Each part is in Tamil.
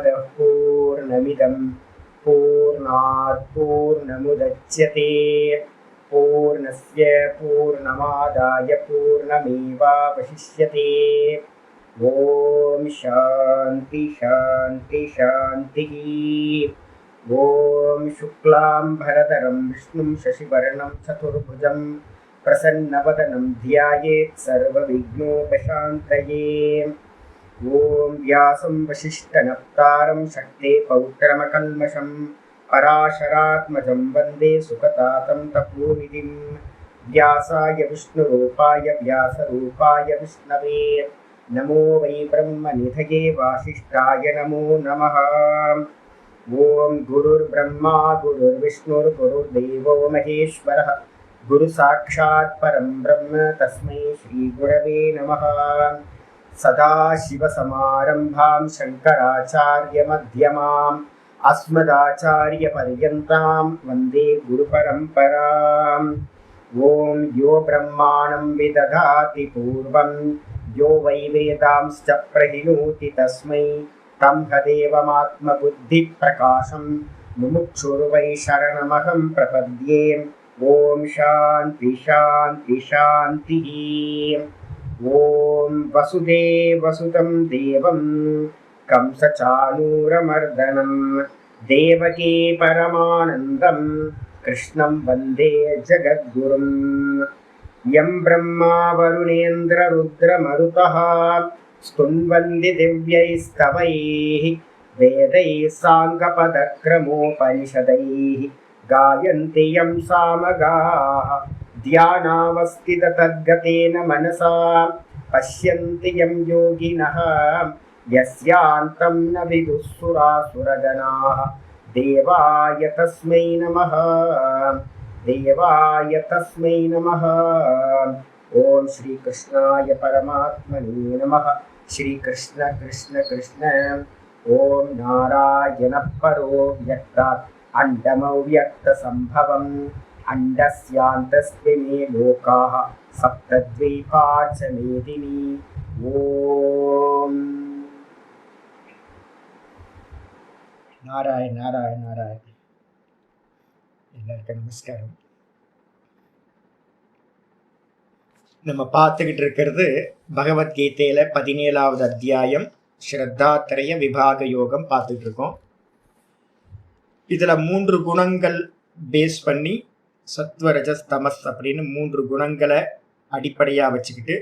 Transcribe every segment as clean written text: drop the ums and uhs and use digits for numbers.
पूर्णमदः पूर्णमिदं पूर्णात् पूर्णमुदच्यते पूर्णस्य पूर्णमादाय पूर्णमेवावशिष्यते। ॐ शान्ति शान्ति शान्तिः। ॐ शुक्लाम्बरधरं विष्णुं शशिवर्णं चतुर्भुजं प्रसन्नवदनं ध्यायेत् सर्वविघ्नोपशान्तये। ॐ व्यासं वसिष्ठनप्तारं शक्ते पौत्रमकल्मषं पराशरात्मजं वन्दे सुखतातं तपोनिधिं। व्यासाय विष्णुरूपाय व्यासरूपाय विष्णवे नमो वै ब्रह्मनिधये वासिष्ठाय नमो नमः। ॐ गुरुर्ब्रह्मा गुरुर्विष्णुर्गुरुर्देवो महेश्वरः गुरुसाक्षात् परं ब्रह्म तस्मै श्रीगुरवे नमः। सदाशिवसमारम्भां शङ्कराचार्यमध्यमाम् अस्मदाचार्यपर्यन्तां वन्दे गुरुपरम्पराम्। ॐ यो ब्रह्माणं विदधाति पूर्वं यो वै वेदांश्च प्रहिणोति तस्मै तदेवमात्मबुद्धिप्रकाशं मुमुक्षुर्वै शरणमहं प्रपद्ये। ॐ शान्ति शान्ति शान्तिः। ॐ वसुदेवसुतं देवं कंसचाणूरमर्दनं देवकी परमानन्दं कृष्णं वन्दे जगद्गुरुं। यं ब्रह्मा वरुणेन्द्ररुद्रमरुतः स्तुन्वन्ति दिव्यैस्तवैः वेदैः साङ्गपदक्रमोपनिषदैः गायन्ति यं सामगाः ध्यानावस्थिततद्गतेन मनसा पश्यन्ति यं योगिनः यस्यान्तं न विदुःसुरासुरगणाः। देवाय तस्मै नमः देवाय तस्मै नमः। ॐ श्रीकृष्णाय परमात्मने नमः। श्रीकृष्ण कृष्ण कृष्ण। ॐ नारायणः परो व्यक्तात् अण्डमव्यक्तसम्भवम् अण्डस्यान्तस्मिन् लोकाः सप्तद्वीपा च मेदिनी। ॐ नारायण नारायण नारायण। எல்லாருக்கும் நமஸ்காரம். நம்ம பார்த்துக்கிட்டு இருக்கிறது பகவத்கீதையில 17வது அத்தியாயம் ஸ்ரத்தாத்ரய விபாக யோகம் பார்த்துட்டு இருக்கோம். இதுல 3 குணங்கள் பேஸ் பண்ணி சத்வ ரஜஸ் தமஸ் அப்படின்னு 3 குணங்களை அடிப்படையா வச்சுக்கிட்டு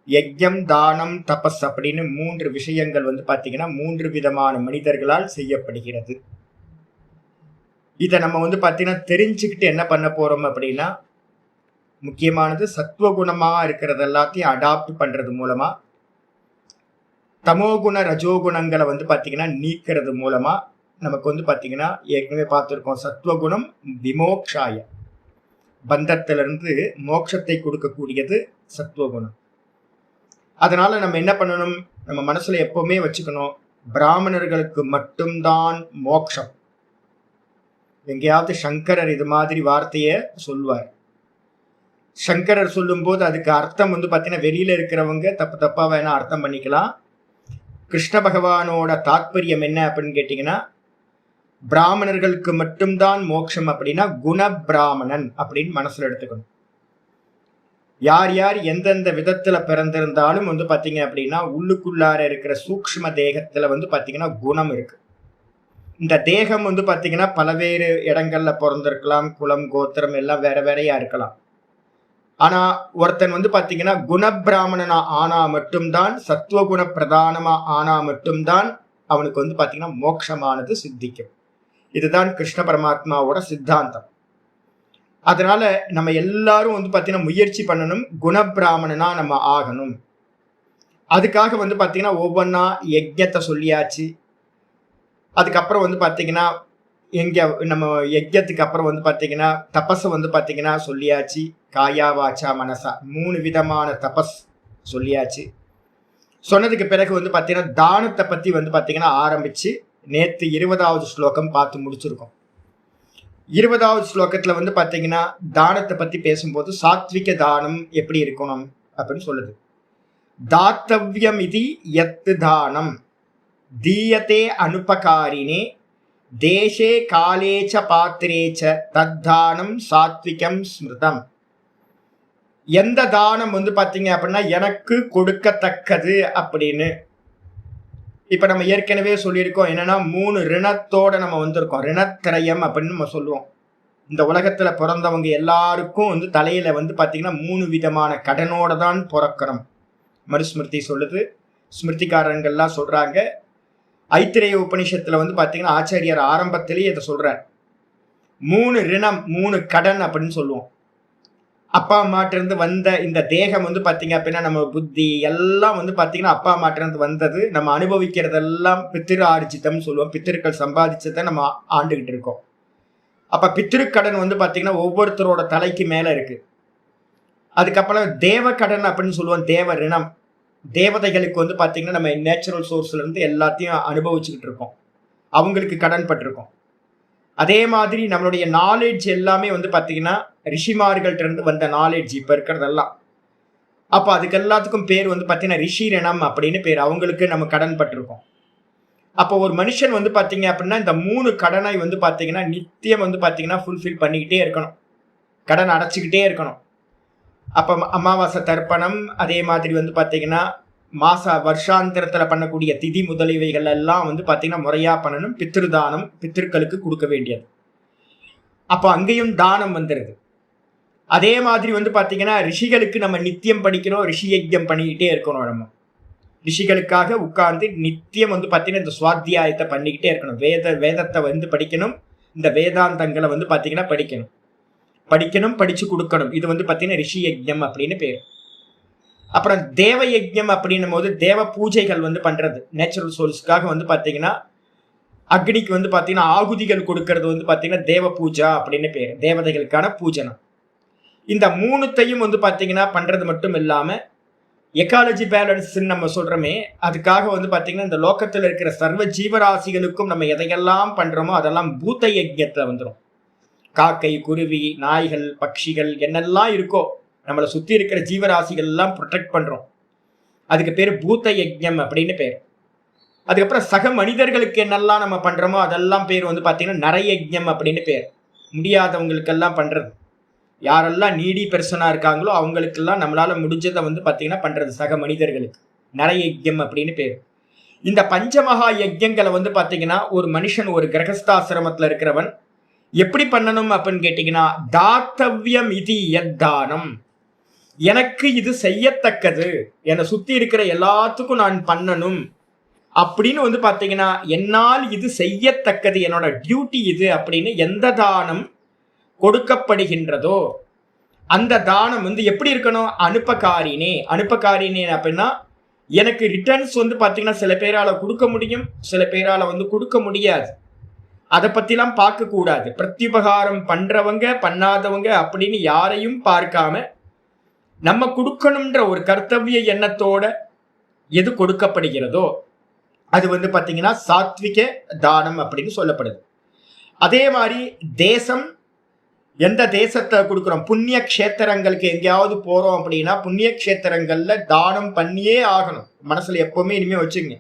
யஜ்யம் தானம் தபஸ் அப்படின்னு 3 விஷயங்கள் பார்த்தீங்கன்னா 3 விதமான மனிதர்களால் செய்யப்படுகிறது. இதை நம்ம பார்த்தீங்கன்னா தெரிஞ்சுக்கிட்டு என்ன பண்ண போறோம் அப்படின்னா, முக்கியமானது சத்வகுணமா இருக்கிறது எல்லாத்தையும் அடாப்ட் பண்றது மூலமா, தமோகுண ரஜோகுணங்களை பார்த்தீங்கன்னா நீக்கிறது மூலமா நமக்கு பார்த்தீங்கன்னா ஏற்கனவே பார்த்துருக்கோம், சத்வகுணம் விமோக்ஷாய பந்தத்திலிருந்து மோட்சத்தை கொடுக்கக்கூடியது சத்வகுணம். அதனால நம்ம என்ன பண்ணணும், நம்ம மனசுல எப்பவுமே வச்சுக்கணும், பிராமணர்களுக்கு மட்டும்தான் மோட்சம். எங்கேயாவது சங்கரர் இது மாதிரி வார்த்தைய சொல்வார். சங்கரர் சொல்லும் போது அதுக்கு அர்த்தம் பார்த்தீங்கன்னா வெளியில இருக்கிறவங்க தப்பு தப்பா வேணா அர்த்தம் பண்ணிக்கலாம். கிருஷ்ண பகவானோட தாத்பரியம் என்ன அப்படின்னு கேட்டீங்கன்னா, பிராமணர்களுக்கு மட்டும்தான் மோட்சம் அப்படின்னா குண பிராமணன் அப்படின்னு மனசுல எடுத்துக்கணும். யார் யார் எந்தெந்த விதத்துல பிறந்திருந்தாலும் பார்த்தீங்க அப்படின்னா உள்ளுக்குள்ளார இருக்கிற சூக்ஷ்ம தேகத்துல பார்த்தீங்கன்னா குணம் இருக்கு. இந்த தேகம் பார்த்தீங்கன்னா பலவேறு இடங்கள்ல பிறந்திருக்கலாம், குலம் கோத்திரம் எல்லாம் வேற வேறையா இருக்கலாம். ஆனா ஒருத்தன் பார்த்தீங்கன்னா குணபிராமணனா ஆனா மட்டும்தான், சத்துவகுண பிரதானமா ஆனா மட்டும்தான் அவனுக்கு பார்த்தீங்கன்னா மோட்சமானது சித்திக்கும். இதுதான் கிருஷ்ண பரமாத்மாவோட சித்தாந்தம். அதனால நம்ம எல்லாரும் பார்த்தீங்கன்னா முயற்சி பண்ணணும், குணபிராமணனா நம்ம ஆகணும். அதுக்காக பார்த்தீங்கன்னா ஒவ்வொன்னா யஜ்யத்தை சொல்லியாச்சு. அதுக்கப்புறம் பார்த்தீங்கன்னா எங்க நம்ம யஜ்யத்துக்கு அப்புறம் பார்த்தீங்கன்னா தபஸை பார்த்தீங்கன்னா சொல்லியாச்சு. காயா வாச்சா மனசா 3 விதமான தபஸ் சொல்லியாச்சு. சொன்னதுக்கு பிறகு பார்த்தீங்கன்னா தானத்தை பத்தி பார்த்தீங்கன்னா ஆரம்பிச்சு நேத்து 20வது ஸ்லோகம் பார்த்து முடிச்சிருக்கோம். 20வது ஸ்லோகத்துல பார்த்தீங்கன்னா தானத்தை பத்தி பேசும்போது சாத்விக தானம் எப்படி இருக்கணும் அப்படின்னு சொல்லுது. தாத்தவ்யம் இது யத்து தானம், தீயதே அனுபகாரினே தேசே காலேச்ச பாத்திரேச்ச தத்தானம் சாத்விகம் ஸ்மிருதம். எந்த தானம் வந்து பார்த்தீங்க அப்படின்னா எனக்கு கொடுக்கத்தக்கது அப்படின்னு. இப்போ நம்ம ஏற்கனவே சொல்லியிருக்கோம் என்னன்னா 3 ரிணத்தோட நம்ம வந்திருக்கோம். ரிணத்திரயம் அப்படின்னு நம்ம சொல்லுவோம். இந்த உலகத்தில் பிறந்தவங்க எல்லாருக்கும் வந்து தலையில் வந்து பார்த்தீங்கன்னா 3 விதமான கடனோட தான் பிறக்கிறோம். மனுஸ்மிருதி சொல்லுது, ஸ்மிருதிகாரங்கள்லாம் சொல்கிறாங்க. ஐத்திரேய உபனிஷத்தில் வந்து பார்த்தீங்கன்னா ஆச்சாரியர் ஆரம்பத்திலேயே இதை சொல்கிறார். 3 ரிணம், 3 கடன் அப்படின்னு சொல்லுவோம். அப்பா அம்மாட்டிருந்து வந்த இந்த தேகம் வந்து பார்த்தீங்க அப்படின்னா நம்ம புத்தி எல்லாம் வந்து பார்த்தீங்கன்னா அப்பா அம்மாட்டிருந்து வந்தது. நம்ம அனுபவிக்கிறதெல்லாம் பித்திரு ஆர்ஜிதம்னு சொல்லுவோம். பித்திருக்கள் சம்பாதிச்சதை நம்ம ஆண்டுகிட்டு இருக்கோம். அப்போ பித்திருக்கடன் வந்து பார்த்தீங்கன்னா ஒவ்வொருத்தரோட தலைக்கு மேலே இருக்கு. அதுக்கப்புறம் தேவ கடன் அப்படின்னு சொல்லுவோம். தேவ ரிணம், தேவதைகளுக்கு வந்து பார்த்தீங்கன்னா நம்ம நேச்சுரல் சோர்ஸ்ல இருந்து எல்லாத்தையும் அனுபவிச்சுக்கிட்டு இருக்கோம். அவங்களுக்கு கடன் பட்டிருக்கோம். அதே மாதிரி நம்மளுடைய நாலேஜ் எல்லாமே வந்து பார்த்தீங்கன்னா ரிஷிமார்கள்ட்ட இருந்து வந்த நாலேஜ் இப்போ இருக்கிறதெல்லாம். அப்போ அதுக்கு எல்லாத்துக்கும் பேர் வந்து பார்த்தீங்கன்னா ரிஷி ரிணம் அப்படின்னு பேர். அவங்களுக்கு நம்ம கடன் பட்டிருக்கோம். அப்போ ஒரு மனுஷன் வந்து பார்த்தீங்க அப்படின்னா இந்த 3 கடனை வந்து பார்த்தீங்கன்னா நித்தியம் வந்து பார்த்தீங்கன்னா ஃபுல்ஃபில் பண்ணிக்கிட்டே இருக்கணும். கடன் அடைச்சிக்கிட்டே இருக்கணும். அப்போ அமாவாசை தர்ப்பணம், அதே மாதிரி வந்து பார்த்தீங்கன்னா வருஷாந்திரத்தில் பண்ணக்கூடிய திதி முதலியவைகள் எல்லாம் வந்து பார்த்தீங்கன்னா முறையாக பண்ணணும். பித்திருதானம், பித்திருக்களுக்கு கொடுக்க வேண்டியது. அப்போ அங்கேயும் தானம் வந்துடுது. அதே மாதிரி வந்து பார்த்தீங்கன்னா ரிஷிகளுக்கு நம்ம நித்தியம் படிக்கணும். ரிஷி யஜ்யம் பண்ணிக்கிட்டே இருக்கணும். நம்ம ரிஷிகளுக்காக உட்கார்ந்து நித்தியம் வந்து பார்த்தீங்கன்னா இந்த சுவாத்தியாயத்தை பண்ணிக்கிட்டே இருக்கணும். வேதத்தை வந்து படிக்கணும். இந்த வேதாந்தங்களை வந்து பார்த்தீங்கன்னா படிக்கணும், படித்து கொடுக்கணும். இது வந்து பார்த்தீங்கன்னா ரிஷி யஜ்யம் அப்படின்னு பேர். அப்புறம் தேவ யஜ்யம் அப்படின்னும் போது தேவ பூஜைகள் வந்து பண்றது. நேச்சுரல் சோர்ஸ்க்காக வந்து பார்த்தீங்கன்னா அக்னிக்கு வந்து பார்த்தீங்கன்னா ஆகுதிகள் கொடுக்கறது வந்து பார்த்தீங்கன்னா தேவ பூஜா அப்படின்னு பேர். தேவதைகளுக்கான பூஜனம். இந்த 3த்தையும் வந்து பார்த்தீங்கன்னா பண்றது மட்டும் இல்லாமல் எக்காலஜி பேலன்ஸ்ன்னு நம்ம சொல்றோமே, அதுக்காக வந்து பார்த்தீங்கன்னா இந்த லோகத்தில் இருக்கிற சர்வ ஜீவராசிகளுக்கும் நம்ம எதையெல்லாம் பண்றோமோ அதெல்லாம் பூத யஜ்யத்தில் வந்துடும். காக்கை, குருவி, நாய்கள், பட்சிகள் என்னெல்லாம் இருக்கோ நம்மளை சுற்றி இருக்கிற ஜீவராசிகள் எல்லாம் ப்ரொடெக்ட் பண்ணுறோம். அதுக்கு பேர் பூத யஜ்யம் அப்படின்னு பேர். அதுக்கப்புறம் சக மனிதர்களுக்கு என்னெல்லாம் நம்ம பண்ணுறோமோ அதெல்லாம் பேர் வந்து பார்த்தீங்கன்னா நரயஜ்யம் அப்படின்னு பேர். முடியாதவங்களுக்கெல்லாம் பண்ணுறது. யாரெல்லாம் நீடி பெர்சனாக இருக்காங்களோ அவங்களுக்கெல்லாம் நம்மளால் முடிஞ்சதை வந்து பார்த்தீங்கன்னா பண்ணுறது சக மனிதர்களுக்கு. நரயஜ்யம் அப்படின்னு பேர். இந்த பஞ்சமகா யஜ்யங்களை வந்து பார்த்தீங்கன்னா ஒரு மனுஷன் ஒரு கிரகஸ்தாசிரமத்தில் இருக்கிறவன் எப்படி பண்ணணும் அப்படின்னு கேட்டிங்கன்னா தாத்தவ்யம் இது யத்தானம். எனக்கு இது செய்யத்தக்கது, என்னை சுற்றி இருக்கிற எல்லாத்துக்கும் நான் பண்ணணும் அப்படின்னு வந்து பார்த்தீங்கன்னா என்னால் இது செய்யத்தக்கது, என்னோட டியூட்டி இது அப்படின்னு எந்த தானம் கொடுக்கப்படுகின்றதோ அந்த தானம் வந்து எப்படி இருக்கணும்? அனுபகாரினே. அனுபகாரினே அப்படின்னா எனக்கு ரிட்டர்ன்ஸ் வந்து பார்த்தீங்கன்னா சில பேரால் கொடுக்க முடியும், சில பேரால் வந்து கொடுக்க முடியாது. அதை பற்றிலாம் பார்க்கக்கூடாது. பிரத்யுபகாரம் பண்ணுறவங்க பண்ணாதவங்க அப்படின்னு யாரையும் பார்க்காம நம்ம கொடுக்கணுன்ற ஒரு கர்த்தவிய எண்ணத்தோட எது கொடுக்கப்படுகிறதோ அது வந்து பார்த்தீங்கன்னா சாத்விக தானம் அப்படின்னு சொல்லப்படுது. அதே மாதிரி தேசம், எந்த தேசத்தை கொடுக்குறோம்? புண்ணிய க்ஷேத்திரங்களுக்கு எங்கேயாவது போகிறோம் அப்படின்னா புண்ணிய க்ஷேத்திரங்களில் தானம் பண்ணியே ஆகணும். மனசில் எப்போவுமே இனிமேல் வச்சுங்க.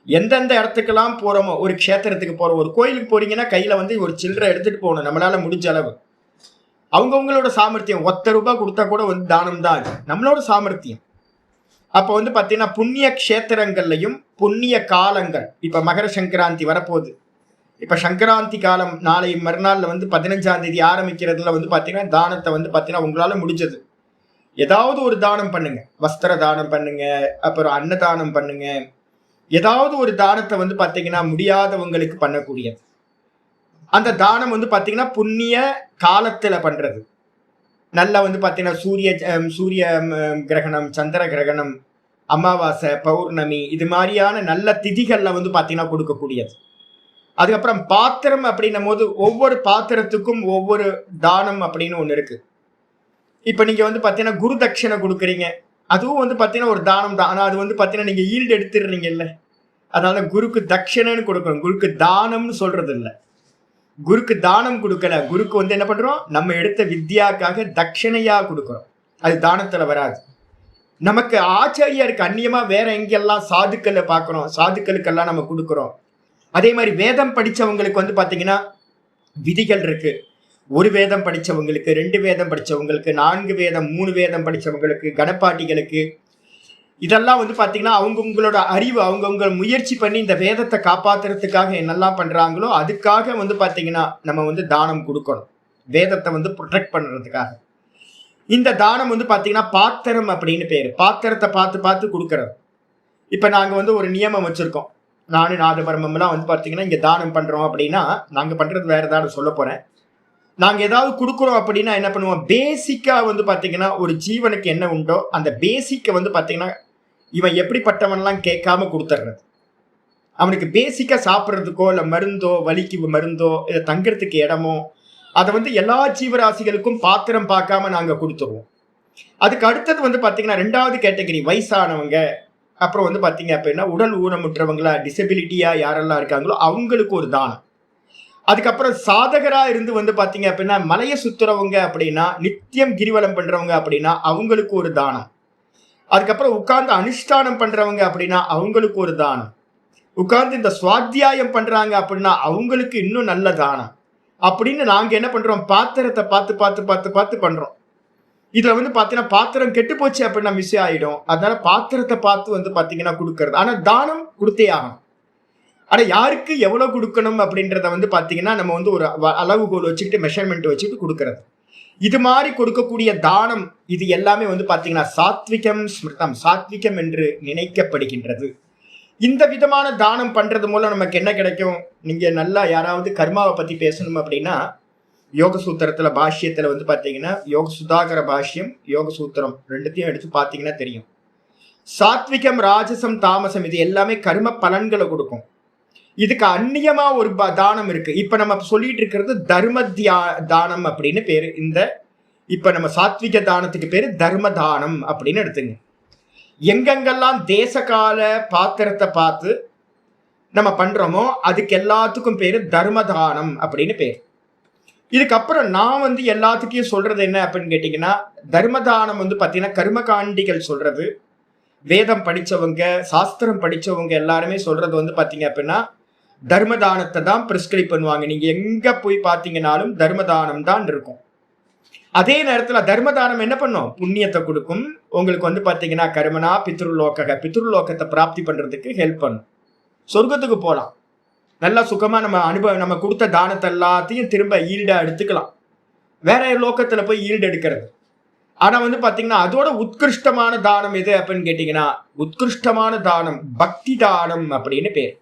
எந்தெந்த இடத்துக்கெல்லாம் போகிறோமோ, ஒரு க்ஷேத்திரத்துக்கு போகிறோம், ஒரு கோயிலுக்கு போகிறீங்கன்னா கையில் வந்து ஒரு சில்லறை எடுத்துகிட்டு போகணும் நம்மளால் முடிஞ்ச அளவு. அவங்கவுங்களோட சாமர்த்தியம். ₹1 கொடுத்தா கூட வந்து தானம் தான் அது, நம்மளோட சாமர்த்தியம். அப்போ வந்து பார்த்தீங்கன்னா புண்ணிய க்ஷேத்திரங்கள்லையும் புண்ணிய காலங்கள், இப்போ மகர சங்கராந்தி வரப்போகுது. இப்போ சங்கராந்தி காலம் நாளை மறுநாளில் வந்து 15ஆம் தேதி ஆரம்பிக்கிறதுல வந்து பார்த்தீங்கன்னா தானத்தை வந்து பார்த்தீங்கன்னா உங்களால் முடிஞ்சது ஏதாவது ஒரு தானம் பண்ணுங்க. வஸ்திர தானம் பண்ணுங்க, அப்புறம் அன்னதானம் பண்ணுங்க. ஏதாவது ஒரு தானத்தை வந்து பார்த்தீங்கன்னா முடியாதவங்களுக்கு பண்ணக்கூடியது. அந்த தானம் வந்து பார்த்தீங்கன்னா புண்ணிய காலத்தில் பண்ணுறது. நல்லா வந்து பார்த்தீங்கன்னா சூரிய கிரகணம், சந்திர கிரகணம், அமாவாசை, பௌர்ணமி, இது மாதிரியான நல்ல திதிகளில் வந்து பார்த்தீங்கன்னா கொடுக்கக்கூடியது. அதுக்கப்புறம் பாத்திரம் அப்படின்னும் போது ஒவ்வொரு பாத்திரத்துக்கும் ஒவ்வொரு தானம் அப்படின்னு ஒன்று இருக்குது. இப்போ நீங்கள் வந்து பார்த்தீங்கன்னா குரு தட்சிணை கொடுக்குறீங்க, அதுவும் வந்து பார்த்தீங்கன்னா ஒரு தானம் தான். ஆனால் அது வந்து பார்த்தீங்கன்னா நீங்கள் ஈல்டு எடுத்துடுறீங்கல்ல, அதனால குருக்கு தட்சிணைன்னு கொடுக்கணும். குருக்கு தானம்னு சொல்றது இல்லை. குருக்கு தானம் கொடுக்கல, குருக்கு வந்து என்ன பண்ணுறோம், நம்ம எடுத்த வித்யாக்காக தட்சிணையாக கொடுக்குறோம். அது தானத்தில் வராது. நமக்கு ஆச்சாரியாருக்கு அந்நியமா வேற எங்கெல்லாம் சாதுக்களை பார்க்கிறோம், சாதுக்களுக்கெல்லாம் நம்ம கொடுக்குறோம். அதே மாதிரி வேதம் படிச்சவங்களுக்கு வந்து பாத்தீங்கன்னா விதிகள் இருக்கு. ஒரு வேதம் படிச்சவங்களுக்கு, 2 வேதம் படிச்சவங்களுக்கு, 4 வேதம் 3 வேதம் படிச்சவங்களுக்கு, கணப்பாட்டிகளுக்கு, இதெல்லாம் வந்து பாத்தீங்கன்னா அவங்கவுங்களோட அறிவு, அவங்கவுங்க முயற்சி பண்ணி இந்த வேதத்தை காப்பாத்துறதுக்காக என்னெல்லாம் பண்றாங்களோ அதுக்காக வந்து பாத்தீங்கன்னா நம்ம வந்து தானம் கொடுக்கணும், வேதத்தை வந்து ப்ரொடெக்ட் பண்றதுக்காக. இந்த தானம் வந்து பாத்தீங்கன்னா பாத்திரம் அப்படின்னு பேரு. பாத்திரத்தை பார்த்து பார்த்து கொடுக்கறது. இப்ப நாங்க வந்து ஒரு நியமம் வச்சிருக்கோம். நானு நாதபர்மம்லாம் வந்து பாத்தீங்கன்னா இங்க தானம் பண்றோம் அப்படின்னா, நாங்க பண்றது வேற ஏதாவது சொல்ல போறேன். நாங்க ஏதாவது கொடுக்குறோம் அப்படின்னா என்ன பண்ணுவோம், பேசிக்கா வந்து பாத்தீங்கன்னா ஒரு ஜீவனுக்கு என்ன உண்டோ அந்த பேசிக்கை வந்து பாத்தீங்கன்னா இவன் எப்படிப்பட்டவன்லாம் கேட்காம கொடுத்துட்றது. அவனுக்கு பேசிக்கா சாப்பிட்றதுக்கோ இல்லை மருந்தோ, வலிக்கு மருந்தோ, இல்லை தங்குறதுக்கு இடமோ, அதை வந்து எல்லா ஜீவராசிகளுக்கும் பாத்திரம் பார்க்காம நாங்க கொடுத்துருவோம். அதுக்கு அடுத்தது வந்து பாத்தீங்கன்னா 2வது கேட்டகரி வயசானவங்க, அப்புறம் வந்து பாத்தீங்க அப்படின்னா உடல் ஊனமுற்றவங்களா, டிசபிலிட்டியா யாரெல்லாம் இருக்காங்களோ அவங்களுக்கு ஒரு தானம். அதுக்கப்புறம் சாதகரா இருந்து வந்து பாத்தீங்க அப்படின்னா மலைய சுத்துறவங்க அப்படின்னா, நித்தியம் கிரிவலம் பண்றவங்க அப்படின்னா அவங்களுக்கு ஒரு தானம். அதுக்கப்புறம் உட்கார்ந்து அனுஷ்டானம் பண்றவங்க அப்படின்னா அவங்களுக்கு ஒரு தானம். உட்கார்ந்து இந்த சுவாத்தியாயம் பண்றாங்க அப்படின்னா அவங்களுக்கு இன்னும் நல்ல தானம். அப்படின்னு நாங்க என்ன பண்றோம், பாத்திரத்தை பார்த்து பார்த்து பார்த்து பார்த்து பண்றோம். இதுல வந்து பாத்தீங்கன்னா பாத்திரம் கெட்டு போச்சு அப்படின்னா மிஸ் ஆயிடும். அதனால பாத்திரத்தை பார்த்து வந்து பாத்தீங்கன்னா கொடுக்கறது. ஆனா தானம் கொடுத்தே ஆகணும். ஆனா யாருக்கு எவ்வளவு கொடுக்கணும் அப்படின்றத வந்து பாத்தீங்கன்னா நம்ம வந்து ஒரு அளவுகோல் வச்சுக்கிட்டு, மெஷர்மெண்ட் வச்சுக்கிட்டு கொடுக்கறது. இது மாதிரி கொடுக்கக்கூடிய தானம் இது எல்லாமே வந்து பாத்தீங்கன்னா சாத்விகம் ஸ்மிருதம், சாத்விகம் என்று நினைக்கப்படுகின்றது. இந்த விதமான தானம் பண்றது மூலம் நமக்கு என்ன கிடைக்கும்? நீங்க நல்லா யாராவது கர்மாவை பத்தி பேசணும் அப்படின்னா யோக சூத்திரத்துல பாஷ்யத்துல வந்து பாத்தீங்கன்னா யோக சுதாகர பாஷ்யம், யோக சூத்திரம் ரெண்டுத்தையும் எடுத்து பாத்தீங்கன்னா தெரியும். சாத்விகம், ராஜசம், தாமசம் இது எல்லாமே கர்ம பலன்களை கொடுக்கும். இதுக்கு அந்நியமா ஒரு தானம் இருக்கு. இப்ப நம்ம சொல்லிட்டு இருக்கிறது தர்ம தானம் அப்படின்னு பேரு. இந்த இப்ப நம்ம சாத்விக தானத்துக்கு பேரு தர்ம தானம் அப்படின்னு எடுத்துங்க. எங்கெங்கெல்லாம் தேசகால பாத்திரத்தை பார்த்து நம்ம பண்றோமோ அதுக்கு எல்லாத்துக்கும் பேரு தர்ம தானம் அப்படின்னு பேரு. இதுக்கப்புறம் நான் வந்து எல்லாத்துக்கும் சொல்றது என்ன அப்படின்னு கேட்டீங்கன்னா, தர்மதானம் வந்து பாத்தீங்கன்னா கர்மகாண்டிகள் சொல்றது, வேதம் படிச்சவங்க, சாஸ்திரம் படிச்சவங்க எல்லாருமே சொல்றது வந்து பாத்தீங்க அப்படின்னா தர்மதானத்தை தான் பிரிஸ்கிரைப் பண்ணுவாங்க. நீங்க எங்க போய் பாத்தீங்கன்னாலும் தர்மதானம் தான் இருக்கும். அதே நேரத்துல தர்மதானம் என்ன பண்ணும், புண்ணியத்தை கொடுக்கும். உங்களுக்கு வந்து பாத்தீங்கன்னா கர்மனா பித்ருலோகத்தை பிராப்தி பண்றதுக்கு ஹெல்ப் பண்ணும். சொர்க்கத்துக்கு போகலாம், நல்லா சுகமா நம்ம கொடுத்த தானத்தை எல்லாத்தையும் திரும்ப ஈல்டா எடுத்துக்கலாம். வேற லோகத்துல போய் ஈல்டு எடுக்கிறது. ஆனா வந்து பாத்தீங்கன்னா அதோட உத்கிருஷ்டமான தானம் எது அப்படின்னு கேட்டீங்கன்னா, உத்கிருஷ்டமான தானம் பக்தி தானம் அப்படின்னு பேர்.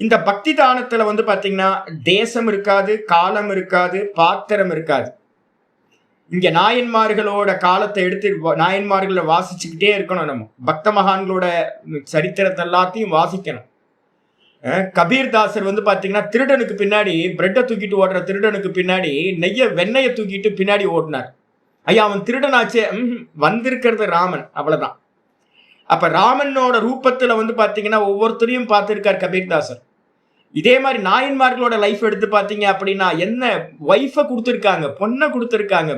இந்த பக்தி தானத்துல வந்து பாத்தீங்கன்னா தேசம் இருக்காது, காலம் இருக்காது, பாத்திரம் இருக்காது. இங்க நாயன்மார்களோட காலத்தை எடுத்து நாயன்மார்களை வாசிச்சுக்கிட்டே இருக்கணும். நம்ம பக்த மகான்களோட சரித்திரத்தை எல்லாத்தையும் வாசிக்கணும். கபீர்தாசர் வந்து பாத்தீங்கன்னா திருடனுக்கு பின்னாடி, பிரெட்டை தூக்கிட்டு ஓடுற திருடனுக்கு பின்னாடி வெண்ணெயை தூக்கிட்டு பின்னாடி ஓடினார். ஐயா அவன் திருடனாச்சே, வந்திருக்கிறது ராமன், அவ்வளவுதான். அப்ப ராமனோட ரூபத்துல வந்து பாத்தீங்கன்னா ஒவ்வொருத்தரையும் பார்த்திருக்கார் கபீர்தாசர். இதே மாதிரி நாயன்மார்களோட லைஃப் எடுத்து பாத்தீங்க அப்படின்னா என்ன ஒய்ஃப கொடுத்துருக்காங்க, பொண்ணை கொடுத்துருக்காங்க,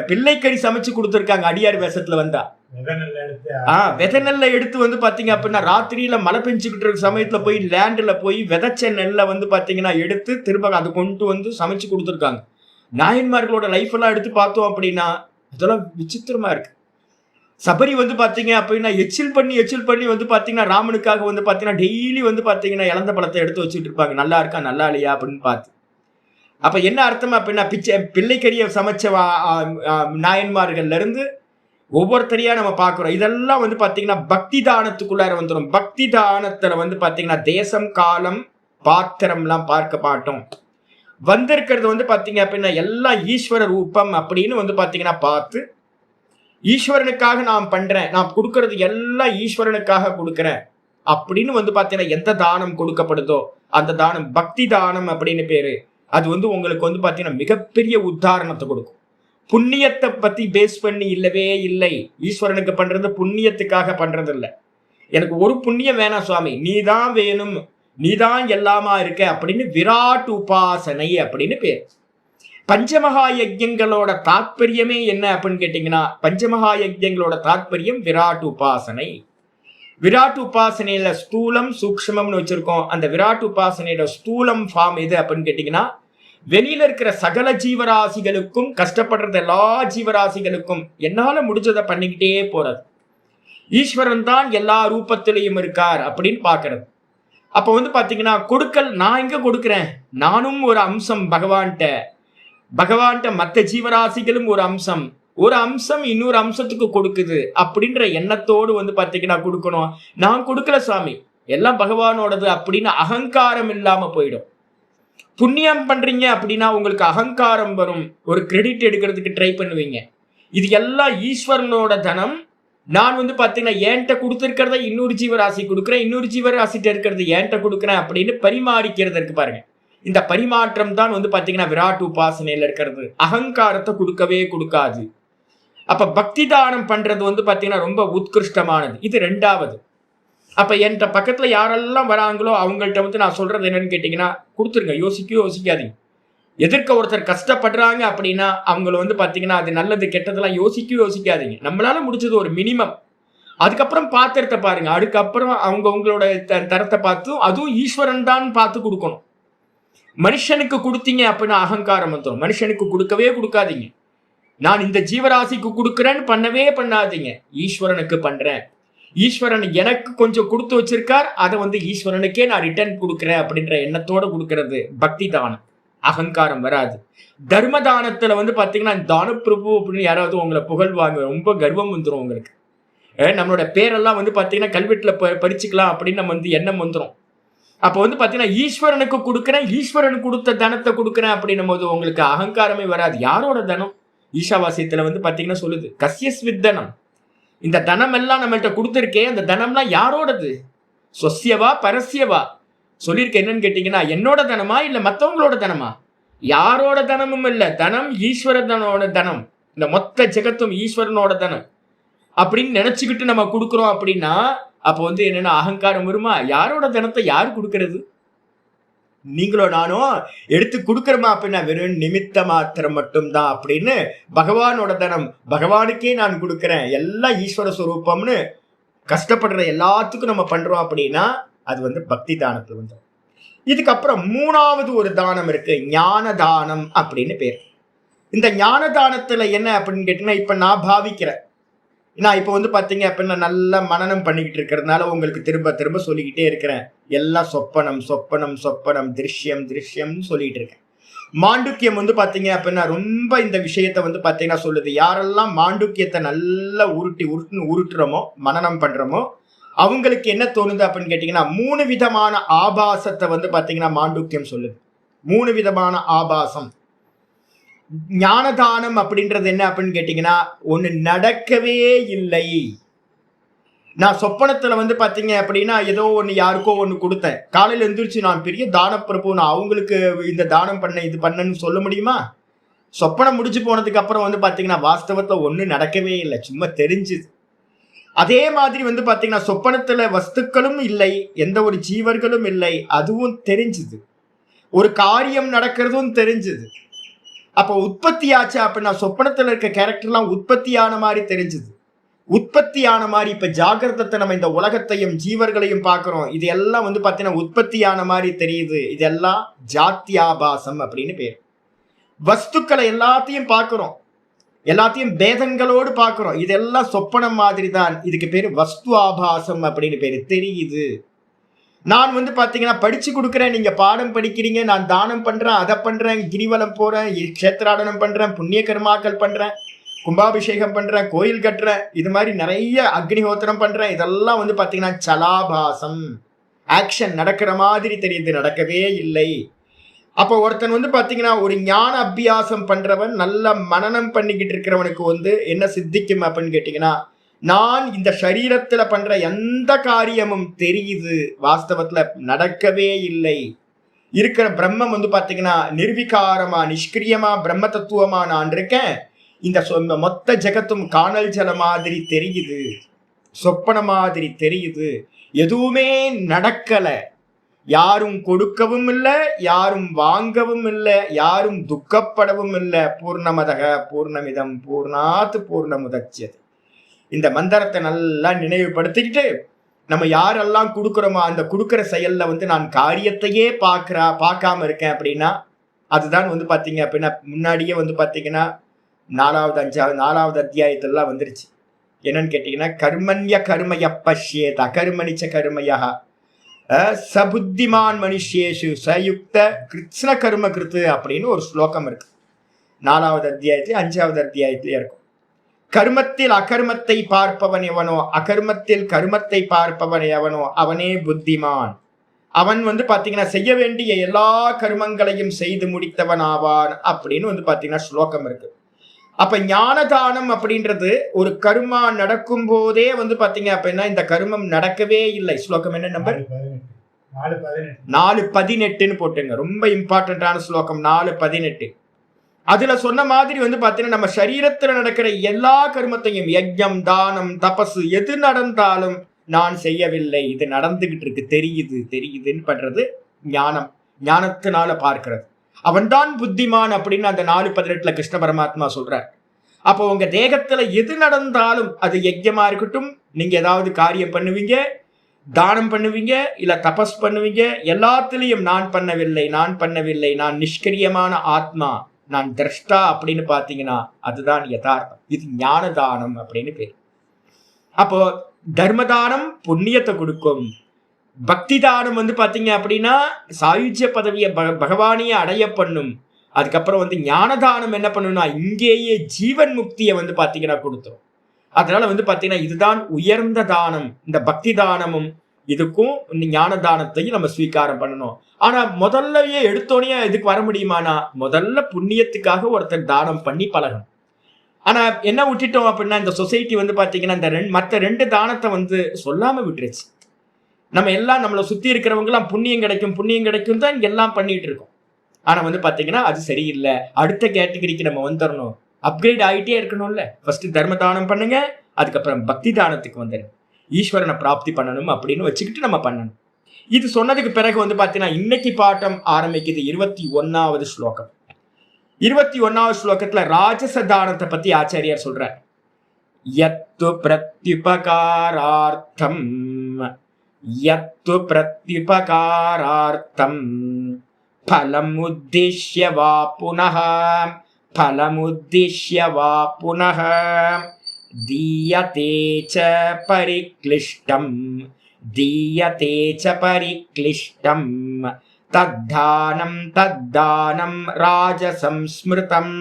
பிள்ளைக்கறி சமைச்சு கொடுத்துருக்காங்க. அடியார் வேஷத்துல வந்தா விதை நெல்லை எடுத்து வந்து பாத்தீங்க அப்படின்னா ராத்திரியில மழை பெஞ்சுக்கிட்டு இருக்க சமயத்துல போய் லேண்ட்ல போய் விதைச்ச நெல்லை வந்து பாத்தீங்கன்னா எடுத்து திரும்ப அதை கொண்டு வந்து சமைச்சு கொடுத்துருக்காங்க. நாயன்மார்களோட லைஃப் எல்லாம் எடுத்து பார்த்தோம் அப்படின்னா இதெல்லாம் விசித்திரமா இருக்கு. சபரி வந்து பாத்தீங்க அப்படின்னா எச்சில் பண்ணி வந்து பாத்தீங்கன்னா ராமனுக்காக வந்து பாத்தீங்கன்னா டெய்லி வந்து பாத்தீங்கன்னா இழந்த பழத்தை எடுத்து வச்சுட்டு இருப்பாங்க, நல்லா இருக்கா நல்லா இல்லையா அப்படின்னு பார்த்து. அப்ப என்ன அர்த்தம் அப்படின்னா பிள்ளைக்கறியை சமைச்ச நாயன்மார்கள்ல இருந்து ஒவ்வொருத்தரையா நம்ம பாக்குறோம். இதெல்லாம் வந்து பாத்தீங்கன்னா பக்தி தானத்துக்குள்ளார வந்துடும். பக்தி தானத்துல வந்து பாத்தீங்கன்னா தேசம், காலம், பாத்திரம் எல்லாம் பார்க்க மாட்டோம். வந்திருக்கிறது வந்து பாத்தீங்க அப்படின்னா எல்லாம் ஈஸ்வர ரூபம் அப்படின்னு வந்து பாத்தீங்கன்னா பார்த்து, ஈஸ்வரனுக்காக நான் பண்றேன், நான் கொடுக்கறது எல்லாம் ஈஸ்வரனுக்காக கொடுக்கறேன் அப்படின்னு வந்து பாத்தீங்கன்னா எந்த தானம் கொடுக்கப்படுதோ அந்த தானம் பக்தி தானம் அப்படின்னு பேரு. அது வந்து உங்களுக்கு வந்து பாத்தீங்கன்னா மிகப்பெரிய உத்தாரணத்தை கொடுக்கும். புண்ணியத்தை பத்தி பேஸ் பண்ணி இல்லவே இல்லை. ஈஸ்வரனுக்கு பண்றது புண்ணியத்துக்காக பண்றது இல்லை. எனக்கு ஒரு புண்ணியம் வேணாம் சுவாமி, நீதான் வேணும், நீதான் எல்லாமா இருக்க அப்படின்னு விராட் உபாசனை அப்படின்னு பேர். பஞ்சமகா யஜ்யங்களோட தாற்பயமே என்ன அப்படின்னு கேட்டீங்கன்னா, பஞ்சமகா யஜ்யங்களோட தாற்பயம் விராட் உபாசனை. விராட் உபாசனையில ஸ்தூலம் சூக்ஷ்மம்னு வச்சிருக்கோம். அந்த விராட் உபாசனையோட ஸ்தூலம் ஃபார்ம் எது அப்படின்னு கேட்டீங்கன்னா, வெளியில இருக்கிற சகல ஜீவராசிகளுக்கும், கஷ்டப்படுறது எல்லா ஜீவராசிகளுக்கும் என்னால முடிஞ்சதை பண்ணிக்கிட்டே போறது. ஈஸ்வரன் தான் எல்லா ரூபத்திலையும் இருக்கார் அப்படின்னு பாக்குறது. அப்ப வந்து பாத்தீங்கன்னா, கொடுக்கல் நான் எங்க கொடுக்கிறேன், நானும் ஒரு அம்சம் பகவான்கிட்ட மற்ற ஜீவராசிகளும் ஒரு அம்சம் இன்னொரு அம்சத்துக்கு கொடுக்குது அப்படின்ற எண்ணத்தோடு வந்து பாத்தீங்கன்னா கொடுக்கணும். நான் கொடுக்கல சுவாமி, எல்லாம் பகவானோடது அப்படின்னு அகங்காரம் இல்லாம போயிடும். புண்ணியம் பண்றீங்க அப்படின்னா உங்களுக்கு அகங்காரம் வரும், ஒரு கிரெடிட் எடுக்கிறதுக்கு ட்ரை பண்ணுவீங்க. இது எல்லாம் ஈஸ்வரனோட தனம். நான் வந்து பாத்தீங்கன்னா என்கிட்ட கொடுத்துருக்கிறத இன்னொரு ஜீவராசி கொடுக்குறேன், இன்னொரு ஜீவராசிட்ட இருக்கிறது என்கிட்ட கொடுக்குறேன் அப்படின்னு பரிமாறிக்கிறது இருக்கு பாருங்க. இந்த பரிமாற்றம் தான் வந்து பாத்தீங்கன்னா விராட் உபாசனையில இருக்கிறது. அகங்காரத்தை கொடுக்கவே கொடுக்காது. அப்ப பக்தி தானம் பண்றது வந்து பாத்தீங்கன்னா ரொம்ப உத்கிருஷ்டமானது. இது ரெண்டாவது. அப்ப என்கிட்ட பக்கத்துல யாரெல்லாம் வராங்களோ அவங்கள்ட்ட வந்து நான் சொல்றது என்னன்னு கேட்டீங்கன்னா, கொடுத்துருங்க, யோசிக்காதீங்க. எதிர்க்க ஒருத்தர் கஷ்டப்படுறாங்க அப்படின்னா அவங்கள வந்து பாத்தீங்கன்னா அது நல்லது கெட்டதெல்லாம் யோசிக்காதீங்க. நம்மளால முடிச்சது ஒரு மினிமம். அதுக்கப்புறம் பாத்திரத்தை பாருங்க. அதுக்கப்புறம் அவங்களோட தரத்தை பார்த்து, அதுவும் ஈஸ்வரன் தான் பார்த்து கொடுக்கணும். மனுஷனுக்கு கொடுத்தீங்க அப்படின்னா அகங்காரம் வந்துடும். மனுஷனுக்கு கொடுக்கவே கொடுக்காதீங்க. நான் இந்த ஜீவராசிக்கு கொடுக்குறேன்னு பண்ணாதீங்க. ஈஸ்வரனுக்கு பண்றேன், ஈஸ்வரன் எனக்கு கொஞ்சம் கொடுத்து வச்சிருக்கார், அதை வந்து ஈஸ்வரனுக்கே நான் ரிட்டர்ன் கொடுக்குறேன் அப்படின்ற எண்ணத்தோட கொடுக்கறது பக்தி தானம். அகங்காரம் வராது. தர்ம தானத்துல வந்து பாத்தீங்கன்னா தான பிரபு அப்படின்னு யாராவது உங்களை புகழ்வாங்க, ரொம்ப கர்வம் வந்துடும் உங்களுக்கு. நம்மளோட பேரெல்லாம் வந்து பாத்தீங்கன்னா கல்வெட்டுல பறிச்சுக்கலாம் அப்படின்னு நம்ம வந்து எண்ணம் வந்துடும். அப்போ வந்து பாத்தீங்கன்னா ஈஸ்வரனுக்கு கொடுக்குறேன், ஈஸ்வரன் கொடுத்த தனத்தை கொடுக்குறேன் அப்படின்னும் போது உங்களுக்கு அகங்காரமே வராது. யாரோட தனம்? ஈஷாவாசியத்துல வந்து பாத்தீங்கன்னா சொல்லுது, கஸ்யஸ்வித் தனம். இந்த தனம் எல்லாம் நம்மள்கிட்ட கொடுத்துருக்கேன், அந்த தனம்லாம் யாரோடது? சொஸ்யவா பரஸ்யவா சொல்லியிருக்க. என்னன்னு கேட்டீங்கன்னா, என்னோட தனமா இல்ல மற்றவங்களோட தனமா? யாரோட தனமும் இல்ல. தனம் ஈஸ்வரனோட தனம். இந்த மொத்த ஜெகத்தும் ஈஸ்வரனோட தனம் அப்படின்னு நினைச்சுக்கிட்டு நம்ம கொடுக்குறோம் அப்படின்னா அப்போ வந்து என்னன்னா அகங்காரம் வருமா? யாரோட தனத்தை யார் கொடுக்கறது? நீங்களோ நானோ எடுத்து கொடுக்கறமா அப்படின்னா வெறும் நிமித்த மாத்திரம் மட்டும்தான் அப்படின்னு பகவானோட தனம் பகவானுக்கே நான் கொடுக்குறேன், எல்லாம் ஈஸ்வர ஸ்வரூபம்னு கஷ்டப்படுற எல்லாத்துக்கும் நம்ம பண்றோம் அப்படின்னா அது வந்து பக்தி தானத்துல வந்து. இதுக்கப்புறம் மூணாவது ஒரு தானம் இருக்கு, ஞான தானம் அப்படின்னு பேர். இந்த ஞான தானத்துல என்ன அப்படின்னு கேட்டீங்கன்னா, இப்ப நான் பாவிக்கிறேன், நான் இப்போ வந்து பார்த்தீங்க அப்படின்னா நல்லா மனனம் பண்ணிக்கிட்டு இருக்கிறதுனால உங்களுக்கு திரும்ப திரும்ப சொல்லிக்கிட்டே இருக்கிறேன், எல்லாம் சொப்பனம் திருஷ்யம்னு சொல்லிட்டு இருக்கேன். மாண்டுக்கியம் வந்து பார்த்தீங்க அப்படின்னா ரொம்ப இந்த விஷயத்த வந்து பார்த்தீங்கன்னா சொல்லுது. யாரெல்லாம் மாண்டுக்கியத்தை நல்லா உருட்டுறோமோ மனனம் பண்றோமோ அவங்களுக்கு என்ன தோணுது அப்படின்னு கேட்டீங்கன்னா, 3 விதமான ஆபாசத்தை வந்து பார்த்தீங்கன்னா மாண்டுக்கியம் சொல்லுது. 3 விதமான ஆபாசம். ஞானதானம் அப்படின்றது என்ன அப்படின்னு கேட்டீங்கன்னா, ஒண்ணு நடக்கவே இல்லை. நான் சொப்பனத்துல வந்து பாத்தீங்க அப்படின்னா ஏதோ ஒண்ணு யாருக்கோ ஒண்ணு கொடுத்தேன், காலையில எந்திரிச்சு நான் பெரிய தான பிரபு, நான் அவங்களுக்கு இந்த தானம் பண்ண இது பண்ணன்னு சொல்ல முடியுமா? சொப்பனம் முடிச்சு போனதுக்கு அப்புறம் வந்து பாத்தீங்கன்னா வாஸ்தவத்துல ஒண்ணு நடக்கவே இல்லை, சும்மா தெரிஞ்சுது. அதே மாதிரி வந்து பாத்தீங்கன்னா சொப்பனத்துல வஸ்துக்களும் இல்லை, எந்த ஒரு ஜீவர்களும் இல்லை, அதுவும் தெரிஞ்சுது. ஒரு காரியம் நடக்கிறதும் தெரிஞ்சுது. அப்போ உற்பத்தி ஆச்சு அப்படின்னா சொப்பனத்துல இருக்க கேரக்டர்லாம் உற்பத்தியான மாதிரி தெரிஞ்சுது. உற்பத்தியான மாதிரி இப்ப ஜாகிரதத்தை நம்ம இந்த உலகத்தையும் ஜீவர்களையும் பார்க்கிறோம், இது எல்லாம் வந்து பாத்தீங்கன்னா உற்பத்தியான மாதிரி தெரியுது. இதெல்லாம் ஜாத்தியாபாசம் அப்படின்னு பேர். வஸ்துக்களை எல்லாத்தையும் பார்க்கிறோம், எல்லாத்தையும் பேதங்களோடு பார்க்கிறோம், இதெல்லாம் சொப்பனம் மாதிரி தான். இதுக்கு பேரு வஸ்து ஆபாசம் அப்படின்னு பேரு. தெரியுது. நான் வந்து பாத்தீங்கன்னா படிச்சு கொடுக்குறேன், நீங்க பாடம் படிக்கிறீங்க, நான் தானம் பண்றேன், அதை பண்றேன், கிரிவலம் போறேன், கஷேத்ராடனம் பண்றேன், புண்ணிய கர்மாக்கள் பண்றேன், கும்பாபிஷேகம் பண்றேன், கோயில் கட்டுறேன், இது மாதிரி நிறைய அக்னிஹோத்திரம் பண்றேன். இதெல்லாம் வந்து பாத்தீங்கன்னா சலாபாசம். ஆக்ஷன் நடக்கிற மாதிரி தெரியுது, நடக்கவே இல்லை. அப்போ ஒருத்தன் வந்து பாத்தீங்கன்னா ஒரு ஞான அபியாசம் பண்றவன், நல்ல மனனம் பண்ணிக்கிட்டு இருக்கிறவனுக்கு வந்து என்ன சித்திக்கும் அப்படின்னு கேட்டீங்கன்னா, நான் இந்த சரீரத்துல பண்ற எந்த காரியமும் தெரியுது, வாஸ்தவத்துல நடக்கவே இல்லை. இருக்கிற பிரம்மம் வந்து பாத்தீங்கன்னா நிர்விகாரமா நிஷ்கிரியமா பிரம்ம தத்துவமா நான் இருக்கேன். இந்த மொத்த ஜெகத்தும் காணல் ஜல மாதிரி தெரியுது, சொப்பன மாதிரி தெரியுது, எதுவுமே நடக்கல. யாரும் கொடுக்கவும் இல்லை, யாரும் வாங்கவும் இல்லை, யாரும் துக்கப்படவும் இல்லை. பூர்ணமதக பூர்ணமிதம் பூர்ணாத் பூர்ணமுதட்சியதே. இந்த மந்திரத்தை நல்லா நினைவுபடுத்திக்கிட்டு நம்ம யாரெல்லாம் கொடுக்குறோமோ அந்த கொடுக்குற செயல்ல நான் காரியத்தையே பார்க்காம இருக்கேன் அப்படின்னா அதுதான் பார்த்தீங்க அப்படின்னா முன்னாடியே பார்த்தீங்கன்னா 4வது அத்தியாயத்திலாம் வந்துருச்சு. என்னன்னு கேட்டீங்கன்னா கர்மண்ய கர்மய பஷ்யேத் அகர்மணிச்ச கர்மயா சபுத்திமான் மனுஷேஷு சயுக்த கிருஷ்ண கர்ம கிருத்து அப்படின்னு ஒரு ஸ்லோகம் இருக்கு. 4வது அத்தியாயத்திலே 5வது அத்தியாயத்திலே இருக்கும். கர்மத்தில் அகர்மத்தை பார்ப்பவன் எவனோ, அகர்மத்தில் கர்மத்தை பார்ப்பவன் எவனோ அவனே புத்திமான். அவன் பாத்தீங்கன்னா செய்ய வேண்டிய எல்லா கர்மங்களையும் செய்து முடித்தவன் ஆவான் அப்படின்னு பாத்தீங்கன்னா ஸ்லோகம் இருக்கு. அப்ப ஞானதானம் அப்படின்றது ஒரு கர்மா நடக்கும் போதே பாத்தீங்க அப்படின்னா இந்த கர்மம் நடக்கவே இல்லை. ஸ்லோகம் என்ன நம்பர்? 4:18 போட்டுங்க. ரொம்ப இம்பார்ட்டன்டான ஸ்லோகம் 4:18. அதுல சொன்ன மாதிரி பாத்தீங்கன்னா நம்ம சரீரத்துல நடக்கிற எல்லா கர்மத்தையும் யஜ்ஞம் தானம் தபசு எது நடந்தாலும் நான் செய்யவில்லை, இது நடந்துகிட்டு இருக்கு, தெரியுதுன்னு பண்றது ஞானம். ஞானத்தினால பார்க்கிறது. அவன்தான் புத்திமான் அப்படின்னு அந்த 4:18 கிருஷ்ண பரமாத்மா சொல்றார். அப்போ உங்க தேகத்துல எது நடந்தாலும் அது யஜ்யமா இருக்கட்டும், நீங்க ஏதாவது காரியம் பண்ணுவீங்க, தானம் பண்ணுவீங்க, இல்ல தபஸ் பண்ணுவீங்க, எல்லாத்திலையும் நான் பண்ணவில்லை, நான் நிஷ்கிரியமான ஆத்மா, நான் திரஷ்டா அப்படின்னு பாத்தீங்கன்னா அதுதான் யதார்த்தம். இது ஞான தானம் அப்படின்னு பேர். அப்போ தர்மதானம் புண்ணியத்தை கொடுக்கும். பக்தி தானம் பாத்தீங்க அப்படின்னா சாயுஜ்ய பதவியை பகவானையே அடைய பண்ணும். அதுக்கப்புறம் ஞானதானம் என்ன பண்ணும்னா இங்கேயே ஜீவன் முக்தியை பாத்தீங்கன்னா கொடுத்துரும். அதனால பாத்தீங்கன்னா இதுதான் உயர்ந்த தானம். இந்த பக்தி தானமும் இதுக்கும் ஞான தானத்தையும் நம்ம ஸ்வீகாரம் பண்ணணும். ஆனா முதல்லயே எடுத்தோடனே இதுக்கு வர முடியுமானா முதல்ல புண்ணியத்துக்காக ஒருத்தர் தானம் பண்ணி பழகணும். ஆனா என்ன விட்டுட்டோம் அப்படின்னா இந்த சொசைட்டி பாத்தீங்கன்னா இந்த மற்ற 2 தானத்தை சொல்லாம விட்டுருச்சு. நம்ம எல்லாம் நம்மளை சுத்தி இருக்கிறவங்க எல்லாம் புண்ணியம் கிடைக்கும் தான் எல்லாம் பண்ணிட்டு இருக்கோம். ஆனா பாத்தீங்கன்னா அது சரியில்லை. அடுத்த கேட்டகரிக்கு நம்ம வந்துடணும், அப்கிரேட் ஆகிட்டே இருக்கணும்ல. ஃபர்ஸ்ட் தர்ம தானம் பண்ணுங்க, அதுக்கப்புறம் பக்தி தானத்துக்கு வந்துடும், ஈஸ்வரனை பிராப்தி பண்ணணும் அப்படின்னு வச்சுக்கிட்டு நம்ம பண்ணணும். இது சொன்னதுக்கு பிறகு பாத்தீங்கன்னா இன்னைக்கு பாட்டம் ஆரம்பிக்குது. 21வது ஸ்லோகம். 21வது ஸ்லோகத்துல ராஜச தானத்தை பத்தி ஆச்சாரியார் சொல்றார். யத்து பிரத்யுபகாரார்த்தம் பலம் உத்திஷ்ய வா புனः தீயதே ச பரிக்ளிஷ்டம் தத்தானம் ராஜசம்ஸ்மிருதம்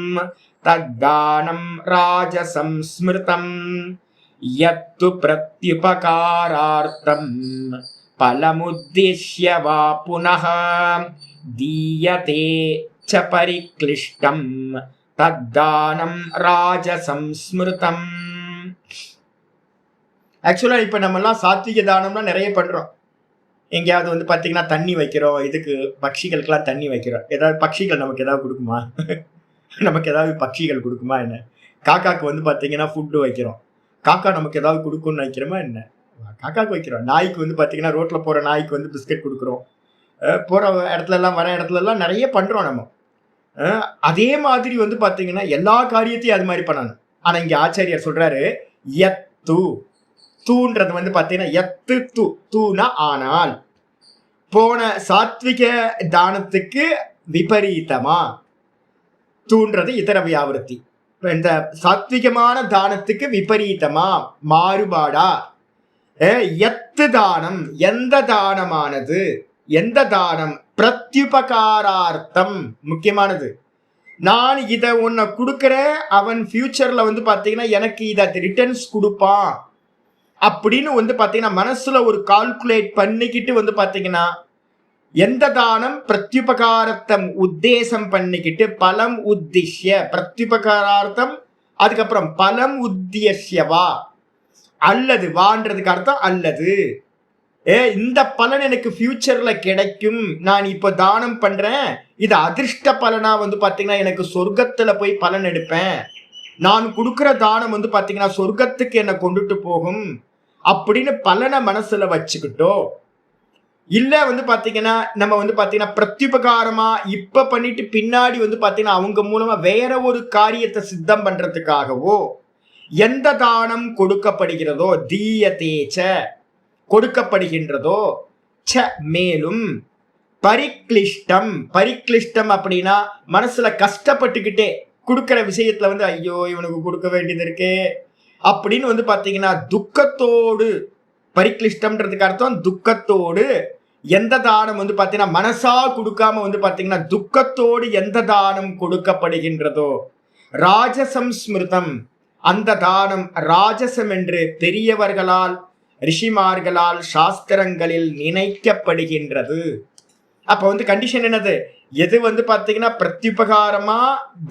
யத்து பிரத்யுபகாரார்த்தம் பலமுத்திஷ்ய வா புனः தீயதே ச பரிக்ளிஷ்டம் தத்தானம் ராஜசம்ஸ்மிருதம். ஆக்சுவலா இப்ப நம்ம எல்லாம் சாத்விக தானம்லாம் நிறைய பண்றோம். எங்கேயாவது பாத்தீங்கன்னா தண்ணி வைக்கிறோம், இதுக்கு பட்சிகளுக்கெல்லாம் தண்ணி வைக்கிறோம். ஏதாவது பட்சிகள் நமக்கு ஏதாவது கொடுக்குமா? நமக்கு ஏதாவது பட்சிகள் கொடுக்குமா என்ன? காக்காக்கு பாத்தீங்கன்னா ஃபுட்டு வைக்கிறோம். காக்கா நமக்கு ஏதாவது கொடுக்கும்னு நினைக்கிறோமா என்ன? காக்காக்கு வைக்கிறோம். நாய்க்கு பாத்தீங்கன்னா ரோட்ல போற நாய்க்கு பிஸ்கட் கொடுக்குறோம். போற இடத்துல எல்லாம் வர இடத்துல எல்லாம் நிறைய பண்றோம் நம்ம. அதே மாதிரி பாத்தீங்கன்னா எல்லா காரியத்தையும் அது மாதிரி பண்ணணும். ஆனா இங்க ஆச்சாரியார் சொல்றாரு யத்து. தூன்றது பாத்தீங்கன்னா யத்து தூனா ஆனால். போன சாத்விக தானத்துக்கு விபரீதமா தூன்றது இதர வியாவிருத்தி. இந்த சாத்விகமான தானத்துக்கு விபரீதமா மாறுபாடா யத்து தானம் எந்த தானமானது, எந்த தானம் பிரத்யுபகாரார்த்தம் முக்கியமானது. நான் இதை உன்னை கொடுக்குறேன், அவன் ஃபியூச்சர்ல பாத்தீங்கன்னா எனக்கு இதை ரிட்டர்ன்ஸ் கொடுப்பான் அப்படின்னு பாத்தீங்கன்னா மனசுல ஒரு கால்குலேட் பண்ணிக்கிட்டு பாத்தீங்கன்னா எந்த தானம் பிரத்யுபகாரத்தம் உத்தேசம் பண்ணிக்கிட்டு பலம் உத்திஷ்ய பிரத்யுபகாரார்த்தம் அதுக்கப்புறம் பலம் உத்தியவா அல்லது வான்றதுக்கு அர்த்தம் அல்லது இந்த பலன் எனக்கு ஃபியூச்சர்ல கிடைக்கும், நான் இப்போ தானம் பண்றேன், இது அதிர்ஷ்ட பலனா பாத்தீங்கன்னா எனக்கு சொர்க்கத்துல போய் பலன் எடுப்பேன், நான் கொடுக்குற தானம் பாத்தீங்கன்னா சொர்க்கத்துக்கு என்னை கொண்டுட்டு போகும் அப்படின்னு பலனை மனசுல வச்சுக்கிட்டோ இல்ல வந்து பாத்தீங்கன்னா நம்ம வந்து பாத்தீங்கன்னா பிரத்யுபகாரமா இப்ப பண்ணிட்டு பின்னாடி வந்து பாத்தீங்கன்னா அவங்க மூலமா வேற ஒரு காரியத்தை சித்தம் பண்றதுக்காகவோ எந்த தானம் கொடுக்கப்படுகிறதோ தீயதேச்ச கொடுக்கப்படுகின்றதோ ச மேலும் பரிக்ளிஷ்டம் பரிக்ளிஷ்டம் அப்படின்னா மனசுல கஷ்டப்பட்டுக்கிட்டே கொடுக்கிற விஷயத்துல வந்து ஐயோ இவனுக்கு கொடுக்க வேண்டியது இருக்கே அப்படின்னு வந்து பாத்தீங்கன்னா துக்கத்தோடு பரிக்ளிஷ்டம்ன்றதுக்கு அர்த்தம் துக்கத்தோடு எந்த தானம் வந்து பாத்தீங்கன்னா மனசா கொடுக்காம வந்து பாத்தீங்கன்னா துக்கத்தோடு எந்த தானம் கொடுக்கப்படுகின்றதோ ராஜசம் ஸ்மிருதம் அந்த தானம் ராஜசம் என்று பெரியவர்களால் ரிஷிமார்களால் சாஸ்திரங்களில் நினைக்கப்படுகின்றது. அப்ப வந்து கண்டிஷன் என்னது? எது வந்து பாத்தீங்கன்னா பிரத்யுபகாரமா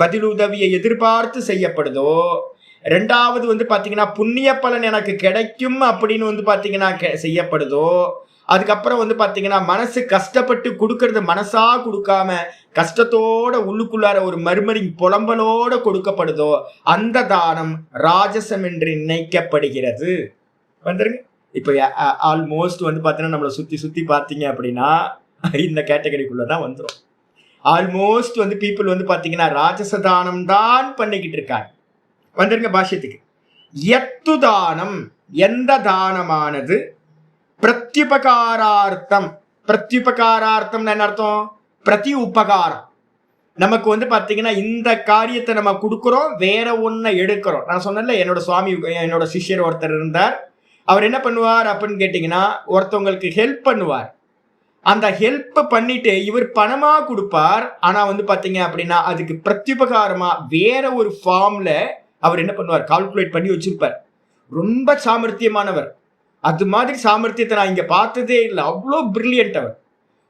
பதிலுதவியை எதிர்பார்த்து செய்யப்படுதோ, ரெண்டாவது வந்து பாத்தீங்கன்னா புண்ணிய பலன் எனக்கு கிடைக்கும் அப்படின்னு வந்து பாத்தீங்கன்னா செய்யப்படுதோ, அதுக்கப்புறம் வந்து பாத்தீங்கன்னா மனசு கஷ்டப்பட்டு கொடுக்கறது மனசா கொடுக்காம கஷ்டத்தோட உள்ளுக்குள்ளார ஒரு மறுமறி புலம்பலோட கொடுக்கப்படுதோ அந்த தானம் ராஜசம் என்று நினைக்கப்படுகிறது. வந்துருங்க. இப்ப ஆல்மோஸ்ட் வந்து பாத்தீங்கன்னா நம்மளை சுத்தி சுத்தி பாத்தீங்க அப்படின்னா இந்த கேட்டகரிக்குள்ளதான் வந்துடும். ஆல்மோஸ்ட் வந்து பீப்புள் வந்து பாத்தீங்கன்னா ராஜசதானம் தான் பண்ணிக்கிட்டு இருக்காங்க. வந்துருங்க பாஷ்யத்துக்கு. எத்து தானம் எந்த தானமானது பிரத்யுபகாரார்த்தம். பிரத்யுபகாரார்த்தம் என்ன அர்த்தம்? பிரதி உபகாரம். நமக்கு வந்து பாத்தீங்கன்னா இந்த காரியத்தை நம்ம கொடுக்குறோம், வேற ஒன்ன எடுக்கிறோம். நான் சொன்னேன்ல என்னோட சுவாமி என்னோட சிஷ்யர் ஒருத்தர் இருந்தார். அவர் என்ன பண்ணுவார் அப்படின்னு கேட்டீங்கன்னா ஒருத்தவங்களுக்கு ஹெல்ப் பண்ணுவார். அந்த ஹெல்ப் பண்ணிட்டு இவர் பணமா கொடுப்பார். ஆனா வந்து பாத்தீங்க அப்படின்னா அதுக்கு பிரத்யுபகாரமா வேற ஒரு ஃபார்ம்ல அவர் என்ன பண்ணுவார் கால்குலேட் பண்ணி வச்சிருப்பார். ரொம்ப சாமர்த்தியமானவர். அது மாதிரி சாமர்த்தியத்தை நான் இங்க பார்த்ததே இல்லை. அவ்வளோ பிரில்லியன்ட் அவர்.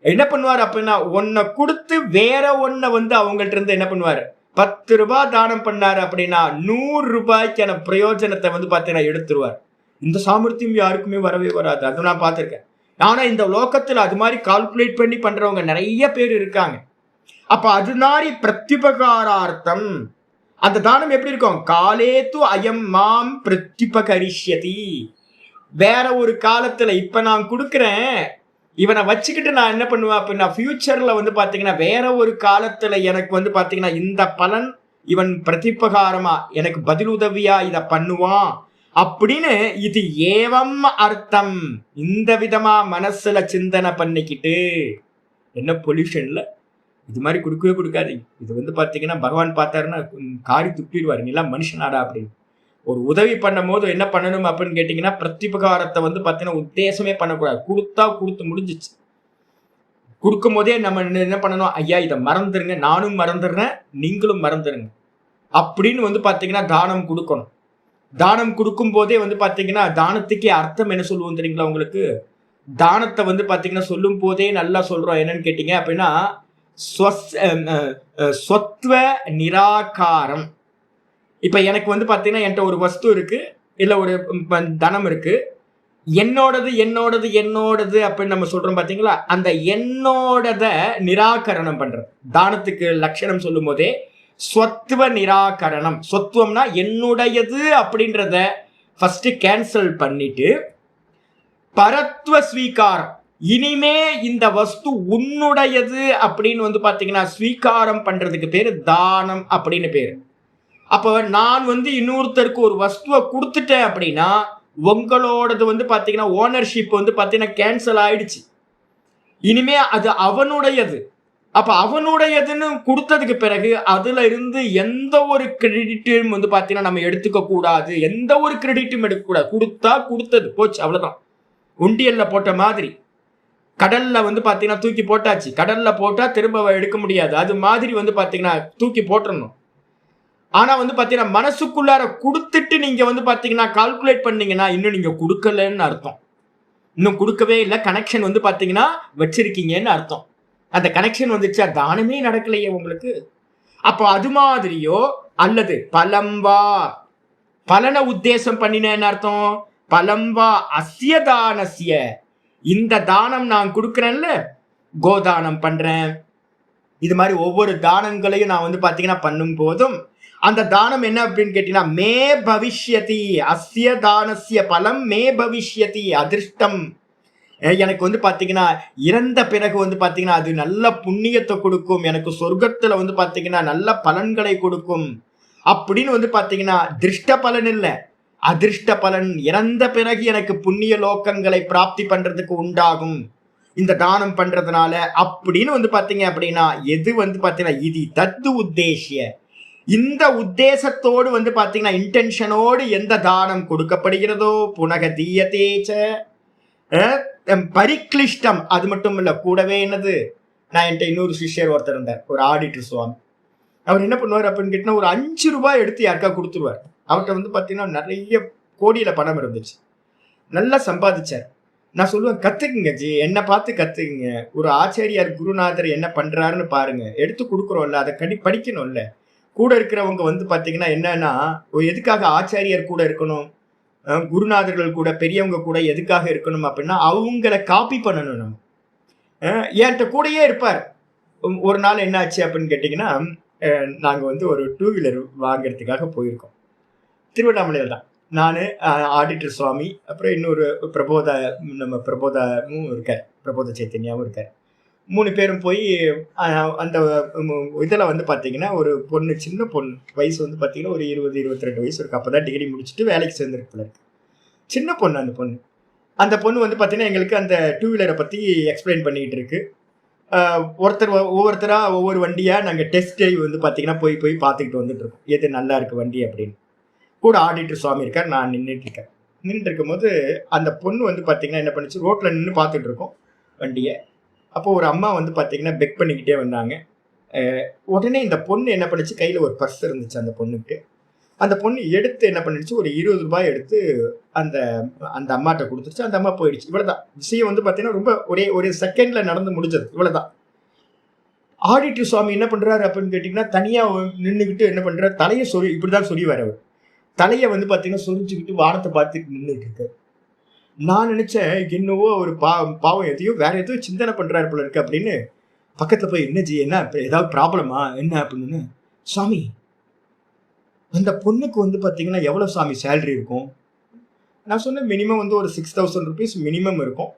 என்ன பண்ணுவார் அப்படின்னா ஒன்ன கொடுத்து வேற ஒன்ன வந்து அவங்கள்ட்ட இருந்து என்ன பண்ணுவார் 10 ரூபாய் தானம் பண்ணாரு அப்படின்னா 100 ரூபாய்க்கான பிரயோஜனத்தை வந்து பாத்தீங்கன்னா எடுத்துருவார். இந்த சாமர்த்தியம் யாருக்குமே வரவே வராது. அது நான் பார்த்திருக்கேன். ஆனா இந்த லோகத்துல அது மாதிரி கால்குலேட் பண்ணி பண்றவங்க நிறைய பேர் இருக்காங்க. அப்ப அது மாதிரி பிரத்யுபகாரார்த்தம் அந்த தானம் எப்படி இருக்கும்? காலேத்து அயம் மாம் பிரத்யுபகரிஷ்யதி. வேற ஒரு காலத்துல இப்ப நான் கொடுக்குறேன், இவனை வச்சுக்கிட்டு நான் என்ன பண்ணுவேன் அப்படின்னா ஃபியூச்சர்ல வந்து பாத்தீங்கன்னா வேற ஒரு காலத்துல எனக்கு வந்து பாத்தீங்கன்னா இந்த பலன் இவன் பிரதிபகாரமா எனக்கு பதிலுதவியா இத பண்ணுவான் அப்படின்னு இது ஏவம் அர்த்தம். இந்த விதமா மனசுல சிந்தனை பண்ணிக்கிட்டு என்ன பொல்யூஷன்ல இது மாதிரி கொடுக்கவே கொடுக்காதீங்க. இது வந்து பாத்தீங்கன்னா பகவான் பார்த்தாருன்னா காரி துப்பிடுவாரு, நீலாம் மனுஷனாடா அப்படின்னு. ஒரு உதவி பண்ணும் போது என்ன பண்ணணும் அப்படின்னு கேட்டீங்கன்னா பிரத்யுபகாரத்தை வந்து பாத்தீங்கன்னா உத்தேசமே பண்ணக்கூடாது. கொடுத்தா கொடுத்து முடிஞ்சிச்சு. கொடுக்கும் போதே நம்ம என்ன பண்ணணும், ஐயா இதை மறந்துருங்க, நானும் மறந்துடுறேன், நீங்களும் மறந்துருங்க அப்படின்னு வந்து பாத்தீங்கன்னா தானம் கொடுக்கணும். தானம் கொடுக்கும் போதே வந்து பாத்தீங்கன்னா தானத்துக்கே அர்த்தம் என்ன சொல்லுவோம் தெரியுங்களா உங்களுக்கு? தானத்தை வந்து பாத்தீங்கன்னா சொல்லும் போதே நல்லா சொல்றோம். என்னன்னு கேட்டீங்க அப்படின்னா சொத்வ நிராகாரம். இப்ப எனக்கு வந்து பாத்தீங்கன்னா என்கிட்ட ஒரு வஸ்து இருக்கு, இல்ல ஒரு தனம் இருக்கு, என்னோடது என்னோடது என்னோடது அப்படின்னு நம்ம சொல்றோம் பாத்தீங்களா? அந்த என்னோடத நிராகரணம் பண்றது தானத்துக்கு லட்சணம் சொல்லும் போதே ஸ்வத்வ நிராகரணம். சொத்துவம்னா என்னுடையது அப்படின்றத ஃபர்ஸ்ட் கேன்சல் பண்ணிட்டு பரத்வ ஸ்வீகாரம், இனிமே இந்த வஸ்து உன்னுடையது அப்படின்னு வந்து பாத்தீங்கன்னா ஸ்வீகாரம் பண்றதுக்கு பேரு தானம் அப்படின்னு பேரு. அப்போ நான் வந்து இன்னொருத்தருக்கு ஒரு வஸ்துவை கொடுத்துட்டேன் அப்படின்னா உங்களோடது வந்து பாத்தீங்கன்னா ஓனர்ஷிப் வந்து பாத்தீங்கன்னா கேன்சல் ஆயிடுச்சு. இனிமே அது அவனுடையது. அப்ப அவனுடையதுன்னு கொடுத்ததுக்கு பிறகு அதுல இருந்து எந்த ஒரு கிரெடிட்டும் வந்து பாத்தீங்கன்னா நம்ம எடுத்துக்க கூடாது. எந்த ஒரு கிரெடிட்டும் எடுக்க கூடாது. கொடுத்தா கொடுத்தது போச்சு, அவ்வளவுதான். உண்டியல்ல போட்ட மாதிரி கடல்ல வந்து பாத்தீங்கன்னா தூக்கி போட்டாச்சு. கடல்ல போட்டா திரும்ப எடுக்க முடியாது. அது மாதிரி வந்து பாத்தீங்கன்னா தூக்கி போட்டுறணும். ஆனா வந்து பாத்தீங்கன்னா மனசுக்குள்ளார கொடுத்துட்டு நீங்க வந்து பாத்தீங்கன்னா கால்குலேட் பண்ணீங்கன்னா இன்னும் நீங்க கொடுக்கலன்னு அர்த்தம். இன்னும் கொடுக்கவே இல்லை, கனெக்ஷன் வந்து பாத்தீங்கன்னா வச்சிருக்கீங்கன்னு அர்த்தம். அந்த கனெக்ஷன் வந்துச்சா தானமே நடக்கலையே உங்களுக்கு. அப்போ அது மாதிரியோ அல்லது பலம்வா பலனை உத்தேசம் பண்ணினேன்னு அர்த்தம். பலம்வா அஸ்ய தானஸ்ய, இந்த தானம் நான் கொடுக்குறேன்ல, கோதானம் பண்றேன், இது மாதிரி ஒவ்வொரு தானங்களையும் நான் வந்து பாத்தீங்கன்னா பண்ணும் போதும் அந்த தானம் என்ன அப்படின்னு கேட்டீங்கன்னா மே பவிஷ்யதி, அஸ்ய தானஸ்ய பலம் மே பவிஷ்யதி அதிர்ஷ்டம். எனக்கு வந்து பாத்தீங்கன்னா இறந்த பிறகு வந்து பாத்தீங்கன்னா அது நல்ல புண்ணியத்தை கொடுக்கும், எனக்கு சொர்க்கத்துல வந்து பாத்தீங்கன்னா நல்ல பலன்களை கொடுக்கும் அப்படின்னு வந்து பாத்தீங்கன்னா திருஷ்ட பலன் இல்ல, அதிர்ஷ்ட பலன். இறந்த பிறகு எனக்கு புண்ணிய லோகங்களை பிராப்தி பண்றதுக்கு உண்டாகும் இந்த தானம் பண்றதுனால அப்படின்னு வந்து பாத்தீங்க அப்படின்னா, எது வந்து பாத்தீங்கன்னா இது தத்து உத்தேசிய, இந்த உத்தேசத்தோடு வந்து பாத்தீங்கன்னா இன்டென்ஷனோடு எந்த தானம் கொடுக்கப்படுகிறதோ புனக தீயதேச்ச பரிக்ளிஷ்டம். அது மட்டும் இல்ல, கூடவே என்னது, நான் என்கிட்ட இன்னொரு சிஷ்யர் ஒருத்தர் இருந்தார், ஒரு ஆடிட்டர் சுவாமி. அவர் என்ன பண்ணுவார் அப்படின்னு கேட்டீங்கன்னா, ஒரு 5 ரூபாய் எடுத்து யாருக்கா கொடுத்துருவார். அவர்கிட்ட வந்து பாத்தீங்கன்னா நிறைய கோடியில பணம் இருந்துச்சு, நல்லா சம்பாதிச்சார். நான் சொல்லுவேன், கத்துக்குங்க ஜி, என்ன பார்த்து கத்துக்குங்க. ஒரு ஆச்சாரியார் குருநாதர் என்ன பண்றாருன்னு பாருங்க, எடுத்து கொடுக்குறோம்ல, அதை படிக்கணும்ல. கூட இருக்கிறவங்க வந்து பாத்தீங்கன்னா என்னன்னா, எதுக்காக ஆச்சாரியார் கூட இருக்கணும், குருநாதர்கள் கூட பெரியவங்க கூட எதுக்காக இருக்கணும் அப்படின்னா, அவங்கள காப்பி பண்ணணும் நம்ம. என்கிட்ட கூடயே இருப்பார். ஒரு நாள் என்ன ஆச்சு அப்படின்னு கேட்டீங்கன்னா, நாங்க வந்து ஒரு 2 வீலர் வாங்கறதுக்காக போயிருக்கோம். திருவண்ணாமலையில் தான். நான், ஆடிட்டர் சுவாமி, அப்புறம் இன்னொரு நம்ம பிரபோதாவும் இருக்கார், பிரபோத சைத்தன்யாவும் இருக்கார். 3 பேரும் போய் அந்த இதில் வந்து பார்த்தீங்கன்னா, ஒரு பொண்ணு, சின்ன பொண்ணு, வயசு வந்து பார்த்தீங்கன்னா ஒரு 20-22 வயசு இருக்கு. அப்போ தான் டிகிரி முடிச்சுட்டு வேலைக்கு சேர்ந்துருக்கு. சின்ன பொண்ணு அந்த பொண்ணு வந்து பார்த்தீங்கன்னா எங்களுக்கு அந்த 2 வீலரை பற்றி எக்ஸ்பிளைன் பண்ணிக்கிட்டு இருக்கு. ஒவ்வொருத்தராக ஒவ்வொரு வண்டியாக நாங்கள் டெஸ்ட் ட்ரைவ் வந்து பார்த்தீங்கன்னா போய் பார்த்துக்கிட்டு வந்துட்டு இருக்கோம், எது நல்லா இருக்கு வண்டி அப்படின்னு. கூட ஆடிட்டர் சுவாமி இருக்கார், நான் நின்றுட்டு இருக்கேன். நின்றுட்டு இருக்கும்போது அந்த பொண்ணு வந்து பார்த்தீங்கன்னா என்ன பண்ணிச்சு, ரோட்டில் நின்று பார்த்துட்டு இருக்கோம் வண்டியை. அப்போ ஒரு அம்மா வந்து பார்த்தீங்கன்னா பெக் பண்ணிக்கிட்டே வந்தாங்க. உடனே இந்த பொண்ணு என்ன பண்ணிச்சு, கையில் ஒரு பர்ஸ் இருந்துச்சு அந்த பொண்ணுக்கு. அந்த பொண்ணு எடுத்து என்ன பண்ணிடுச்சு, ஒரு 20 ரூபாய் எடுத்து அந்த அம்மாட்ட கொடுத்துருச்சு. அந்த அம்மா போயிடுச்சு. இவ்வளவுதான் விஷயம். வந்து பார்த்தீங்கன்னா ரொம்ப ஒரு செகண்ட்ல நடந்து முடிஞ்சது. இவ்வளவுதான். ஆடிட்டர் சுவாமி என்ன பண்றாரு அப்படின்னு கேட்டீங்கன்னா, தனியா நின்றுக்கிட்டு என்ன பண்றாரு, தலையை இப்படிதான் சொல்லிவார் அவர். தலையை வந்து பார்த்தீங்கன்னா சொரிஞ்சுக்கிட்டு வானத்தை பார்த்துட்டு நின்றுட்டு இருக்காரு. நான் நினைச்சேன், என்னவோ ஒரு பாவம் எதையோ வேற எதையோ சிந்தனை பண்றாரு போல இருக்கு அப்படின்னு பக்கத்துல போய், என்ன ஜி, என்ன ஏதாவது ப்ராப்ளமா என்ன அப்படின்னு. சாமி, அந்த பொண்ணுக்கு வந்து பார்த்தீங்கன்னா எவ்வளோ சாமி சேலரி இருக்கும்? நான் சொன்னேன், மினிமம் வந்து ஒரு 6,000 ருபீஸ் மினிமம் இருக்கும்.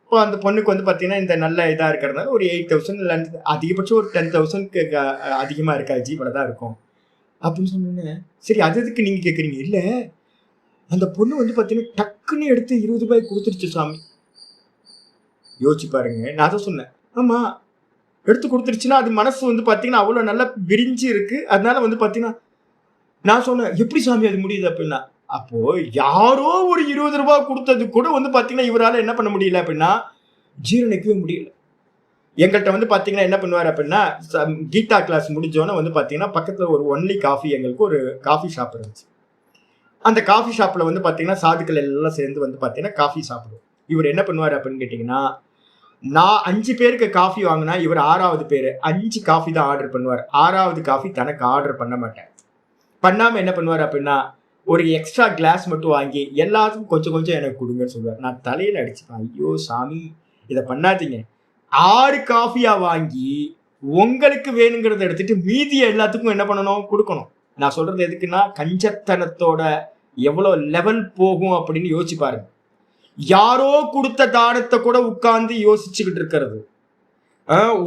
இப்போ அந்த பொண்ணுக்கு வந்து பார்த்தீங்கன்னா இந்த நல்ல இதாக இருக்கிறதுனால ஒரு 8,000 இல்லை அதிகபட்சம் ஒரு 10,000க்கு அதிகமாக இருக்கா ஜி, இவ்வளோ தான் இருக்கும் அப்படின்னு சொன்னேன். சரி, அது எதுக்கு நீங்கள் கேட்குறீங்க? இல்லை, அந்த பொண்ணு வந்து பார்த்தீங்கன்னா டக்குன்னு எடுத்து 20 ரூபாய் கொடுத்துருச்சு சாமி. யோசிச்சு பாருங்க. நான் தான் சொன்னேன், ஆமாம், எடுத்து கொடுத்துருச்சுன்னா அது மனசு வந்து பார்த்தீங்கன்னா அவ்வளோ நல்லா விரிஞ்சு இருக்கு. அதனால வந்து பார்த்தீங்கன்னா நான் சொன்னேன், எப்படி சாமி அது முடியுது அப்படின்னா, அப்போ யாரோ ஒரு 20 ரூபாய் கொடுத்தது கூட வந்து பார்த்தீங்கன்னா இவரால் என்ன பண்ண முடியல அப்படின்னா, ஜீரணிக்கவே முடியல. எங்கள்கிட்ட வந்து பார்த்தீங்கன்னா என்ன பண்ணுவார் அப்படின்னா, கீதா கிளாஸ் முடிஞ்சோன்னே வந்து பார்த்தீங்கன்னா பக்கத்தில் ஒரு ஒன்லி காஃபி, எங்களுக்கு ஒரு காஃபி ஷாப் இருந்துச்சு. அந்த காஃபி ஷாப்பில் வந்து பார்த்தீங்கன்னா சாதுக்கள் எல்லாம் சேர்ந்து வந்து பார்த்தீங்கன்னா காஃபி சாப்பிடுவோம். இவர் என்ன பண்ணுவார் அப்படின்னு கேட்டிங்கன்னா, நான் 5 பேருக்கு காஃபி வாங்கினா இவர் 6வது பேர் 5 காஃபி தான் ஆர்டர் பண்ணுவார். 6வது காஃபி தனக்கு ஆர்டர் பண்ண மாட்டேன். பண்ணாமல் என்ன பண்ணுவார் அப்படின்னா, ஒரு எக்ஸ்ட்ரா கிளாஸ் மட்டும் வாங்கி எல்லாத்துக்கும் கொஞ்சம் கொஞ்சம் எனக்கு கொடுங்கன்னு சொல்லுவார். நான் தலையில் அடிச்சுப்பேன், ஐயோ சாமி, இதை பண்ணாதீங்க. 6 காஃபியாக வாங்கி உங்களுக்கு வேணுங்கிறத எடுத்துட்டு மீதியை எல்லாத்துக்கும் என்ன பண்ணணும், கொடுக்கணும். நான் சொல்றது எதுக்குன்னா, கஞ்சத்தனத்தோட எவ்வளோ லெவல் போகும் அப்படின்னு யோசிச்சு பாருங்க. யாரோ கொடுத்த தானத்தை கூட உட்கார்ந்து யோசிச்சுக்கிட்டு இருக்கிறது,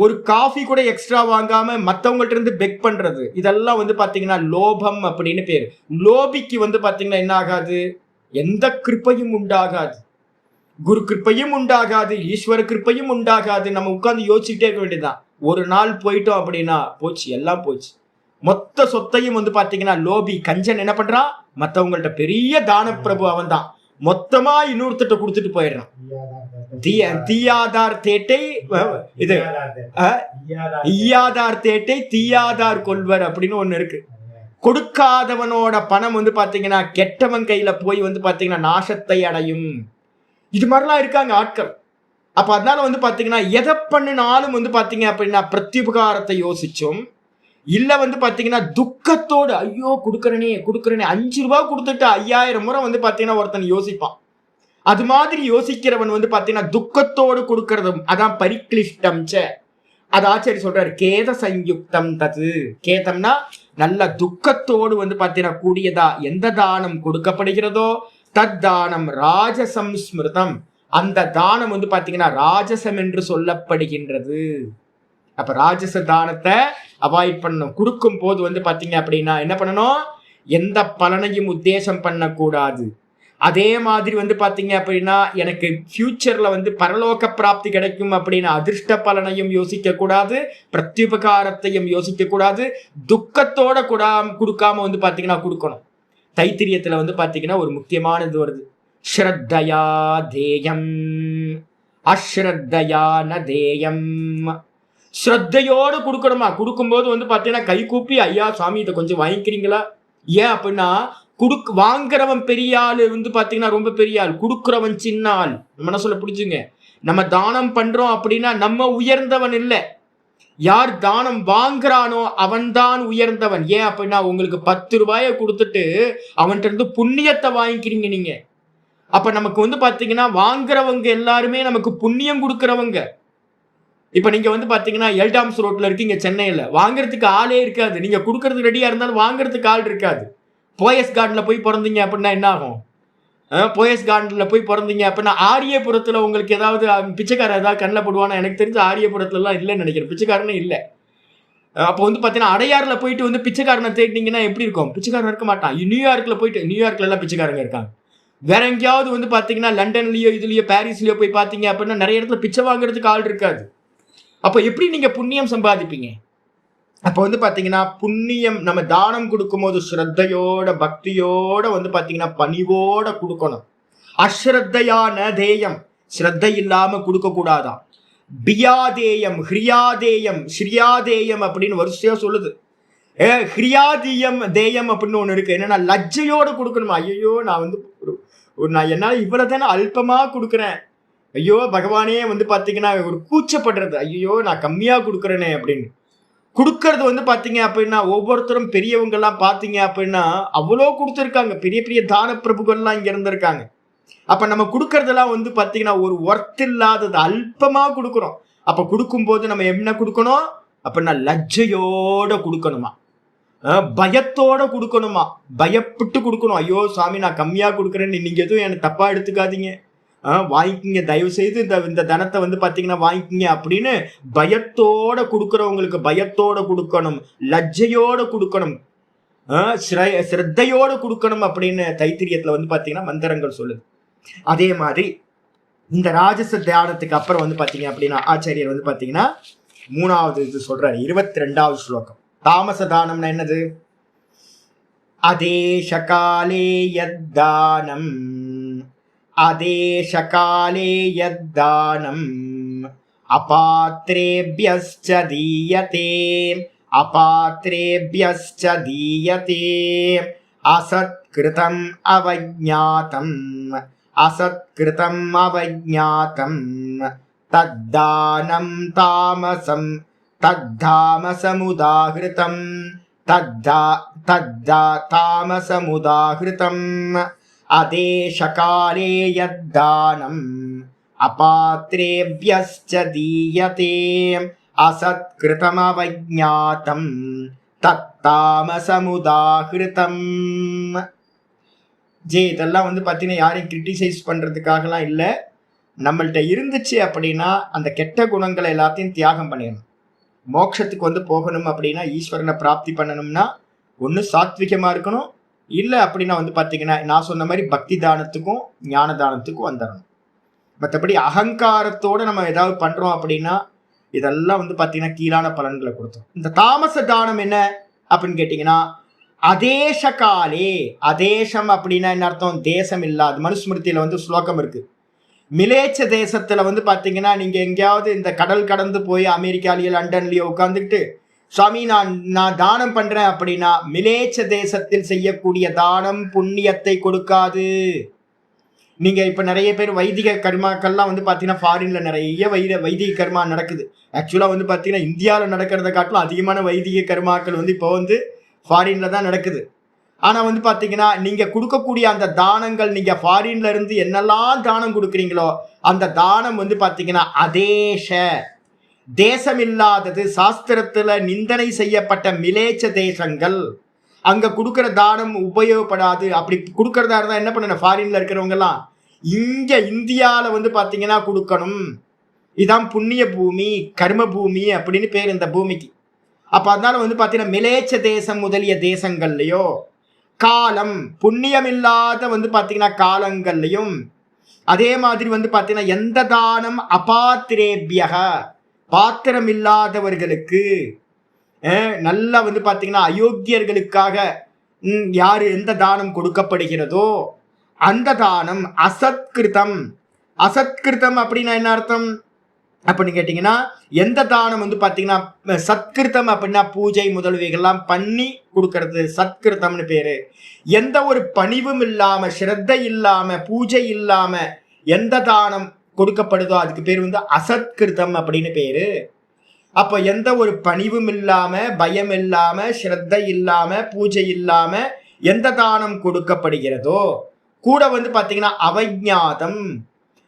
ஒரு காஃபி கூட எக்ஸ்ட்ரா வாங்காம மற்றவங்கள்ட்ட இருந்து பெக் பண்றது, இதெல்லாம் வந்து பாத்தீங்கன்னா லோபம் அப்படின்னு பேரு. லோபிக்கு வந்து பாத்தீங்கன்னா என்ன ஆகாது, எந்த கிருப்பையும் உண்டாகாது, குரு கிருப்பையும் உண்டாகாது, ஈஸ்வர கிருப்பையும் உண்டாகாது. நம்ம உட்கார்ந்து யோசிச்சுட்டே இருக்க வேண்டியதுதான். ஒரு நாள் போயிட்டோம் அப்படின்னா போச்சு, எல்லாம் போச்சு. மொத்த சொத்தையும் வந்து பாத்தீங்கன்னா லோபி கஞ்சன் என்ன பண்றான், மற்றவங்கள்ட்ட பெரிய தான பிரபு அவன் தான், மொத்தமா இன்னொருத்திட்ட கொடுத்துட்டு போயிடுறான். தீயாதார் தேட்டை இது ஈயாதார் தேட்டை தீயாதார் கொள்வர் அப்படின்னு ஒண்ணு இருக்கு. கொடுக்காதவனோட பணம் வந்து பாத்தீங்கன்னா கெட்டவன் கையில போய் வந்து பாத்தீங்கன்னா நாசத்தை அடையும். இது மாதிரிலாம் இருக்காங்க ஆட்கள். அப்ப அதனால வந்து பாத்தீங்கன்னா எதை பண்ணினாலும் வந்து பாத்தீங்க அப்படின்னா பிரத்யுபகாரத்தை யோசிச்சோம், இல்ல வந்து பாத்தீங்கன்னா துக்கத்தோடு, ஐயோ கொடுக்கறனே 5 ரூபாய் கொடுத்துட்டு 5000 முறை வந்து பாத்தீங்கன்னா ஒருத்தன் யோசிப்பான். அது மாதிரி யோசிக்கிறவன் வந்து பாத்தீங்கன்னா துக்கத்தோடு கொடுக்கறதும் அதான் பரிக்ளிஷ்டம். அது ஆச்சாரி சொல்றாரு, கேத சயுக்தம் தது. கேதம்னா நல்ல துக்கத்தோடு வந்து பாத்தீங்கன்னா கூடியதா எந்த தானம் கொடுக்கப்படுகிறதோ தத் தானம் ராஜசம்ஸ்மிருதம், அந்த தானம் வந்து பாத்தீங்கன்னா ராஜசம் என்று சொல்லப்படுகின்றது. அப்ப ராஜச தானத்தை அவாய்ட் பண்ணணும். கொடுக்கும் போது வந்து பாத்தீங்க அப்படின்னா என்ன பண்ணணும், எந்த பலனையும் உத்தேசம் பண்ணக்கூடாது. அதே மாதிரி வந்து பாத்தீங்க அப்படின்னா எனக்கு ஃபியூச்சர்ல வந்து பரலோக பிராப்தி கிடைக்கும் அப்படின்னு அதிர்ஷ்ட பலனையும் யோசிக்க கூடாது, பிரத்யுபகாரத்தையும் யோசிக்க கூடாது. துக்கத்தோட கொடுக்காம வந்து பாத்தீங்கன்னா கொடுக்கணும். தைத்திரியத்துல வந்து பாத்தீங்கன்னா ஒரு முக்கியமானது வருது, ஸ்ரத்தையா தேயம் அஸ்ரத்தையா ந தேயம். ஸ்ரத்தையோடு கொடுக்கணுமா, கொடுக்கும்போது வந்து பாத்தீங்கன்னா கை கூப்பி ஐயா சாமி இதை கொஞ்சம் வாங்கிக்கிறீங்களா. ஏன் அப்படின்னா வாங்குறவன் பெரிய ஆளு வந்து பாத்தீங்கன்னா ரொம்ப பெரிய ஆள், கொடுக்குறவன் சின்ன ஆள். மனசுல பிடிச்சுங்க. நம்ம தானம் பண்றோம் அப்படின்னா நம்ம உயர்ந்தவன் இல்லை, யார் தானம் வாங்குறானோ அவன்தான் உயர்ந்தவன். ஏன் அப்படின்னா உங்களுக்கு 10 ரூபாயை கொடுத்துட்டு அவன்கிட்ட இருந்து புண்ணியத்தை வாங்கிக்கிறீங்க நீங்க. அப்ப நமக்கு வந்து பாத்தீங்கன்னா வாங்குறவங்க எல்லாருமே நமக்கு புண்ணியம் கொடுக்கறவங்க. இப்ப நீங்க வந்து பாத்தீங்கன்னா எல்டாம்ஸ் ரோட்ல இருக்கீங்க சென்னையில, வாங்குறதுக்கு ஆளே இருக்காது. நீங்க கொடுக்கறதுக்கு ரெடியா இருந்தாலும் வாங்குறதுக்கு ஆள் இருக்காது. போயஸ் கார்டன்ல போய் பிறந்தீங்க அப்படின்னா என்ன ஆகும், போயஸ் கார்டன்ல போய் பிறந்தீங்க அப்படின்னா ஆரியபுரத்துல உங்களுக்கு ஏதாவது பிச்சைக்காரன் ஏதாவது கண்ணில் போடுவானா, எனக்கு தெரிஞ்ச ஆரியபுரத்துல எல்லாம் இல்லைன்னு நினைக்கிறேன், பிச்சைக்காரனே இல்லை. அப்போ வந்து பாத்தீங்கன்னா அடையாறுல போயிட்டு வந்து பிச்சைக்காரனை தேடினீங்கன்னா எப்படி இருக்கும், பிச்சைக்காரன் இருக்க மாட்டான். நியூயார்க்ல போயிட்டு, நியூயார்க்ல எல்லாம் பிச்சைக்காரங்க இருக்காங்க. வேற எங்கேயாவது வந்து பாத்தீங்கன்னா லண்டன்லயோ இதுலயோ பாரிஸ்லயோ போய் பாத்தீங்க அப்படின்னா நிறைய இடத்துல பிச்சை வாங்குறதுக்கு ஆள் இருக்காது. அப்போ எப்படி நீங்க புண்ணியம் சம்பாதிப்பீங்க. அப்போ வந்து பாத்தீங்கன்னா புண்ணியம் நம்ம தானம் கொடுக்கும் போது ஸ்ரத்தையோட பக்தியோட வந்து பாத்தீங்கன்னா பணிவோட கொடுக்கணும். அஸ்ரத்தையான தேயம், ஸ்ரத்தை இல்லாம கொடுக்க கூடாதான். பியாதேயம், ஹிரியாதேயம், ஸ்ரீயாதேயம் அப்படின்னு வரிசையா சொல்லுது. ஹிரியாதீயம் தேயம் அப்படின்னு ஒண்ணு இருக்கு. என்னன்னா லஜ்ஜையோட கொடுக்கணுமா. ஐயோ நான் வந்து நான் என்னால இவ்வளவு தானே அல்பமா கொடுக்குறேன், ஐயோ பகவானே வந்து பாத்தீங்கன்னா ஒரு கூச்சப்படுறது, ஐயோ நான் கம்மியா கொடுக்குறேனே அப்படின்னு. கொடுக்கறது வந்து பாத்தீங்க அப்படின்னா ஒவ்வொருத்தரும் பெரியவங்க எல்லாம் பாத்தீங்க அப்படின்னா அவ்வளோ கொடுத்துருக்காங்க, பெரிய பெரிய தான பிரபுகள்லாம் இங்க இருந்திருக்காங்க. அப்ப நம்ம கொடுக்கறதெல்லாம் வந்து பாத்தீங்கன்னா ஒரு ஒர்த் இல்லாதது, அல்பமா கொடுக்குறோம். அப்ப கொடுக்கும்போது நம்ம என்ன கொடுக்கணும் அப்படின்னா லஜ்ஜையோட கொடுக்கணுமா, பயத்தோட கொடுக்கணுமா, பயப்பட்டு கொடுக்கணும். ஐயோ சாமி நான் கம்மியா கொடுக்குறேன்னு நீங்க எதுவும் எனக்கு தப்பா எடுத்துக்காதீங்க, வாங்கிக்கிங்க தயவு செய்து இந்த தனத்தை வந்து பாத்தீங்கன்னா வாங்கிக்கிங்க அப்படின்னு பயத்தோட கொடுக்கறவங்களுக்கு பயத்தோட கொடுக்கணும், லஜ்ஜையோட கொடுக்கணும், ஸ்ரத்தையோட கொடுக்கணும் அப்படின்னு தைத்திரியத்துல வந்து பாத்தீங்கன்னா மந்திரங்கள் சொல்லுது. அதே மாதிரி இந்த ராஜச தியானத்துக்கு அப்புறம் வந்து பாத்தீங்க அப்படின்னா ஆச்சாரியர் வந்து பாத்தீங்கன்னா 3வது இது சொல்றாரு, 22வது ஸ்லோகம். தாமச தானம்னா என்னது, அதேஷகாலே யத்தானம் அதேஷகாலே யத்தானம் அபாத்ரேப்யஸ்ச தீயதே அபாத்ரேப்யஸ்ச தீயதே அசத்கிருதம் அவஜ்ஞாதம் அசத்கிருதம் அவஜ்ஞாதம் தத்தானம் தாமசம் தத்தாமசமுதாஹிருதம் தாமசமுதாஹிருதம் அதேஷகாலே யத்தானம் அபாத்ரேப்யஸ்ச தீயதே அசத்கிருதம் அவஜ்ஞாதம் தத்தாமசமுதாஹிருதம். இதெல்லாம் வந்து பார்த்தீங்கன்னா யாரையும் கிரிட்டிசைஸ் பண்றதுக்காகலாம் இல்லை, நம்மள்கிட்ட இருந்துச்சு அப்படின்னா அந்த கெட்ட குணங்களை எல்லாத்தையும் தியாகம் பண்ணிடணும். மோட்சத்துக்கு வந்து போகணும் அப்படின்னா ஈஸ்வரனை பிராப்தி பண்ணணும்னா ஒன்று சாத்விகமாக இருக்கணும், இல்லை அப்படின்னா வந்து பார்த்தீங்கன்னா நான் சொன்ன மாதிரி பக்தி தானத்துக்கும் ஞான தானத்துக்கும் வந்துடணும். மற்றபடி அகங்காரத்தோடு நம்ம ஏதாவது பண்ணுறோம் அப்படின்னா இதெல்லாம் வந்து பார்த்தீங்கன்னா கீழான பலன்களை கொடுத்தோம். இந்த தாமச தானம் என்ன அப்படின்னு கேட்டிங்கன்னா அதேஷகாலே, அதேசம் அப்படின்னா என்ன அர்த்தம், தேசம் இல்லாது. மனுஸ்மிருதியில வந்து ஸ்லோகம் இருக்கு, மிலேச்ச தேசத்துல வந்து பாத்தீங்கன்னா நீங்க எங்கேயாவது இந்த கடல் கடந்து போய் அமெரிக்காலேயோ லண்டன்லயோ உட்காந்துக்கிட்டு சுவாமி நான் தானம் பண்றேன் அப்படின்னா மிலேச்ச தேசத்தில் செய்யக்கூடிய தானம் புண்ணியத்தை கொடுக்காது. நீங்க இப்ப நிறைய பேர் வைதிக கர்மாக்கள்லாம் வந்து பாத்தீங்கன்னா ஃபாரின்ல நிறைய வைதிக கர்மா நடக்குது. ஆக்சுவலா வந்து பாத்தீங்கன்னா இந்தியாவில் நடக்கிறத காட்டிலும் அதிகமான வைதிக கர்மாக்கள் வந்து இப்போ வந்து ஃபாரின்ல தான் நடக்குது. ஆனா வந்து பாத்தீங்கன்னா நீங்க கொடுக்கக்கூடிய அந்த தானங்கள், நீங்க ஃபாரின்ல இருந்து என்னெல்லாம் தானம் கொடுக்குறீங்களோ அந்த தானம் வந்து பாத்தீங்கன்னா அதேஷ தேசம் இல்லாதது, சாஸ்திரத்துல நிந்தனை செய்யப்பட்ட மிலேச்ச தேசங்கள், அங்க கொடுக்குற தானம் உபயோகப்படாது. அப்படி கொடுக்கறதா இருந்தா என்ன பண்ணணும், ஃபாரின்ல இருக்கிறவங்க எல்லாம் இங்க இந்தியாவில் வந்து பார்த்தீங்கன்னா கொடுக்கணும். இதான் புண்ணிய பூமி, கர்ம பூமி அப்படின்னு பேர் இந்த பூமிக்கு. அப்போ அதனால வந்து பார்த்தீங்கன்னா மிலேச்ச தேசம் முதலிய தேசங்கள்லையோ காலம் புண்ணியம் இல்லாத வந்து பார்த்தீங்கன்னா காலங்கள்லையும், அதே மாதிரி வந்து பார்த்தீங்கன்னா எந்த தானம் அபாத்திரேபியக பாத்திரம் இல்லாதவர்களுக்கு, நல்லா வந்து பார்த்தீங்கன்னா அயோக்கியர்களுக்காக யாரு எந்த தானம் கொடுக்கப்படுகிறதோ அந்த தானம் அசத்கிருதம். அசத்கிருதம் அப்படின்னா என்ன அர்த்தம் அப்படின்னு கேட்டீங்கன்னா, எந்த தானம் வந்து பார்த்தீங்கன்னா சத்கிருதம் அப்படின்னா பூஜை முதல்வைகள்லாம் பண்ணி கொடுக்கறது சத்கிருதம்னு பேரு. எந்த ஒரு பணிவும் இல்லாம ஸ்ரத்தை இல்லாம பூஜை இல்லாம எந்த தானம் கொடுக்கப்படுதோ அதுக்கு பேர் வந்து அசத்கிருதம் அப்படின்னு பேரு. அப்போ எந்த ஒரு பணிவும் இல்லாம பயம் இல்லாம ஸ்ரத்தை இல்லாம பூஜை இல்லாம எந்த தானம் கொடுக்கப்படுகிறதோ கூட வந்து பார்த்தீங்கன்னா அவஞாதம்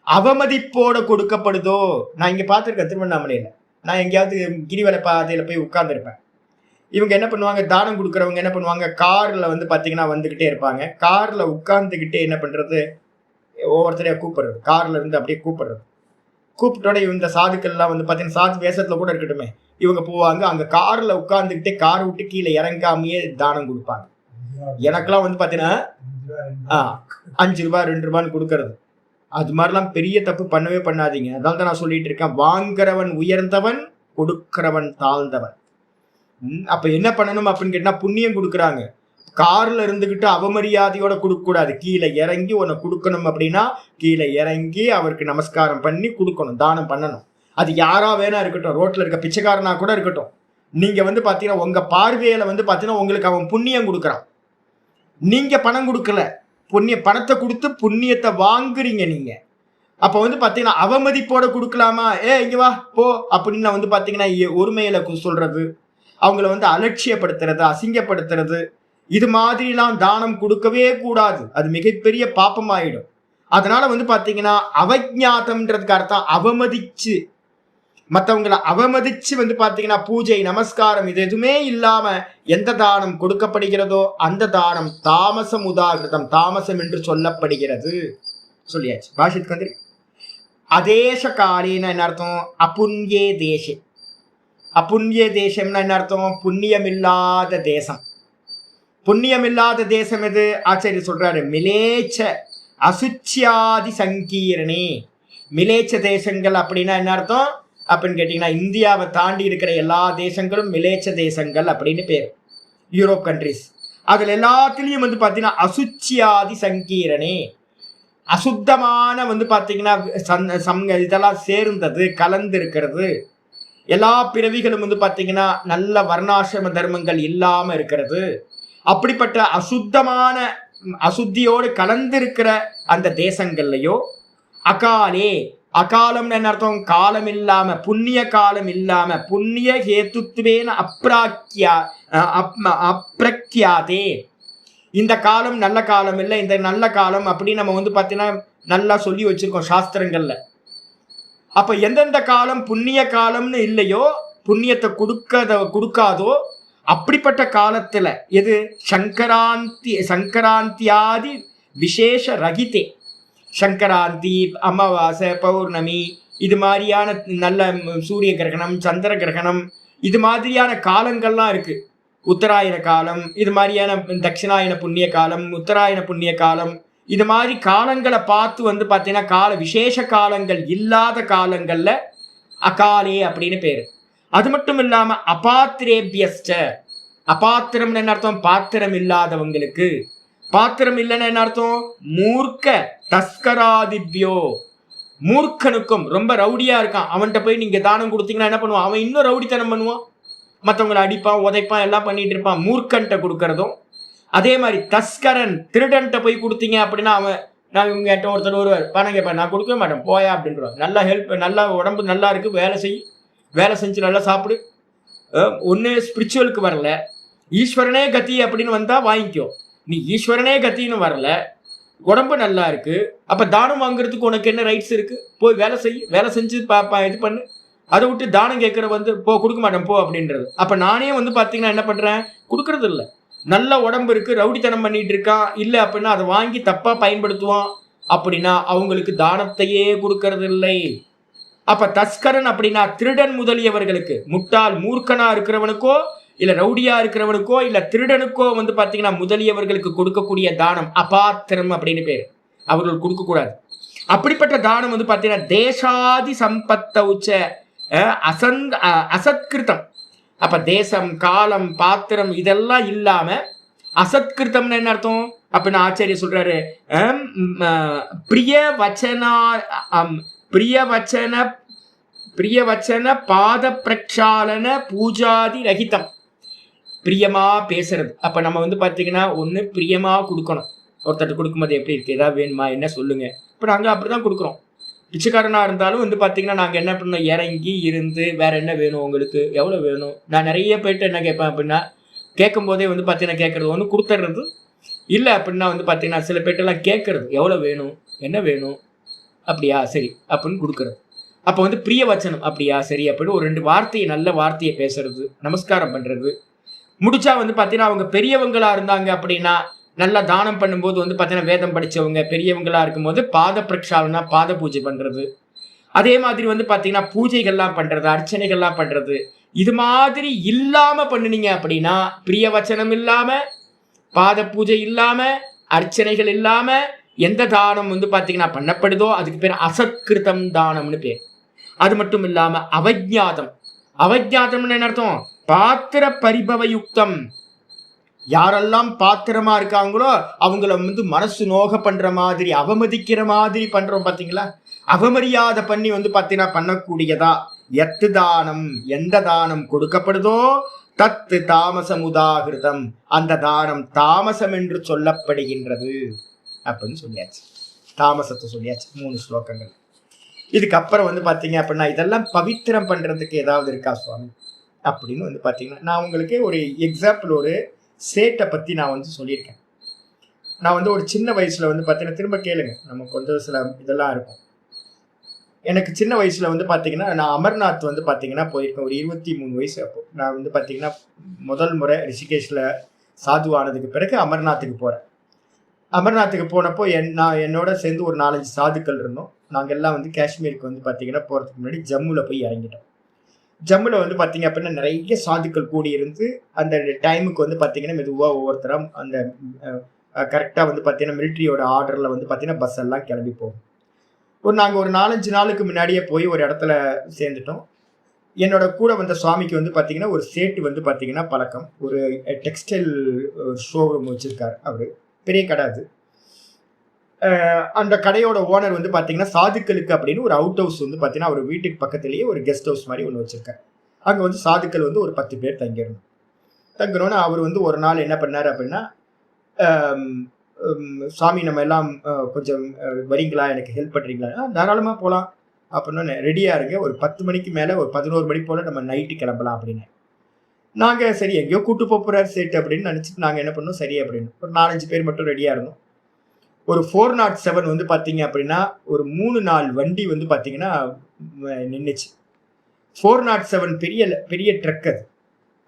அவமதிப்போட கொடுக்கப்படுதோ. நான் இங்க பார்த்துருக்கேன் திருவண்ணாமலையில. நான் எங்கேயாவது கிரிவல பாதையில போய் உட்கார்ந்துருப்பேன். இவங்க என்ன பண்ணுவாங்க, தானம் கொடுக்குறவங்க என்ன பண்ணுவாங்க, கார்ல வந்து பார்த்தீங்கன்னா வந்துகிட்டே இருப்பாங்க. கார்ல உட்கார்ந்துகிட்டே என்ன பண்றது, ஒவ்வொருத்தரையா கூப்பிடுறது, கார்ல இருந்து அப்படியே கூப்பிடுறது. கூப்பிட்டோட இந்த சாதுக்கள்லாம் வந்து பார்த்தீங்கன்னா சாது வேஷத்துல கூட இருக்கட்டுமே, இவங்க போவாங்க அங்க கார்ல உட்கார்ந்துக்கிட்டே கார் விட்டு கீழே இறங்காமையே தானம் கொடுப்பாங்க. எனக்கெல்லாம் வந்து பார்த்தீங்கன்னா 5 ரூபாய் 2 ரூபான்னு கொடுக்கறது, அது மாதிரிலாம் பெரிய தப்பு பண்ணவே பண்ணாதீங்க. அதனால தான் நான் சொல்லிட்டு இருக்கேன், வாங்குறவன் உயர்ந்தவன் கொடுக்கிறவன் தாழ்ந்தவன். அப்ப என்ன பண்ணணும் அப்படின்னு கேட்டா, புண்ணியம் கொடுக்குறாங்க, கார்ல இருந்துகிட்டு அவமரியாதையோட கொடுக்க கூடாது. கீழே இறங்கி உன்னை கொடுக்கணும் அப்படின்னா கீழே இறங்கி அவருக்கு நமஸ்காரம் பண்ணி கொடுக்கணும், தானம் பண்ணணும். அது யாரா வேணா இருக்கட்டும், ரோட்ல இருக்க பிச்சைக்காரனா கூட இருக்கட்டும். நீங்க வந்து பாத்தீங்கன்னா உங்க பார்வையில வந்து பாத்தீங்கன்னா உங்களுக்கு அவன் புண்ணியம் கொடுக்குறான், நீங்க பணம் கொடுக்கல, பணத்தை கொடுத்து புண்ணியத்தை வாங்குறீங்க நீங்க. அப்ப வந்து பாத்தீங்கன்னா அவமதிப்போட கொடுக்கலாமா, இங்க வா போ அப்படின்னு வந்து பாத்தீங்கன்னா ஒருமையில சொல்றது, அவங்கள வந்து அலட்சியப்படுத்துறது, அசிங்கப்படுத்துறது, இது மாதிரிலாம் தானம் கொடுக்கவே கூடாது. அது மிகப்பெரிய பாப்பமாயிடும். அதனால வந்து பாத்தீங்கன்னா அவஞாதம்ன்றதுக்கு அர்த்தம் அவமதிச்சு, மற்றவங்களை அவமதிச்சு வந்து பாத்தீங்கன்னா பூஜை நமஸ்காரம் இது எதுவுமே இல்லாம எந்த தானம் கொடுக்கப்படுகிறதோ அந்த தானம் தாமசம் உதாகிருதம், தாமசம் என்று சொல்லப்படுகிறது. சொல்லியாச்சு. பாஷித் வந்து அதேச காலேன என்ன அர்த்தம், அபுண்யே தேசே. அபுண்ய தேசம்னா என்ன அர்த்தம், புண்ணியம் இல்லாத தேசம். புண்ணியம் இல்லாத தேசம் எது, ஆச்சாரியர் சொல்றாரு, மிலேச்ச அசுச்சியாதி சங்கீரணே. மிலேச்ச தேசங்கள் அப்படின்னா என்ன அர்த்தம் அப்படின்னு கேட்டீங்கன்னா, இந்தியாவை தாண்டி இருக்கிற எல்லா தேசங்களும் மிலேச்ச தேசங்கள் அப்படின்னு பேர், யூரோப் கண்ட்ரிஸ். அதுல எல்லாத்துலயும் வந்து பாத்தீங்கன்னா அசுச்சியாதி சங்கீரணே, அசுத்தமான வந்து பாத்தீங்கன்னா இதெல்லாம் சேர்ந்தது கலந்து இருக்கிறது. எல்லா பிறவிகளும் வந்து பாத்தீங்கன்னா நல்ல வர்ணாசிரம தர்மங்கள் இல்லாம இருக்கிறது. அப்படிப்பட்ட அசுத்தமான அசுத்தியோடு கலந்திருக்கிற அந்த தேசங்கள்லையோ அகாலே, அகாலம் என்ன அர்த்தம், காலம் இல்லாம, புண்ணிய காலம் இல்லாம, புண்ணிய ஹேத்துத்வேன அப்ரக்யாதே. இந்த காலம் நல்ல காலம் இல்லை, இந்த நல்ல காலம் அப்படின்னு நம்ம வந்து பார்த்தீங்கன்னா நல்லா சொல்லி வச்சிருக்கோம் சாஸ்திரங்கள்ல. அப்ப எந்தெந்த காலம் புண்ணிய காலம்னு இல்லையோ, புண்ணியத்தை கொடுக்காதோ அப்படிப்பட்ட காலத்துல எது சங்கராந்தியாதி விசேஷ ரகிதே, சங்கராந்தி, அமாவாசை, பௌர்ணமி, இது மாதிரியான நல்ல சூரிய கிரகணம், சந்திர கிரகணம், இது மாதிரியான காலங்கள்லாம் இருக்கு. உத்தராயண காலம், இது மாதிரியான தட்சிணாயன புண்ணிய காலம், உத்தராயண புண்ணிய காலம், இது மாதிரி காலங்களை பார்த்து வந்து பார்த்தீங்கன்னா கால விசேஷ காலங்கள் இல்லாத காலங்கள்ல அகாலே அப்படின்னு பேரு. அது மட்டும் இல்லாம அபாத்திரேபியஸ்ட, அபாத்திரம் என்ன அர்த்தம், பாத்திரம் இல்லாதவங்களுக்கு. பாத்திரம் இல்லைன்னு என்ன அர்த்தம், மூர்க்க தஸ்கராதிபியோ, மூர்க்கனுக்கும், ரொம்ப ரவுடியா இருக்கான் அவன்கிட்ட போய் நீங்க தானம் கொடுத்தீங்கன்னா என்ன பண்ணுவான், அவன் இன்னும் ரவுடித்தனம் பண்ணுவான், மற்றவங்களை அடிப்பான் உதைப்பான் எல்லாம் பண்ணிட்டு இருப்பான். மூர்க்கன்ட்ட கொடுக்கறதும் அதே மாதிரி. தஸ்கரன் திருடன்ட்ட போய் கொடுத்தீங்க அப்படின்னா அவன், நான் இவங்க ஒருத்தர் வருவார், பணம் கேட்பேன், நான் கொடுக்கவே மாட்டேன் போயா அப்படின்றான். நல்லா ஹெல்ப், நல்லா உடம்பு நல்லா இருக்கு, வேலை செஞ்சு நல்லா சாப்பிடு. ஒன்று ஸ்பிரிச்சுவலுக்கு வரல, ஈஸ்வரனே கத்தி அப்படின்னு வந்தா வாங்கிக்கோ. நீ ஈஸ்வரனே கத்தின்னு வரல, உடம்பு நல்லா இருக்கு, அப்ப தானம் வாங்குறதுக்கு உனக்கு என்ன ரைட்ஸ் இருக்கு, போய் வேலை செஞ்சு இது பண்ணு. அதை விட்டு தானம் கேட்கற வந்து போ கொடுக்க மாட்டேன் போ அப்படின்றது. அப்ப நானே வந்து பாத்தீங்கன்னா என்ன பண்றேன், கொடுக்கறது இல்லை. நல்ல உடம்பு இருக்கு, ரவுடித்தனம் பண்ணிட்டு இருக்கான் இல்லை அப்படின்னா அதை வாங்கி தப்பா பயன்படுத்துவான், அப்படின்னா அவங்களுக்கு தானத்தையே கொடுக்கறது இல்லை. அப்ப தஸ்கரன் அப்படின்னா திருடன் முதலியவர்களுக்கு, முட்டாள் மூர்க்கனா இருக்கிறவனுக்கோ இல்ல ரவுடியா இருக்கிறவனுக்கோ இல்ல திருடனுக்கோ வந்து பாத்தீங்கன்னா முதலியவர்களுக்கு கொடுக்கக்கூடிய தானம் அபாத்திரம் அப்படின்னு பேரு. அவர்கள் கொடுக்க கூடாது. அப்படிப்பட்ட தானம் வந்து பாத்தீங்கன்னா தேசாதி சம்பத்த உச்ச அசத்கிருத்தம். அப்ப தேசம் காலம் பாத்திரம் இதெல்லாம் இல்லாம அசத்கிருத்தம்னு என்ன அர்த்தம் அப்படின்னு ஆச்சாரியர் சொல்றாரு. பிரியவச்சன பாத பிரக்ஷாலன பூஜாதி ரகிதம். பிரியமா பேசுறது. அப்ப நம்ம வந்து பாத்தீங்கன்னா ஒண்ணு பிரியமா கொடுக்கணும். ஒருத்தர் கொடுக்கும்போது எப்படி இருக்கு, ஏதாவது வேணுமா, என்ன சொல்லுங்க. இப்ப நாங்க அப்படிதான் கொடுக்குறோம். பிச்சைக்காரனா இருந்தாலும் வந்து பாத்தீங்கன்னா நாங்க என்ன பண்ணோம், இறங்கி இருந்து வேற என்ன வேணும் உங்களுக்கு, எவ்வளவு வேணும். நான் நிறைய பேர்ட்டு என்ன கேட்பேன் அப்படின்னா, கேட்கும் போதே வந்து பாத்தீங்கன்னா கேட்கறது ஒண்ணு கொடுத்துறது இல்ல அப்படின்னா வந்து பாத்தீங்கன்னா சில பேர்ட்டெல்லாம் கேட்கறது எவ்வளவு வேணும், என்ன வேணும், அப்படியா சரி அப்படின்னு கொடுக்கறது. அப்ப வந்து பிரிய வச்சனம், அப்படியா சரி அப்படின்னு ஒரு 2 வார்த்தையை நல்ல வார்த்தையை பேசுறது, நமஸ்காரம் பண்றது. முடிச்சா வந்து பாத்தீங்கன்னா அவங்க பெரியவங்களா இருந்தாங்க அப்படின்னா நல்லா தானம் பண்ணும்போது வந்து பாத்தீங்கன்னா வேதம் படிச்சவங்க பெரியவங்களா இருக்கும்போது பாத பிரக்ஷாலனா பாத பூஜை பண்றது. அதே மாதிரி வந்து பாத்தீங்கன்னா பூஜைகள்லாம் பண்றது, அர்ச்சனைகள்லாம் பண்றது. இது மாதிரி இல்லாம பண்ணுனீங்க அப்படின்னா, பிரிய வச்சனம் இல்லாம, பாத பூஜை இல்லாம, அர்ச்சனைகள் இல்லாம எந்த தானம் வந்து பாத்தீங்கன்னா பண்ணப்படுதோ அதுக்கு பேர் அசத்கிருதம் தானம்னு பேர். அது மட்டும் இல்லாம அவஜ்ஞாதம். அவஜ்ஞாதம்னு என்ன அர்த்தம், பாத்திர பரிபவ யுக்தம். யாரெல்லாம் பாத்திரமா இருக்காங்களோ அவங்கள வந்து மனசு நோக பண்ற மாதிரி, அவமதிக்கிற மாதிரி பண்றோம் பாத்தீங்களா. அவமரியாதை பண்ணி வந்து பாத்தீங்கன்னா பண்ணக்கூடியதா எத்து தானம், எந்த தானம் கொடுக்கப்படுதோ தத்து தாமசம் உதாகிருதம், அந்த தானம் தாமசம் என்று சொல்லப்படுகின்றது அப்படின்னு சொல்லியாச்சு. தாமசத்தை சொல்லியாச்சு 3 ஸ்லோகங்கள். இதுக்கப்புறம் வந்து பாத்தீங்க அப்படின்னா இதெல்லாம் பவித்திரம் பண்றதுக்கு ஏதாவது இருக்கா சுவாமி அப்படின்னு வந்து பாத்தீங்கன்னா, நான் உங்களுக்கு ஒரு எக்ஸாம்பிள், ஒரு சேட்டை பத்தி நான் வந்து சொல்லியிருக்கேன். நான் வந்து ஒரு சின்ன வயசுல வந்து பாத்தீங்கன்னா, திரும்ப கேளுங்க, நமக்கு வந்து சில இதெல்லாம் இருக்கும். எனக்கு சின்ன வயசுல வந்து பாத்தீங்கன்னா நான் அமர்நாத் வந்து பாத்தீங்கன்னா போயிருக்கேன். ஒரு 23 வயசு அப்போ நான் வந்து பாத்தீங்கன்னா முதல் முறை ரிஷிகேஷ்ல சாது ஆனதுக்கு பிறகு அமர்நாத்துக்கு போறேன். அமர்நாத்துக்கு போனப்போ நான் என்னோட சேர்ந்து ஒரு 4-5 சாதுக்கள் இருந்தோம். நாங்க எல்லாம் வந்து காஷ்மீருக்கு வந்து பாத்தீங்கன்னா போறதுக்கு முன்னாடி ஜம்முல போய் இறங்கிட்டோம். ஜம்முல வந்து பாத்தீங்க அப்படின்னா நிறைய சாதுக்கள் கூடி இருந்து அந்த டைமுக்கு வந்து பாத்தீங்கன்னா மெதுவா ஒவ்வொருத்தரும் அந்த கரெக்டா வந்து பாத்தீங்கன்னா மிலிட்ரியோட ஆர்டர்ல வந்து பாத்தீங்கன்னா பஸ் எல்லாம் கிளம்பி போகும். நாங்க ஒரு 4-5 நாளுக்கு முன்னாடியே போய் ஒரு இடத்துல சேர்ந்துட்டோம். என்னோட கூட வந்த சுவாமிக்கு வந்து பாத்தீங்கன்னா ஒரு சேட்டு வந்து பாத்தீங்கன்னா பழக்கம். ஒரு டெக்ஸ்டைல் ஷோரூம் வச்சிருக்காரு. அவரு பெரிய கடை. அது அந்த கடையோட ஓனர் வந்து பாத்தீங்கன்னா சாதுக்களுக்கு அப்படின்னு ஒரு அவுட் ஹவுஸ் வந்து பாத்தீங்கன்னா அவர் வீட்டுக்கு பக்கத்திலேயே ஒரு கெஸ்ட் ஹவுஸ் மாதிரி ஒன்று வச்சிருக்காரு. அங்க வந்து சாதுக்கள் வந்து ஒரு 10 பேர் தங்கிடணும். தங்கணும்னு அவர் வந்து ஒரு நாள் என்ன பண்ணாரு அப்படின்னா, சாமி நம்ம எல்லாம் கொஞ்சம் வரீங்களா, எனக்கு ஹெல்ப் பண்றீங்களா, தாராளமா போகலாம் அப்படின்னு ரெடியா இருங்க, ஒரு 10 மணிக்கு மேல ஒரு 11 மணி போல நம்ம நைட்டு கிளம்பலாம் அப்படின்னு. நாங்க சரி எங்கேயோ கூட்டு போறாரு சேட்டு அப்படின்னு நினைச்சிட்டு நாங்க என்ன பண்ணோம், சரி அப்படின்னு ஒரு 4-5 பேர் மட்டும் ரெடியா இருந்தோம். ஒரு 407 வந்து பாத்தீங்க அப்படின்னா ஒரு 3-4 வண்டி வந்து பாத்தீங்கன்னா நின்றுச்சு. 407 பெரிய பெரிய ட்ரக். அது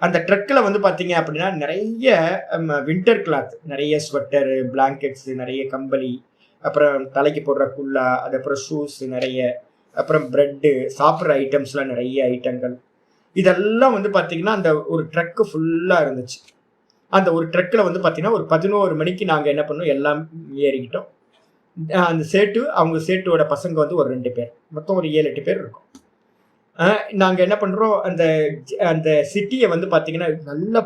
அந்த ட்ரக்கில் வந்து பாத்தீங்க அப்படின்னா நிறைய வின்டர் கிளாத், நிறைய ஸ்வெட்டரு, பிளாங்கெட்ஸ், நிறைய கம்பளி, அப்புறம் தலைக்கு போடுற குல்லா, அதுக்கப்புறம் ஷூஸ் நிறைய, அப்புறம் பிரெட்டு, சாப்பிட்ற ஐட்டம்ஸ்லாம் நிறைய ஐட்டங்கள். இதெல்லாம் வந்து பாத்தீங்கன்னா அந்த ஒரு ட்ரக்கு ஃபுல்லா இருந்துச்சு. அந்த ஒரு ட்ரக்கில் வந்து பாத்தீங்கன்னா ஒரு 11 மணிக்கு நாங்க என்ன பண்ணோம், எல்லாம் ஏறிக்கிட்டோம். அந்த சேட்டு, அவங்க சேட்டோட பசங்க வந்து ஒரு 2 பேர், மொத்தம் ஒரு 7-8 பேர் இருக்கும். நாங்க என்ன பண்றோம், அந்த அந்த சிட்டியை வந்து பாத்தீங்கன்னா நல்ல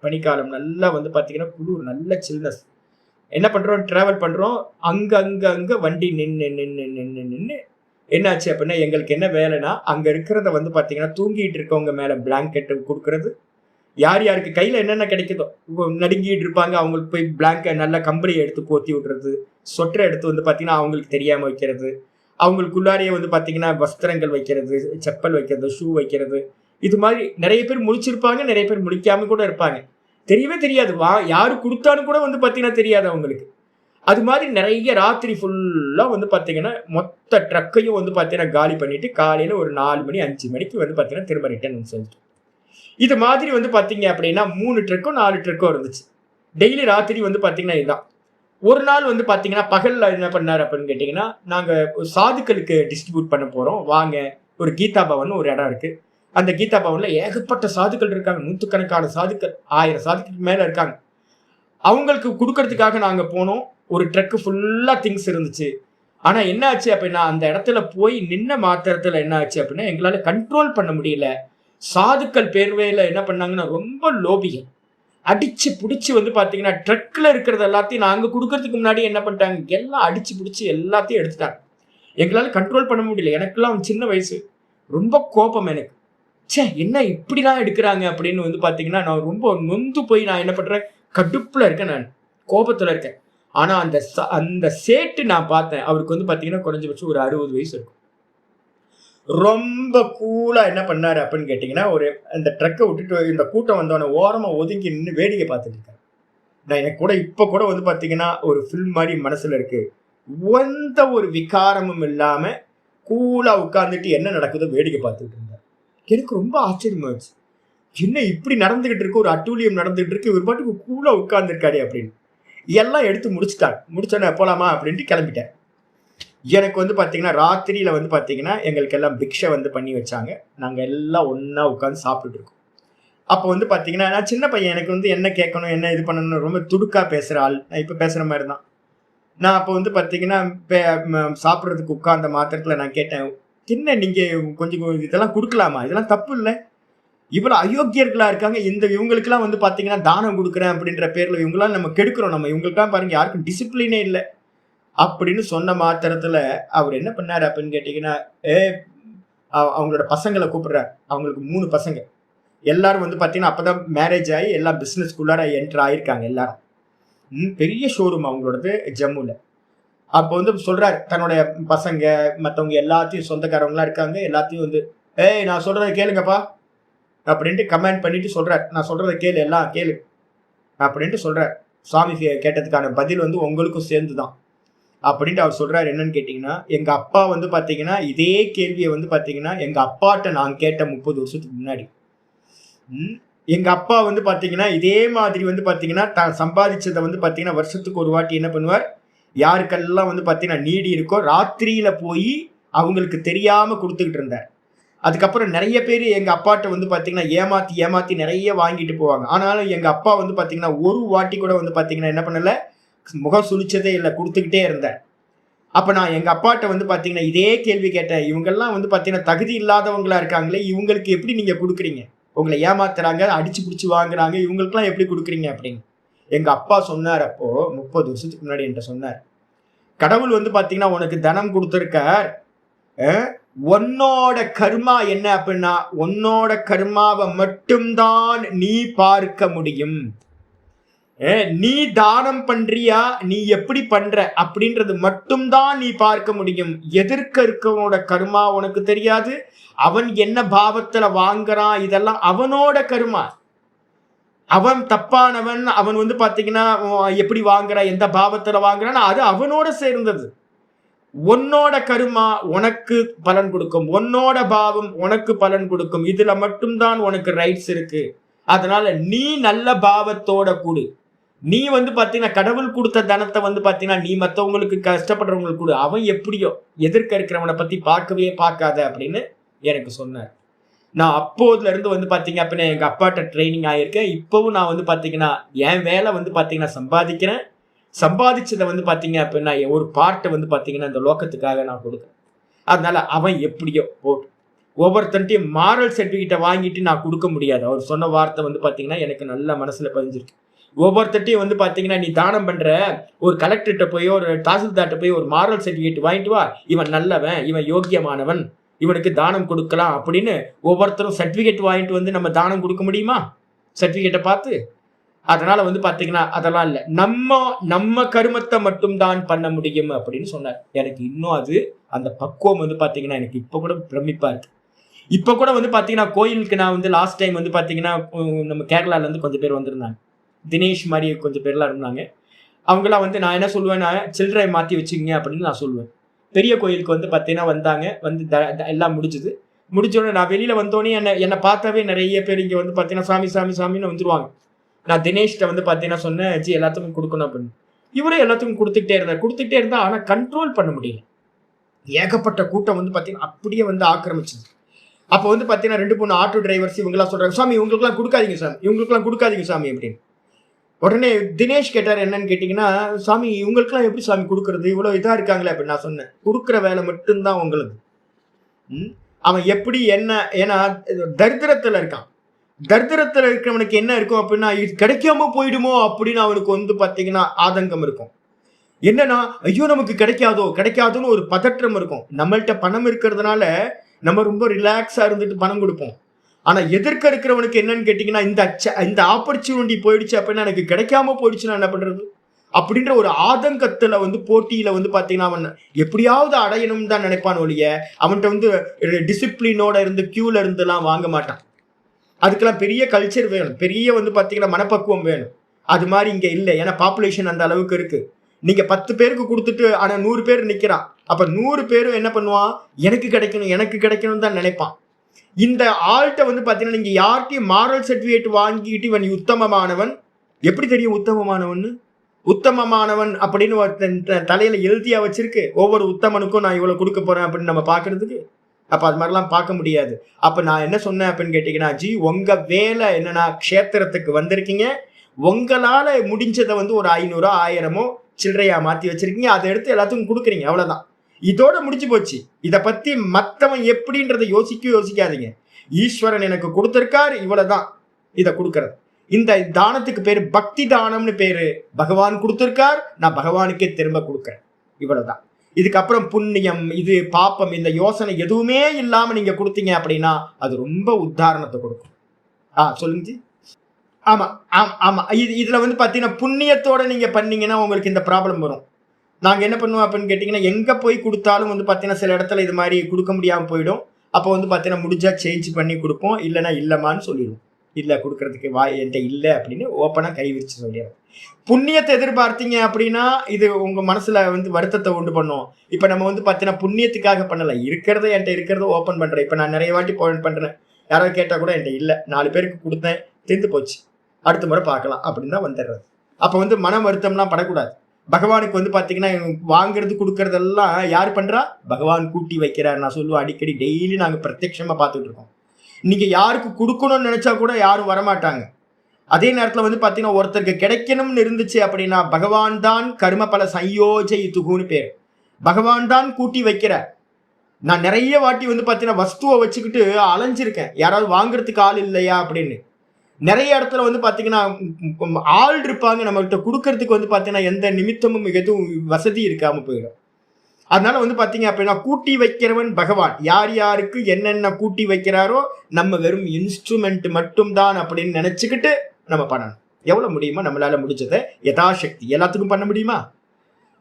பனிக்காலம், நல்லா வந்து பாத்தீங்கன்னா குளிர், நல்ல சில்னஸ். என்ன பண்றோம், டிராவல் பண்றோம். அங்க வண்டி நின்று என்னாச்சு அப்படின்னா, எங்களுக்கு என்ன வேலைன்னா அங்க இருக்கிறத வந்து பாத்தீங்கன்னா தூங்கிட்டு இருக்கவங்க மேல பிளாங்கெட் கொடுக்கறது, யார் யாருக்கு கையில என்னென்ன கிடைக்குதோ, நடுங்கிட்டு இருப்பாங்க அவங்களுக்கு போய் பிளாங்கெட் நல்ல கம்பளியை எடுத்து போத்தி விடுறது, சொட்டரை எடுத்து வந்து பாத்தீங்கன்னா அவங்களுக்கு தெரியாம வைக்கிறது, அவங்களுக்குள்ளாரியே வந்து பாத்தீங்கன்னா வஸ்திரங்கள் வைக்கிறது, செப்பல் வைக்கிறது, ஷூ வைக்கிறது. இது மாதிரி நிறைய பேர் முழிச்சிருப்பாங்க, நிறைய பேர் முழிக்காம கூட இருப்பாங்க. தெரியவே தெரியாது, யாரு கொடுத்தாலும் கூட வந்து பாத்தீங்கன்னா தெரியாது அவங்களுக்கு. அது மாதிரி நிறைய ராத்திரி ஃபுல்லா வந்து பாத்தீங்கன்னா மொத்த ட்ரக்கையும் வந்து பாத்தீங்கன்னா காலி பண்ணிட்டு காலையில ஒரு 4 மணி 5 மணிக்கு வந்து பாத்தீங்கன்னா திரும்ப ரிட்டர்ன் சொல்லிட்டு, இது மாதிரி வந்து பாத்தீங்க அப்படின்னா 3 ட்ரக்கோ 4 ட்ரக்கோ இருந்துச்சு. டெய்லி ராத்திரி வந்து பாத்தீங்கன்னா இதுதான். ஒரு நாள் வந்து பார்த்தீங்கன்னா, பகல்ல என்ன பண்ணாரு அப்படின்னு கேட்டீங்கன்னா, நாங்க சாதுக்களுக்கு டிஸ்ட்ரிபியூட் பண்ண போறோம். வாங்க. ஒரு கீதா பவன் ஒரு இடம் இருக்கு. அந்த கீதா பவன்ல ஏகப்பட்ட சாதுக்கள் இருக்காங்க. நூத்துக்கணக்கான சாதுக்கள். 1000 சாதுக்களுக்கு மேல இருக்காங்க. அவங்களுக்கு குடுக்கறதுக்காக நாங்க போனோம். ஒரு ட்ரக் ஃபுல்லா திங்ஸ் இருந்துச்சு. ஆனா என்ன ஆச்சு அப்படின்னா, அந்த இடத்துல போய் நின்ன மாத்திரத்துல என்ன ஆச்சு அப்படின்னா, எங்களால கண்ட்ரோல் பண்ண முடியல. சாதுக்கள் பேர்வையில என்ன பண்ணாங்கன்னா, ரொம்ப லோபிகள். அடிச்சு புடிச்சு வந்து பாத்தீங்கன்னா, ட்ரக்ல இருக்கிறது எல்லாத்தையும் நாங்க குடுக்கறதுக்கு முன்னாடி என்ன பண்ணிட்டாங்க, எல்லாம் அடிச்சு புடிச்சு எல்லாத்தையும் எடுத்துட்டாங்க. எங்களால கண்ட்ரோல் பண்ண முடியல. எனக்கெல்லாம் சின்ன வயசு. ரொம்ப கோபம் எனக்கு. ச்சே! என்ன இப்படிலாம் எடுக்குறாங்க அப்படின்னு வந்து பாத்தீங்கன்னா, நான் ரொம்ப நொந்து போய் நான் என்ன பண்றேன், கடுப்புல இருக்கேன் நானு. கோபத்துல இருக்கேன். ஆனா அந்த சேட்டு நான் பார்த்தேன். அவருக்கு வந்து பாத்தீங்கன்னா, குறைஞ்சபட்சம் ஒரு 60 வயசு இருக்கும். ரொம்ப கூலா என்ன பண்ணாரு அப்படின்னு கேட்டீங்கன்னா, அந்த ட்ரக்க விட்டுட்டு இந்த கூட்டம் வந்தோனே ஓரமா ஒதுங்கி நின்னு வேடிக்கை பார்த்துட்டு இருக்காரு. எனக்கு கூட இப்ப கூட வந்து பாத்தீங்கன்னா, ஒரு ஃபில்ம் மாரி மனசுல இருக்கு. எந்த ஒரு விகாரமும் இல்லாம கூலா உட்கார்ந்துட்டு என்ன நடக்குதோ வேடிக்கை பார்த்துட்டு இருந்தார். எனக்கு ரொம்ப ஆச்சரியமாச்சு. என்ன இப்படி நடந்துகிட்டு இருக்கு, ஒரு அட்டூழியம் நடந்துகிட்டு இருக்கு. இவர் பாட்டுக்கு கூலா உட்கார்ந்துருக்காரு அப்படின்னு. எல்லாம் எடுத்து முடிச்சுட்டாங்க. முடிச்சோனே போலாமா அப்படின்ட்டு கிளம்பிட்டேன். எனக்கு வந்து பாத்தீங்கன்னா, ராத்திரியில வந்து பாத்தீங்கன்னா, எங்களுக்கு எல்லாம் பிக்ஷை வந்து பண்ணி வச்சாங்க. நாங்க எல்லாம் ஒண்ணா உட்கார்ந்து சாப்பிட்டுட்டு இருக்கோம். அப்ப வந்து பாத்தீங்கன்னா, நான் சின்ன பையன். எனக்கு வந்து என்ன கேட்கணும், என்ன இது பண்ணணும்னு ரொம்ப துடுக்கா பேசுற ஆள். நான் இப்ப பேசுற மாரி தான். நான் அப்ப வந்து பாத்தீங்கன்னா, பெ ம சாப்பிடுறதுக்கு உட்கார்ந்த மாத்திரத்துல நான் கேட்டேன், "என்ன நீங்க கொஞ்சம் இதெல்லாம் குடுக்கலாமா? இதெல்லாம் தப்பு இல்ல? இவ்வளவு அயோக்கியர்களா இருக்காங்க. இவங்களுக்கெல்லாம் வந்து பாத்தீங்கன்னா, தானம் குடுக்குறேன் அப்படின்ற பேர்ல இவங்கலாம் நம்ம கெடுக்கிறோம். நம்ம இவங்களுக்கெல்லாம் பாருங்க யாருக்கும் டிசிப்ளினே இல்ல." அப்படின்னு சொன்ன மாத்திரத்துல அவர் என்ன பண்ணாரு அப்படின்னு கேட்டீங்கன்னா, ஏ அவங்களோட பசங்கள கூப்பிடுறாரு. அவங்களுக்கு 3 பசங்க. எல்லாரும் வந்து பாத்தீங்கன்னா, அப்பதான் மேரேஜ் ஆயி எல்லாம் பிசினஸ்க்குள்ளார என்டர் ஆயிருக்காங்க எல்லாரும். பெரிய ஷோரூம் அவங்களோடது ஜம்முல. அப்ப வந்து சொல்றாரு, தன்னுடைய பசங்க, மத்தவங்க எல்லாத்தையும் சொந்தக்காரவங்கலாம் இருக்காங்க. எல்லாத்தையும் வந்து, "ஏய் நான் சொல்றத கேளுங்கப்பா" அப்படின்ட்டு கமெண்ட் பண்ணிட்டு சொல்றாரு. "நான் சொல்றத கேளு, எல்லாம் கேளு" அப்படின்ட்டு சொல்றாரு. சுவாமி கேட்டதுக்கான பதில் வந்து உங்களுக்கும் சேர்ந்து தான். அப்படின்ட்டு அவர் சொல்றாரு. என்னன்னு கேட்டீங்கன்னா, எங்க அப்பா வந்து பாத்தீங்கன்னா, இதே கேள்விய வந்து பாத்தீங்கன்னா, எங்க அப்பாட்ட நான் கேட்டேன் 30 வருஷத்துக்கு முன்னாடி. ம். எங்க அப்பா வந்து பாத்தீங்கன்னா, இதே மாதிரி வந்து பாத்தீங்கன்னா, தான் சம்பாதிச்சத வந்து பாத்தீங்கன்னா, வருஷத்துக்கு ஒரு வாட்டி என்ன பண்ணுவார், யாருக்கெல்லாம் வந்து பாத்தீங்கன்னா நீடி இருக்கோ, ராத்திரியில போயி அவங்களுக்கு தெரியாம குடுத்துக்கிட்டு இருந்தார். அதுக்கப்புறம் நெறைய பேரு எங்க அப்பாட்ட வந்து பாத்தீங்கன்னா, ஏமாத்தி, ஏமாத்தி நெறைய வாங்கிட்டு போவாங்க. ஆனாலும் எங்க அப்பா வந்து பாத்தீங்கன்னா, ஒரு வாட்டி கூட வந்து பாத்தீங்கன்னா என்ன பண்ணல, முகம் சுளிச்சதே இல்ல. குடுத்துக்கிட்டே இருந்தார். அப்ப நான் எங்க அப்பாட்ட வந்து பாத்தீங்கன்னா, இதே கேள்வி கேட்டேன். இவங்கெல்லாம் வந்து பாத்தீங்கன்னா, தகுதி இல்லாதவங்களா இருக்காங்களே, இவங்களுக்கு எப்படி நீங்க குடுக்குறீங்க? உங்கள ஏமாத்துறாங்க, அடிச்சு புடிச்சு வாங்குறாங்க. இவங்களுக்கெல்லாம் எப்படி குடுக்குறீங்க? அப்படின்னு. எங்க அப்பா சொன்னார் அப்போ 30 வருஷத்துக்கு முன்னாடி என்ட்ட சொன்னார். கடவுள் வந்து பாத்தீங்கன்னா, உனக்கு தனம் குடுத்திருக்கார். அ உன்னோட கர்மா என்ன அப்படின்னா, உன்னோட கர்மாவ மட்டும் தான் நீ பார்க்க முடியும். நீ தானம் பண்றியா, நீ எப்படி பண்ற அப்படின்றது மட்டும் தான் நீ பார்க்க முடியும். எதிர்க்க இருக்கவனோட கர்மா உனக்கு தெரியாது. அவன் என்ன பாவத்துல வாங்குறான், இதெல்லாம் அவனோட கர்மா. அவன் தப்பானவன், அவன் வந்து பாத்தீங்கன்னா எப்படி வாங்குறான், எந்த பாவத்துல வாங்குறான், அது அவனோட சேர்ந்தது. உன்னோட கருமா உனக்கு பலன் கொடுக்கும். உன்னோட பாவம் உனக்கு பலன் கொடுக்கும். இதுல மட்டும்தான் உனக்கு ரைட்ஸ் இருக்கு. அதனால நீ நல்ல பாவத்தோட கூடு. நீ வந்து பாத்தீங்கன்னா, கடவுள் குடுத்த தனத்த வந்து பாத்தீங்கன்னா, நீ மத்தவங்களுக்கு கஷ்டப்படுறவங்களுக்கு குடு. அவன் எப்படியோ, எதிர்க்க இருக்கிறவன பத்தி பார்க்கவே பார்க்காத அப்படின்னு எனக்கு சொன்னார். நான் அப்போதுல இருந்து வந்து பாத்தீங்க அப்படின்னா, எங்க அப்பாட்ட ட்ரெய்னிங் ஆயிருக்கேன். இப்பவும் நான் வந்து பாத்தீங்கன்னா, என் வேலை வந்து பாத்தீங்கன்னா சம்பாதிக்கிறேன். சம்பாதிச்சத வந்து பாத்தீங்க அப்படின்னா, ஒரு பார்ட்ட வந்து பாத்தீங்கன்னா, இந்த லோகத்துக்காக நான் குடுக்குறேன். அதனால அவன் எப்படியோ போட்டும். ஒவ்வொருத்தன்ட்டயும் மாரல் சர்டிபிகேட்ட வாங்கிட்டு நான் குடுக்க முடியாது. அவர் சொன்ன வார்த்தை வந்து பாத்தீங்கன்னா, எனக்கு நல்ல மனசுல பதிஞ்சிருக்கு. ஒவ்வொருத்தட்டையும் வந்து பாத்தீங்கன்னா, நீ தானம் பண்ற, ஒரு கலெக்டர்ட்ட போய், ஒரு தாசில்தார்ட்ட போய் ஒரு மாரல் சர்டிபிகேட் வாங்கிட்டு வா. இவன் நல்லவன், இவன் யோக்கியமானவன், இவனுக்கு தானம் கொடுக்கலாம் அப்படின்னு ஒவ்வொருத்தரும் சர்டிபிகேட் வாங்கிட்டு வந்து நம்ம தானம் கொடுக்க முடியுமா? சர்டிபிகேட்ட பார்த்து. அதனால வந்து பாத்தீங்கன்னா, அதெல்லாம் இல்ல. நம்ம கருமத்த மட்டும் தான் பண்ண முடியும் அப்படின்னு சொன்னார். எனக்கு இன்னும் அந்த பக்குவம் வந்து பாத்தீங்கன்னா, எனக்கு இப்ப கூட பிரமிப்பா இருக்கு. இப்ப கூட வந்து பாத்தீங்கன்னா, கோயிலுக்கு நான் வந்து லாஸ்ட் டைம் வந்து பாத்தீங்கன்னா, நம்ம கேரளால இருந்து கொஞ்சம் பேர் வந்திருந்தாங்க. தினேஷ் மாரி கொஞ்சம் பேர்லாம் இருந்தாங்க. அவங்கலாம் வந்து நான் என்ன சொல்லுவேன்னா, சில்லறைய மாத்தி வச்சுக்கங்க அப்படின்னு நான் சொல்லுவேன். பெரிய கோயிலுக்கு வந்து பாத்தீங்கன்னா வந்தாங்க. வந்து எல்லாம் முடிஞ்சது. முடிஞ்ச உடனே நான் வெளியில வந்தோனே என்ன பார்த்தாவே நெறைய பேர் இங்க வந்து பாத்தீங்கன்னா, சாமி சாமி சாமின்னு வந்துருவாங்க. நான் தினேஷ்ட்ட வந்து பாத்தீங்கன்னா சொன்னேன், "ஜி எல்லாத்துக்கும் குடுக்கணும்" அப்படின்னு. இவரே எல்லாத்துக்கும் கொடுத்துக்கிட்டே இருந்தா ஆனா கண்ட்ரோல் பண்ண முடியல. ஏகப்பட்ட கூட்டம் வந்து பாத்தீங்கன்னா அப்படியே வந்து ஆக்கிரமிச்சது. அப்போ வந்து பாத்தீங்கன்னா 2-3 ஆட்டோ டிரைவர்ஸ் இவங்கெல்லாம் சொல்றாங்க, சாமி இவங்களுக்குலாம் கொடுக்காதீங்க சாமி, இவங்களுக்குலாம் கொடுக்காதீங்க சாமி அப்படின்னு. உடனே தினேஷ் கேட்டார், என்னன்னு கேட்டீங்கன்னா, சாமி இவங்களுக்குலாம் எப்படி சாமி கொடுக்கறது, இவ்வளவு இதா இருக்காங்களே அப்படின்னு. நான் சொன்னேன், கொடுக்குற வேலை மட்டும்தான் உங்களுக்கு. அவன் எப்படி என்ன, ஏன்னா தரித்திரத்துல இருக்கான். தரித்திரத்துல இருக்கிறவனுக்கு என்ன இருக்கும் அப்படின்னா, இது கிடைக்காம போயிடுமோ அப்படின்னு அவனுக்கு வந்து பாத்தீங்கன்னா ஆதங்கம் இருக்கும். என்னன்னா, ஐயோ நமக்கு கிடைக்காதோன்னு ஒரு பதற்றம் இருக்கும். நம்மள்ட்ட பணம் இருக்கிறதுனால நம்ம ரொம்ப ரிலாக்ஸா இருந்துட்டு பணம் கொடுப்போம். ஆனா எதிர்க்க இருக்கிறவனுக்கு என்னன்னு கேட்டீங்கன்னா, இந்த ஆப்பர்ச்சுனிட்டி போயிடுச்சு அப்படின்னா எனக்கு கிடைக்காம போயிடுச்சுன்னா என்ன பண்றது அப்படின்ற ஒரு ஆதங்கத்துல வந்து போட்டியில வந்து பாத்தீங்கன்னா அவன் எப்படியாவது அடையணும் தான் நினைப்பான் ஒழிய அவன்கிட்ட வந்து டிசிப்ளினோட இருந்து கியூல இருந்து எல்லாம் வாங்க மாட்டான். அதுக்கெல்லாம் பெரிய கல்ச்சர் வேணும், பெரிய வந்து பாத்தீங்கன்னா மனப்பக்குவம் வேணும். அது மாதிரி இங்க இல்லை. ஏன்னா பாப்புலேஷன் அந்த அளவுக்கு இருக்கு. நீங்க 10 பேருக்கு கொடுத்துட்டு ஆனா 100 பேர் நிக்கிறான். அப்ப 100 பேரும் என்ன பண்ணுவான், எனக்கு கிடைக்கணும் தான் நினைப்பான். இந்த ஆள்கிட்ட வந்து பாத்தீங்கன்னா நீங்க யார்கிட்டயும் மாரல் சர்டிபிகேட் வாங்கிட்டு இவன் உத்தமமானவன், எப்படி தெரியும் உத்தமமானவன்? உத்தமமானவன் அப்படின்னு தலையில எழுதியா வச்சிருக்கு. ஒவ்வொரு உத்தமனுக்கும் நான் இவ்வளவு கொடுக்க போறேன் அப்படின்னு நம்ம பாக்குறதுக்கு. அப்ப அது மாதிரிலாம் பார்க்க முடியாது. அப்ப நான் என்ன சொன்னேன் அப்படின்னு கேட்டீங்கன்னா, ஜி உங்க வேலை என்னன்னா, க்ஷேத்திரத்துக்கு வந்திருக்கீங்க, உங்களால முடிஞ்சதை வந்து ஒரு 500 1000 சில்லறையா மாத்தி வச்சிருக்கீங்க, அதை எடுத்து எல்லாத்துக்கும் கொடுக்குறீங்க, அவ்வளவுதான். இதோட முடிஞ்சு போச்சு. இதை பத்தி மத்தவன் எப்படின்றத யோசிக்காதீங்க. ஈஸ்வரன் எனக்கு கொடுத்திருக்காரு, இவ்வளவுதான் இதை கொடுக்கறது. இந்த தானத்துக்கு பேரு பக்தி தானம்னு பேரு. பகவான் கொடுத்திருக்கார், நான் பகவானுக்கே திரும்ப கொடுக்கறேன், இவ்வளவுதான். இதுக்கப்புறம் புண்ணியம் இது பாப்பம் இந்த யோசனை எதுவுமே இல்லாம நீங்க கொடுத்தீங்க அப்படின்னா அது ரொம்ப உத்தாரணத்தை கொடுக்கும். சொல்லுங்க. ஆமா ஆமா இதுல வந்து பாத்தீங்கன்னா புண்ணியத்தோட நீங்க பண்ணீங்கன்னா உங்களுக்கு இந்த ப்ராப்ளம் வரும். நாங்க என்ன பண்ணுவோம் அப்படின்னு கேட்டீங்கன்னா, எங்க போய் கொடுத்தாலும் வந்து பாத்தீங்கன்னா சில இடத்துல இது மாதிரி கொடுக்க முடியாம போயிடும். அப்போ வந்து பாத்தீங்கன்னா முடிஞ்சா சேஞ்ச் பண்ணி கொடுப்போம், இல்லைன்னா இல்லமான்னு சொல்லிடுவோம். இல்ல கொடுக்கறதுக்கு என்கிட்ட இல்லை அப்படின்னு ஓப்பனா கை விரிச்சு சொல்லிடுறோம். புண்ணியத்தை எதிர்பார்த்தீங்க அப்படின்னா இது உங்க மனசுல வந்து வருத்தத்தை உண்டு பண்ணும். இப்ப நம்ம வந்து பாத்தீங்கன்னா புண்ணியத்துக்காக பண்ணல, என்கிட்ட இருக்கிறத ஓப்பன் பண்றேன். இப்ப நான் நிறைய வாட்டி பாயிண்ட் பண்றேன், யாராவது கேட்டா கூட என்கிட்ட இல்லை, 4 பேருக்கு கொடுத்தேன், தெரிந்து போச்சு, அடுத்த முறை பார்க்கலாம் அப்படின்னு தான் வந்துடுறது. அப்ப வந்து மன வருத்தம்லாம் படக்கூடாது. பகவானுக்கு வந்து பாத்தீங்கன்னா வாங்குறது கொடுக்கறதெல்லாம் யார் பண்றா, பகவான் கூட்டி வைக்கிறார். நான் சொல்லுவேன் அடிக்கடி, டெய்லி நாங்க பிரத்யட்சமா பார்த்துட்டு இருக்கோம். நீங்க யாருக்கு கொடுக்கணும்னு நினைச்சா கூட யாரும் வரமாட்டாங்க. அதே நேரத்துல வந்து பாத்தீங்கன்னா ஒருத்தருக்கு கிடைக்கணும்னு இருந்துச்சு அப்படின்னா பகவான் தான் கர்ம பல சயோஜயித்துகுன்னு பேர். பகவான் தான் கூட்டி வைக்கிறார். நான் நிறைய வாட்டி வந்து பாத்தீங்கன்னா வஸ்துவை வச்சுக்கிட்டு அலைஞ்சிருக்கேன், யாராவது வாங்குறதுக்கு ஆள் இல்லையா அப்படின்னு. நிறைய இடத்துல வந்து பாத்தீங்கன்னா ஆள் இருப்பாங்க, நம்மகிட்ட கொடுக்கறதுக்கு வந்து பாத்தீங்கன்னா எந்த நிமித்தமும் எதுவும் வசதி இருக்காம போயிடும். அதனால வந்து பாத்தீங்க அப்படின்னா கூட்டி வைக்கிறவன் பகவான். யார் யாருக்கு என்னென்ன கூட்டி வைக்கிறாரோ நம்ம வெறும் இன்ஸ்ட்ருமெண்ட் மட்டும் தான் அப்படின்னு நினைச்சுக்கிட்டு நம்ம பண்ணணும். எவ்வளவு முடியுமோ நம்மளால முடிஞ்சதை யதாசக்தி. எல்லாத்துக்கும் பண்ண முடியுமா?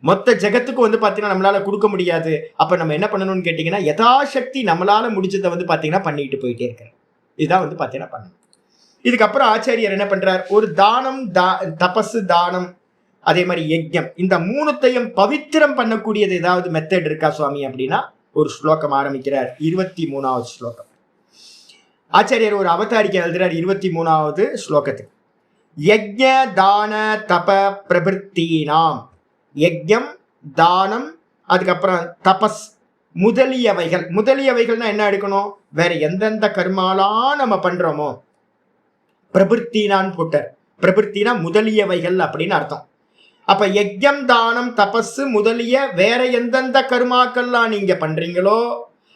மொத்த ஜெகத்துக்கும் வந்து பாத்தீங்கன்னா நம்மளால கொடுக்க முடியாது. அப்ப நம்ம என்ன பண்ணணும்னு கேட்டீங்கன்னா யதாசக்தி நம்மளால முடிஞ்சதை வந்து பாத்தீங்கன்னா பண்ணிட்டு போயிட்டே இருக்கிறேன். இதுதான் வந்து பாத்தீங்கன்னா பண்ணணும். இதுக்கப்புறம் ஆச்சாரியர் என்ன பண்றார், ஒரு தானம், தபசு, தானம், அதே மாதிரி யஜ்ஞம், இந்த 3த்தையும் பவித்திரம் பண்ணக்கூடியது ஏதாவது மெத்தட் இருக்கா சுவாமி அப்படின்னா ஒரு ஸ்லோகம் ஆரம்பிக்கிறார். 23வது ஸ்லோகம். ஆச்சாரியர் ஒரு அவதாரிக்கை எழுதுறார் 23வது ஸ்லோகத்துக்கு. யஜ்ஞ தான தப பிரபிருத்தீனாம். யஜ்ஞம், தானம், அதுக்கப்புறம் தபஸ் முதலியவைகள்னா என்ன எடுக்கணும், வேற எந்தெந்த கர்மாலாம் நம்ம பண்றோமோ, பிரபிருத்தினான்னு போட்டார். பிரபிருத்தினா முதலியவைகள் அப்படின்னு அர்த்தம். அப்ப யஜ்ஞம், தானம், தபஸ் முதலிய வேற எந்தெந்த கர்மாக்கள்லாம் நீங்க பண்றீங்களோ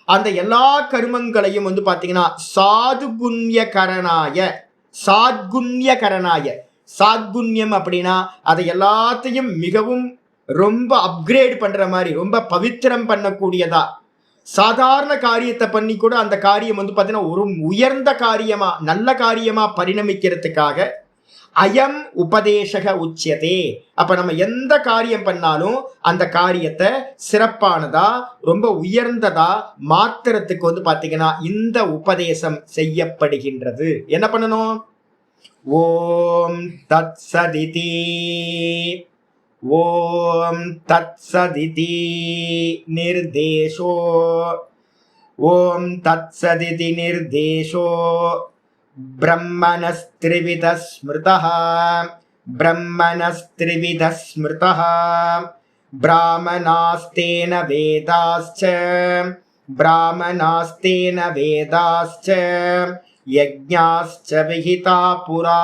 அந்த எல்லா கர்மங்களையும் வந்து பாத்தீங்கன்னா சாத்குண்யம் அப்படின்னா அதை எல்லாத்தையும் மிகவும் ரொம்ப அப்கிரேட் பண்ற மாதிரி, ரொம்ப பவித்திரம் பண்ணக்கூடியதா, சாதாரண காரியத்தை பண்ணி கூட அந்த காரியம் வந்து பாத்தீங்கன்னா ஒரு உயர்ந்த காரியமா, நல்ல காரியமா பரிணமிக்கிறதுக்காக அயம் உபதேசக உச்சியதே. அப்ப நம்ம எந்த காரியம் பண்ணாலும் அந்த காரியத்தை சிறப்பானதா, ரொம்ப உயர்ந்ததா மாத்திரத்துக்கு வந்து பாத்தீங்கன்னா இந்த உபதேசம் செய்யப்படுகின்றது. என்ன பண்ணணும்? ஓம் தத் சதிதி, ஓம் தத் சதிதி நிர்தேசோ, ஓம் தத் சதிதி நிர்தேசோ பிரம்மணஸ்திரிவித ஸ்மிருதः பிரம்மணஸ்திரிவித ஸ்மிருதः பிராமணாஸ்தேன வேதாஸ்ச பிராமணாஸ்தேன வேதாஸ்ச யஜ்ஞாஸ்ச விஹிதா புரா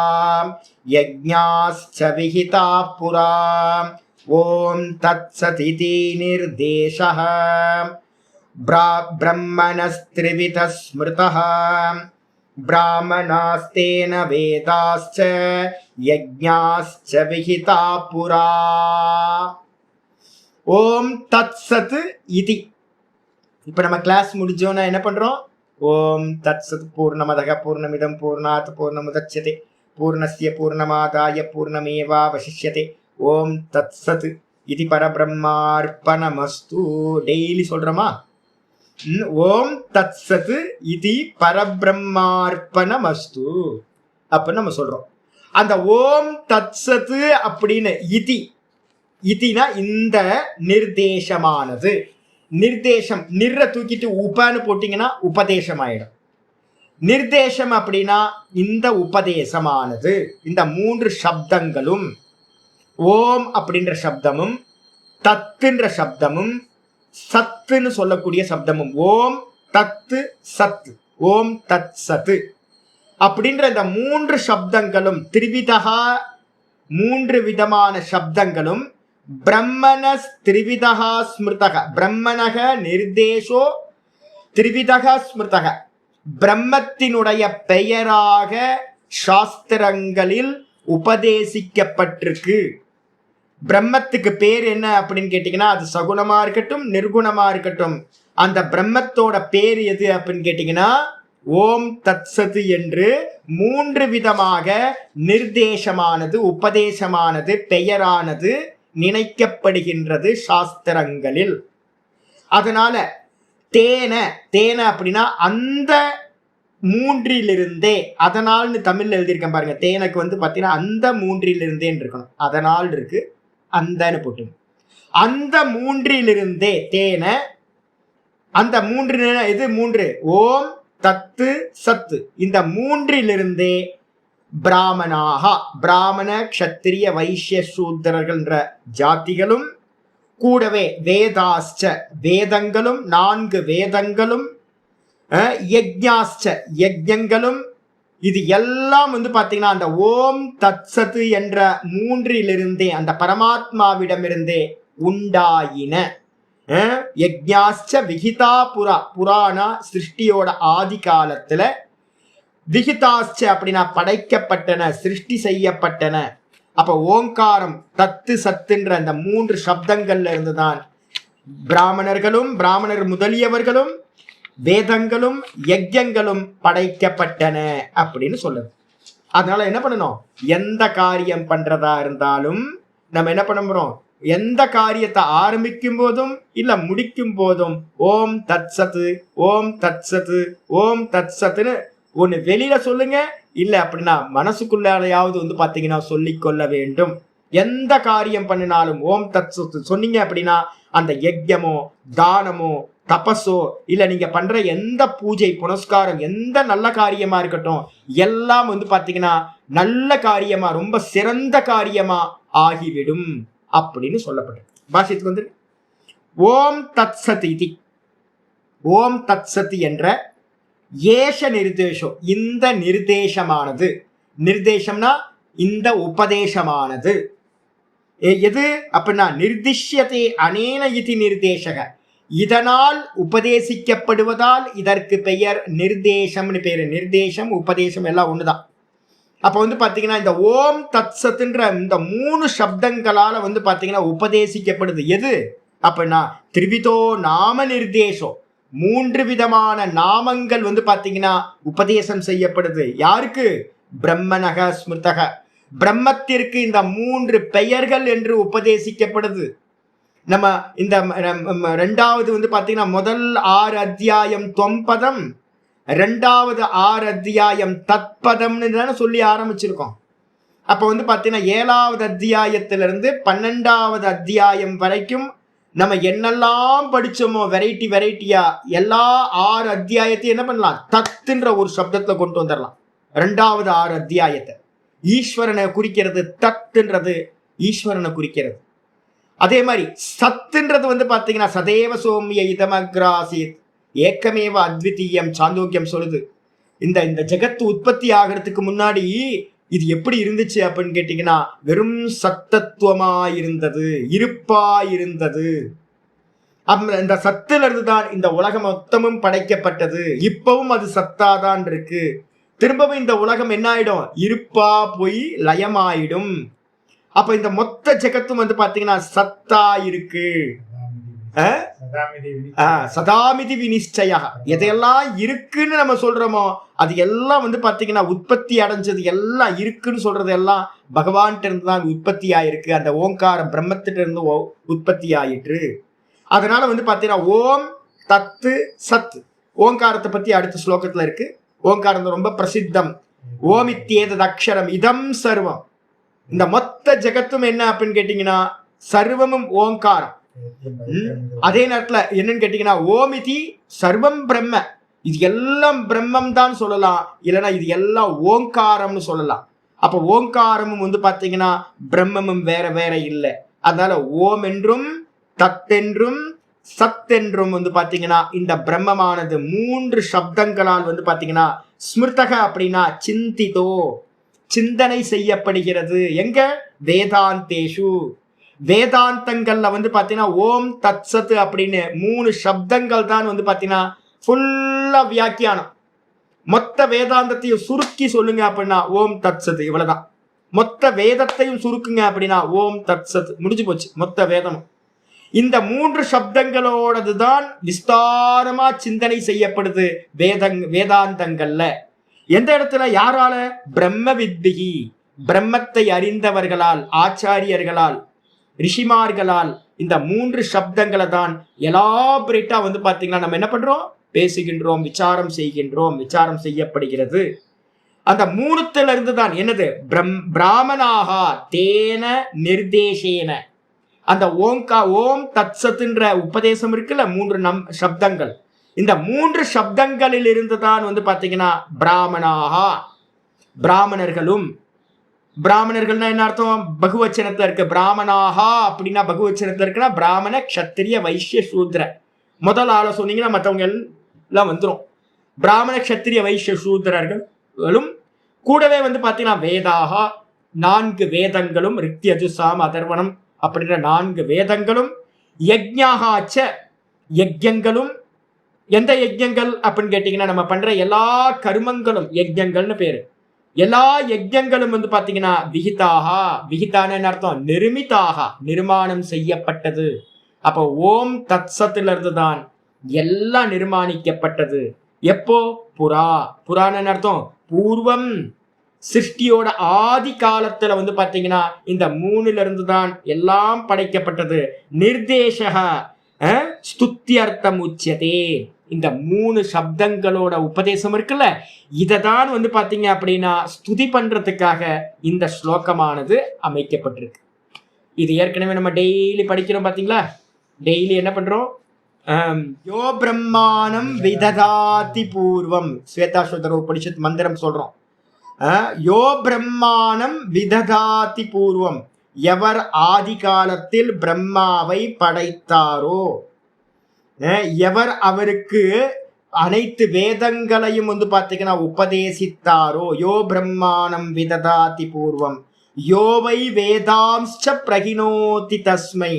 யஜ்ஞாஸ்ச விஹிதா புரா. ஓம் தத்சதிதி நிர்தேசः பிரம்மணஸ்திரிவித ஸ்மிருதः பிராமணாஸ்தேன வேதாஸ்ச யஜ்ஞாஸ்ச விஹிதா புரா. ஓம் தத்சத் இதி. இப்போ நம்ம கிளாஸ் முடிஞ்சோன்னா என்ன பண்றோம்? ஓம் தத்சத் பூர்ணமதக பூர்ணமிதம் பூர்ணாத் பூர்ணமுதச்யதே பூர்ணஸ்ய பூர்ணமாதாய பூர்ணமேவாவசிஷ்யதே. ஓம் தத்சத் இது பரபிரம்மார்ப்பணமஸ்து. டெய்லி சொல்றோமா? ஓம் தத்சத் இது பரபிரம்மார்ப்பணமஸ்து அப்ப நம்ம சொல்றோம். அந்த ஓம் தத்சத் அப்படின்னு இதினா இந்த நிர்தேசமானது. நிர்தேசம் நிற தூக்கிட்டு உபன்னு போட்டீங்கன்னா உபதேசம் ஆயிடும். நிர்தேசம் அப்படின்னா இந்த உபதேசமானது, இந்த 3 சப்தங்களும், ஓம் அப்படின்ற சப்தமும் தத்துன்ற சப்தமும் சத்துன்னு சொல்லக்கூடிய சப்தமும், ஓம் தத்து சத்து, ஓம் தத் சத்து அப்படின்ற இந்த 3 சப்தங்களும், திரிவிதா 3 விதமான சப்தங்களும், பிரம்மணஸ் திரிவிதா ஸ்மிருதக, பிரம்மணக நிர்தேசோ திரிவிதக ஸ்மிருதக, பிரம்மத்தினுடைய பெயராக சாஸ்திரங்களில் உபதேசிக்கப்பட்டிருக்கு. பிரம்மத்துக்கு பேர் என்ன அப்படின்னு கேட்டீங்கன்னா, அது சகுணமா இருக்கட்டும் நிர்குணமா இருக்கட்டும், அந்த பிரம்மத்தோட பேர் எது அப்படின்னு கேட்டீங்கன்னா ஓம் தத்சத்து என்று 3 விதமாக நிர்தேசமானது, உபதேசமானது, பெயரானது நினைக்கப்படுகின்றது சாஸ்திரங்களில். அதனால தேன அப்படின்னா அந்த 3 அதனால்னு தமிழ்ல எழுதியிருக்கேன் பாருங்க. தேனுக்கு பாத்தீங்கன்னா அந்த 3 இருக்கணும். அதனால் இருக்கு, அந்தன்னு போட்டு அந்த 3 தேன, அந்த 3 இது 3 ஓம் தத்து சத்து, இந்த 3 பிராமணாக, பிராமண க்ஷத்திரிய வைசிய சூத்திரர்கள் என்ற ஜாதிகளும், கூடவே வேதாஸ்ச வேதங்களும், 4 வேதங்களும், யஜ்ஞாஸ்ச யஜ்ஞங்களும், இது எல்லாம் பாத்தீங்கன்னா அந்த ஓம் தத்சத்து என்ற 3 அந்த பரமாத்மாவிடமிருந்தே உண்டாயின. யஜ்ஞாஸ்ச விஹிதா புரா, புராணா சிருஷ்டியோட ஆதி காலத்துல, விஹிதாஸ்ச அப்படின்னா படைக்கப்பட்டன, சிருஷ்டி செய்யப்பட்டன. அப்ப ஓங்காரம் தத்து சத்துன்ற அந்த 3 சப்தங்கள்ல இருந்துதான் பிராமணர்களும் பிராமணர் முதலியவர்களும் வேதங்களும் யஜ்ஞங்களும் படைக்கப்பட்டன அப்படின்னு சொல்லுது. அதனால என்ன பண்ணணும்? எந்த காரியம் பண்றதா இருந்தாலும் நம்ம என்ன பண்ண போறோம்? எந்த காரியத்தை ஆரம்பிக்கும் போதும் இல்ல முடிக்கும் போதும் ஓம் தத் சத்து, ஓம் தத் சத்து, ஓம் தத் சத்துன்னு ஒண்ணு வெளியில சொல்லுங்க, இல்ல அப்படின்னா மனசுக்குள்ளாலையாவது பாத்தீங்கன்னா சொல்லிக்கொள்ள வேண்டும். எந்த காரியம் பண்ணினாலும் ஓம் தத் சத்து சொன்னீங்க அப்படின்னா அந்த யஜ்யமோ தானமோ தபஸோ இல்ல நீங்க பண்ற எந்த பூஜை புனஸ்காரம் எந்த நல்ல காரியமா இருக்கட்டும் எல்லாம் பாத்தீங்கன்னா நல்ல காரியமா, ரொம்ப சிறந்த காரியமா ஆகிவிடும் அப்படின்னு சொல்லப்பட்டது. பாஷத்துக்கு ஓம் தத் சத் இதி, ஓம் தத் சத் என்ற ஏஷ நிர்தேசம், இந்த நிர்தேசமானது, நிர்தேசம்னா இந்த உபதேசமானது எது அப்படின்னா நிர்திஷ்யதே அனேன இதி நிர்தேசக, இதனால் உபதேசிக்கப்படுவதால் இதற்கு பெயர் நிர்தேசம்னு பேரு. நிர்தேசம் உபதேசம் எல்லாம் ஒண்ணுதான். அப்ப பாத்தீங்கன்னா இந்த ஓம் தத் சத்துன்ற இந்த 3 சப்தங்களால பாத்தீங்கன்னா உபதேசிக்கப்படுது. எது அப்படின்னா திரிவிதோ நாம நிர்தேசம், 3 விதமான நாமங்கள் பாத்தீங்கன்னா உபதேசம் செய்யப்படுது. யாருக்கு? பிரம்மனக ஸ்மிருதக, பிரம்மத்திற்கு இந்த 3 பெயர்கள் என்று உபதேசிக்கப்படுது. நம்ம இந்த 2வது பாத்தீங்கன்னா முதல் 6 அத்தியாயம் தொம்பதம், 2வது 6 அத்தியாயம் தத்பதம்னு தானே சொல்லி ஆரம்பிச்சிருக்கோம். அப்ப பாத்தீங்கன்னா 7வது அத்தியாயத்திலிருந்து 12வது அத்தியாயம் வரைக்கும் நம்ம என்னெல்லாம் படிச்சோமோ வெரைட்டியா எல்லா 6 அத்தியாயத்தையும் என்ன பண்ணலாம்? தத்துன்ற ஒரு சப்தத்துல கொண்டு வந்துடலாம். 2வது 6 அத்தியாயத்தை ஈஸ்வரனை குறிக்கிறது, தத்துன்றது ஈஸ்வரனை குறிக்கிறது. அதே மாதிரி சத்துன்றது வந்து பாத்தீங்கன்னா சதேவ சோமிய இதமக்ராசித் ஏக்கமேவ அத்விதீயம் சாந்தோக்கியம் சொல்லுது. இந்த ஜெகத்து உற்பத்தி ஆகிறதுக்கு முன்னாடி இது எப்படி இருந்துச்சு அப்படின்னு கேட்டீங்கன்னா வெறும் சத்தத்துவமா இருந்தது, இருப்பா இருந்தது. இந்த சத்துல இருந்துதான் இந்த உலகம் மொத்தமும் படைக்கப்பட்டது. இப்பவும் அது சத்தாதான் இருக்கு. திரும்பவும் இந்த உலகம் என்ன ஆயிடும், இருப்பா போய் லயமாயிடும். அப்ப இந்த மொத்த ஜெகத்தும் வந்து பாத்தீங்கன்னா சத்தா இருக்கு. சதாமிதி வினிச்சயா, எதையெல்லாம் இருக்குன்னு நம்ம சொல்றோமோ அது எல்லாம் வந்து பாத்தீங்கன்னா உற்பத்தி அடைஞ்சது எல்லாம் இருக்குன்னு சொல்றது எல்லாம் பகவான்கிட்ட இருந்து தான் உற்பத்தி ஆயிருக்கு. அந்த ஓங்காரம் பிரம்மத்திட்ட இருந்து உற்பத்தி ஆயிற்று. அதனால வந்து பாத்தீங்கன்னா ஓம் தத்து சத், ஓங்காரத்தை பத்தி அடுத்த ஸ்லோகத்துல இருக்கு. ஓங்காரம் ரொம்ப பிரசித்தம். ஓமித்யேதத் அக்ஷரம் இதம் சர்வம். இந்த மொத்த ஜெகத்தும் என்ன அப்படின்னு கேட்டீங்கன்னா சர்வமும் ஓங்காரம். அதே நேரத்துல என்னன்னு கேட்டீங்கன்னா ஓமிதி சர்வம் பிரம்ம, இது எல்லாம் பிரம்மம் தான் சொல்லலாம், இல்லைன்னா இது எல்லாம் ஓங்காரம்னு சொல்லலாம். அப்ப ஓங்காரமும் வந்து பாத்தீங்கன்னா பிரம்மமும் வேற வேற இல்லை. அதனால ஓம் என்றும் தத் என்றும் சத் என்றும் வந்து பாத்தீங்கன்னா இந்த பிரம்மமானது 3 சப்தங்களால் வந்து பாத்தீங்கன்னா ஸ்மிருதக அப்படின்னா சிந்திதோ, சிந்தனை செய்யப்படுகிறது. எங்க? வேதாந்தேஷு, வேதாந்தங்கள்ல வந்து பாத்தீங்கன்னா ஓம் தத் சத் அப்படின்னு 3 சப்தங்கள் தான் வந்து பாத்தீங்கன்னா ஃபுல்லா வியாக்கியானம். மொத்த வேதாந்தத்தையும் சுருக்கி சொல்லுங்க அப்படின்னா ஓம் தத் சத், இவ்வளவுதான். மொத்த வேதத்தையும் சுருக்குங்க அப்படின்னா ஓம் தத் சத், முடிஞ்சு போச்சு மொத்த வேதமும். இந்த 3 சப்தங்களோடது தான் விஸ்தாரமா சிந்தனை செய்யப்படுது வேதாந்தங்கள்ல. எந்த இடத்துல? யாரால? பிரம்ம வித்பிகி, பிரம்மத்தை அறிந்தவர்களால், ஆச்சாரியர்களால், ரிஷிமார்களால். இந்த 3 சப்தங்களை தான் எலாபரேட்டா வந்து பாத்தீங்கன்னா நம்ம என்ன பண்றோம், பேசுகின்றோம், விசாரம் செய்கின்றோம், விசாரம் செய்யப்படுகிறது. அந்த 3த்துல இருந்து தான் என்னது, பிராமணாகா தேன நிர்தேசேன, அந்த ஓம் தத் சத்ன்ற உபதேசம் இருக்குல்ல, 3 சப்தங்கள், இந்த 3 சப்தங்களில் இருந்து தான் வந்து பாத்தீங்கன்னா பிராமணாகா, பிராமணர்களும். பிராமணர்கள்னா என்ன அர்த்தம்? பகுவச்சனத்துல இருக்கு. பிராமணாகா அப்படின்னா பகுவச்சனத்துல இருக்குன்னா பிராமண க்ஷத்திரிய வைஷ்ய சூத்ர. முதல் ஆளை சொன்னீங்கன்னா மற்றவங்க எல்லாம் வந்துடும். பிராமண க்ஷத்திரிய வைஷ்ய சூத்ரர்களும் கூடவே வந்து பாத்தீங்கன்னா வேதாகா, 4 வேதங்களும், ரிக்யஜு சாம அதர்வனம் அப்படின்ற 4 வேதங்களும், யஜ்ஞாகாச்ச, யஜ்யங்களும். எந்த யஜ்யங்கள் அப்படின்னு கேட்டீங்கன்னா நம்ம பண்ற எல்லா கர்மங்களும் யஜ்யங்கள்னு பேரு. எல்லா யஜ்யங்களும் வந்து பாத்தீங்கன்னா விஹிதாகா, விஹிதான அர்த்தம் நிர்மிதாகா, நிர்மாணம் செய்யப்பட்டது. அப்ப ஓம் தத் சத்துல இருந்து தான் எல்லாம் நிர்மாணிக்கப்பட்டது. எப்போ? புரா, புராண அர்த்தம் பூர்வம், சிருஷ்டியோட ஆதி காலத்துல வந்து பாத்தீங்கன்னா இந்த 3ல இருந்து தான் எல்லாம் படைக்கப்பட்டது. நிர்தேசக ஸ்துத்தியர்த்தம் உச்சதே, இந்த 3 சப்தங்களோட உபதேசம் இருக்குல்ல, இததான் வந்து பாத்தீங்க அப்படின்னா ஸ்துதி பண்றதுக்காக இந்த ஸ்லோகமானது அமைக்கப்பட்டிருக்கு. இது ஏற்கனவே நம்ம டெய்லி படிக்கிறோம் பாத்தீங்களா. டெய்லி என்ன பண்றோம், யோ பிரம்மாணம் விததாதி பூர்வம், ஸ்வேதாஸ்வதர உபனிஷத் மந்திரம் சொல்றோம். யோ பிரம்மாணம் விததாதி பூர்வம், எவர் ஆதி காலத்தில் பிரம்மாவை படைத்தாரோ, எவர் அவருக்கு அனைத்து வேதங்களையும் வந்து பாத்தீங்கன்னா உபதேசித்தாரோ, யோ பிரம்மாணம் விததாதி பூர்வம் யோவை வேதாம்ச பிரகினோதி தஸ்மை,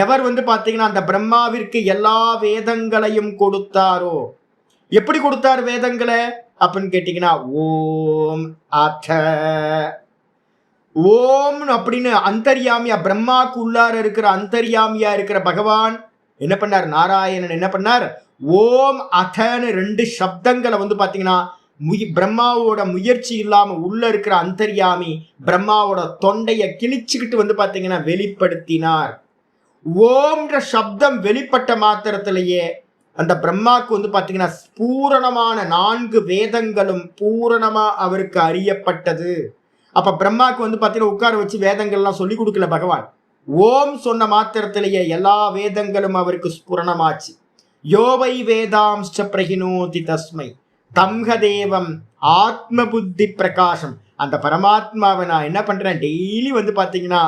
எவர் வந்து பாத்தீங்கன்னா அந்த பிரம்மாவிற்கு எல்லா வேதங்களையும் கொடுத்தாரோ. எப்படி கொடுத்தார் வேதங்களை அப்படின்னு கேட்டீங்கன்னா ஓம் அத, ஓம் அப்படின்னு அந்தர்யாமியா, பிரம்மாக்கு உள்ளார இருக்கிற அந்தர்யாமியா இருக்கிற பகவான் என்ன பண்ணார், நாராயணன் என்ன பண்ணார், ஓம் அதன்னு 2 சப்தங்களை வந்து பாத்தீங்கன்னா பிரம்மாவோட முயற்சி இல்லாம உள்ள இருக்கிற அந்தர்யாமி பிரம்மாவோட தொண்டைய கிழிச்சுக்கிட்டு வந்து பாத்தீங்கன்னா வெளிப்படுத்தினார். ஓம்ன்ற சப்தம் வெளிப்பட்ட மாத்திரத்திலேயே அந்த பிரம்மாக்கு வந்து பாத்தீங்கன்னா பூரணமான 4 வேதங்களும் பூரணமா அவருக்கு அறியப்பட்டது. அப்ப பிரம்மாக்கு வந்து பாத்தீங்கன்னா உட்கார வச்சு வேதங்கள்லாம் சொல்லி கொடுக்கல பகவான். ஓம் சொன்ன மாத்திரத்திலேயே எல்லா வேதங்களும் அவருக்கு ஸ்புரணமாச்சு. யோவை வேதாம்ச பிரகினோதி தஸ்மை தம்ஹ தேவம் ஆத்ம புத்தி பிரகாசம், அந்த பரமாத்மாவை நான் என்ன பண்றேன், டெய்லி வந்து பாத்தீங்கன்னா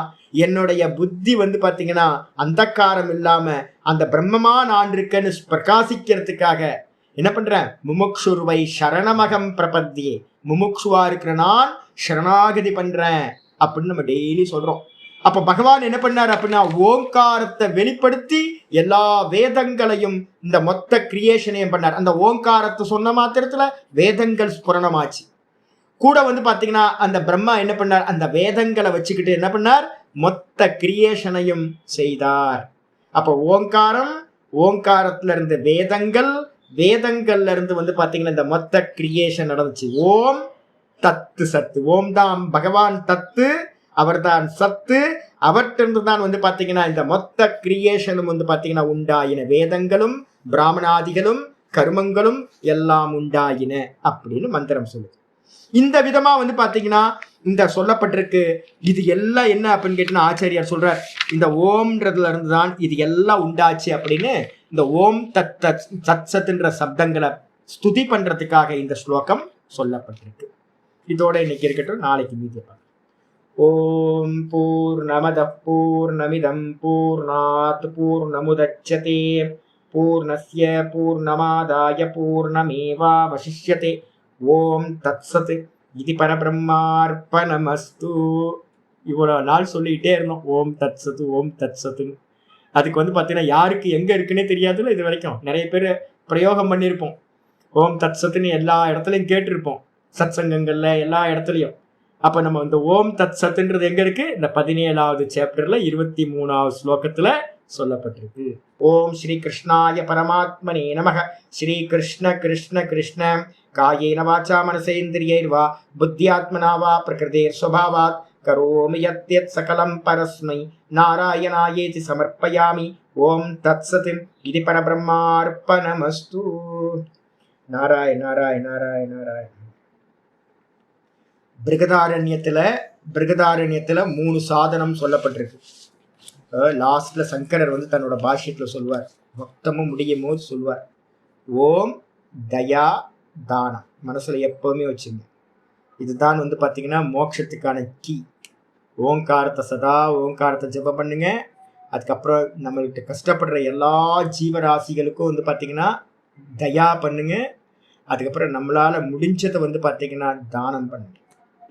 என்னுடைய புத்தி வந்து பாத்தீங்கன்னா அந்தக்காரம் இல்லாம அந்த பிரம்மமா நான் இருக்கேன்னு பிரகாசிக்கிறதுக்காக என்ன பண்றேன், முமுக்ஷுருவை சரணமகம் பிரபத்தியே, முமுக்ஷுவா இருக்கிற நான் சரணாகதி பண்றேன் அப்படின்னு நம்ம டெய்லி சொல்றோம். அப்ப பகவான் என்ன பண்ணார் அப்படின்னா ஓங்காரத்தை வெளிப்படுத்தி எல்லா வேதங்களையும் இந்த மொத்த கிரியேஷனையும் பண்ணார். அந்த ஓங்காரத்தை சொன்ன மாத்திரத்துல வேதங்கள் ஸ்புரணமாச்சு. கூட வந்து பாத்தீங்கன்னா அந்த பிரம்மா என்ன பண்ணார், அந்த வேதங்களை வச்சுக்கிட்டு என்ன பண்ணார், மொத்த கிரியேஷனையும் செய்தார். அப்ப ஓங்காரம், ஓங்காரத்துல இருந்து வேதங்கள், வேதங்கள்ல இருந்து வந்து பாத்தீங்கன்னா இந்த மொத்த கிரியேஷன் நடந்துச்சு. ஓம் தத்து சத்து, ஓம் தான் பகவான் தத்து, அவர் தான் சத்து, அவற்றிருந்து தான் வந்து பாத்தீங்கன்னா இந்த மொத்த கிரியேஷனும் வந்து பாத்தீங்கன்னா உண்டாயின. வேதங்களும் பிராமணாதிகளும் கர்மங்களும் எல்லாம் உண்டாயின அப்படின்னு மந்திரம் சொல்லுது. இந்த விதமா வந்து பாத்தீங்கன்னா இந்த சொல்லப்பட்டிருக்கு. இது எல்லாம் என்ன அப்படின்னு கேட்டீங்கன்னா ஆச்சாரியார் சொல்றார், இந்த ஓம்ன்றதுல இருந்து தான் இது எல்லாம் உண்டாச்சு அப்படின்னு இந்த ஓம் தத் தத் சத்துன்ற சப்தங்களை ஸ்துதி பண்றதுக்காக இந்த ஸ்லோகம் சொல்லப்பட்டிருக்கு. இதோட இன்னைக்கு இருக்கட்டும், நாளைக்கு மீதி பார்க்கலாம். ஓம் பூர்ணமத பூர்ணமிதம் பூர்ணாத் பூர்ணமுதச்யதே பூர்ணஸ்ய பூர்ணமாதாய பூர்ணமேவாவசிஷ்யதே. ஓம் தத்சத் இது பரபிரம்மார்ப்பணமஸ்து. இவ்வளோ நாள் சொல்லிக்கிட்டே இருந்தோம் ஓம் தத்சத்து ஓம் தத்சத்துன்னு. அதுக்கு வந்து பார்த்தீங்கன்னா யாருக்கு எங்கே இருக்குன்னே தெரியாதுல்ல. இது வரைக்கும் நிறைய பேர் பிரயோகம் பண்ணியிருப்போம். ஓம் தத்சத்துன்னு எல்லா இடத்துலையும் கேட்டிருப்போம், சத் சங்கங்கள்ல எல்லா இடத்துலையும். அப்போ நம்ம இந்த ஓம் தத்சத்துன்றது எங்கே இருக்கு, இந்த 17வது சாப்டர்ல 23வது ஸ்லோகத்துல சொல்லப்பட்டிருக்கு. ஓம் ஸ்ரீ கிருஷ்ணாய பரமாத்மனே நமக. ஸ்ரீ கிருஷ்ண கிருஷ்ண கிருஷ்ண காயேன வாச்சா மனசேந்திரியைர்வா புத்தியாத்மனா வா பிரகிருதேர் ஸ்வபாவாத் கரோமி யத்யத் சகலம் பரஸ்மை நாராயணாயேதி சமர்ப்பயாமி. ஓம் தத்சத் இது பரபிரம்மார்ப்பணமஸ்து. நாராயண நாராயண நாராயண நாராயண. பிருகதாரண்யத்துல 3 சாதனம் சொல்லப்பட்டிருக்கு. லாஸ்ட்ல சங்கரர் வந்து தன்னோட பாஷ்யத்துல சொல்வார், மொத்தமும் முடியும் போது சொல்வார், ஓம் தயா தானம் மனசுல எப்பவுமே வச்சுங்க. இதுதான் வந்து பாத்தீங்கன்னா மோட்சத்துக்கான கீ. ஓங்காரத்தை சதா ஓங்காரத்தை ஜெபம் பண்ணுங்க. அதுக்கப்புறம் நம்மள்கிட்ட கஷ்டப்படுற எல்லா ஜீவராசிகளுக்கும் வந்து பாத்தீங்கன்னா தயா பண்ணுங்க. அதுக்கப்புறம் நம்மளால முடிஞ்சதை வந்து பாத்தீங்கன்னா தானம் பண்ணுங்க.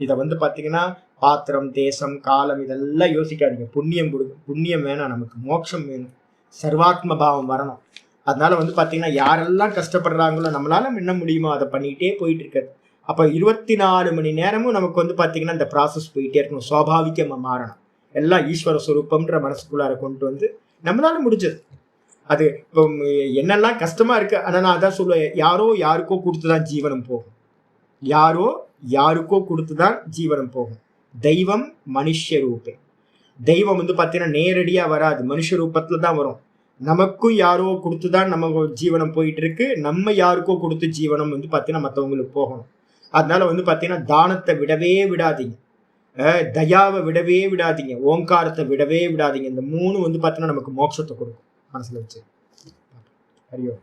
இதை வந்து பாத்தீங்கன்னா பாத்திரம் தேசம் காலம் இதெல்லாம் யோசிக்காதீங்க. புண்ணியம் கொடுங்க. புண்ணியம் வேணாம், நமக்கு மோட்சம் வேணும், சர்வாத்ம பாவம் வரணும். அதனால வந்து பாத்தீங்கன்னா யாரெல்லாம் கஷ்டப்படுறாங்களோ நம்மளால என்ன முடியுமோ அதை பண்ணிக்கிட்டே போயிட்டு இருக்காது. அப்போ 24 மணி நேரமும் நமக்கு வந்து பாத்தீங்கன்னா இந்த ப்ராசஸ் போயிட்டே இருக்கணும். சுவாபாவிகமா மாறணும். எல்லாம் ஈஸ்வர சுரூபம்ன்ற மனசுக்குள்ளார கொண்டு வந்து நம்மளால முடிஞ்சது. அது இப்போ என்னெல்லாம் கஷ்டமா இருக்கு. ஆனால் நான் அதான் சொல்லுவேன், யாரோ யாருக்கோ கொடுத்துதான் ஜீவனம் போகும். யாரோ யாருக்கோ கொடுத்துதான் ஜீவனம் போகும். தெய்வம் மனுஷ ரூபே. தெய்வம் வந்து பார்த்தீங்கன்னா நேரடியாக வராது, மனுஷ ரூபத்தில் தான் வரும். நமக்கும் யாரோ கொடுத்துதான் நம்ம ஜீவனம் போயிட்டு இருக்கு. நம்ம யாருக்கோ கொடுத்து ஜீவனம் வந்து பார்த்தீங்கன்னா மற்றவங்களுக்கு போகணும். அதனால வந்து பார்த்தீங்கன்னா தானத்தை விடவே விடாதீங்க, தயாவை விடவே விடாதீங்க, ஓங்காரத்தை விடவே விடாதீங்க. இந்த 3 வந்து பார்த்தீங்கன்னா நமக்கு மோட்சத்தை கொடுக்கும். மனசுல வச்சு. ஹரி ஓம்.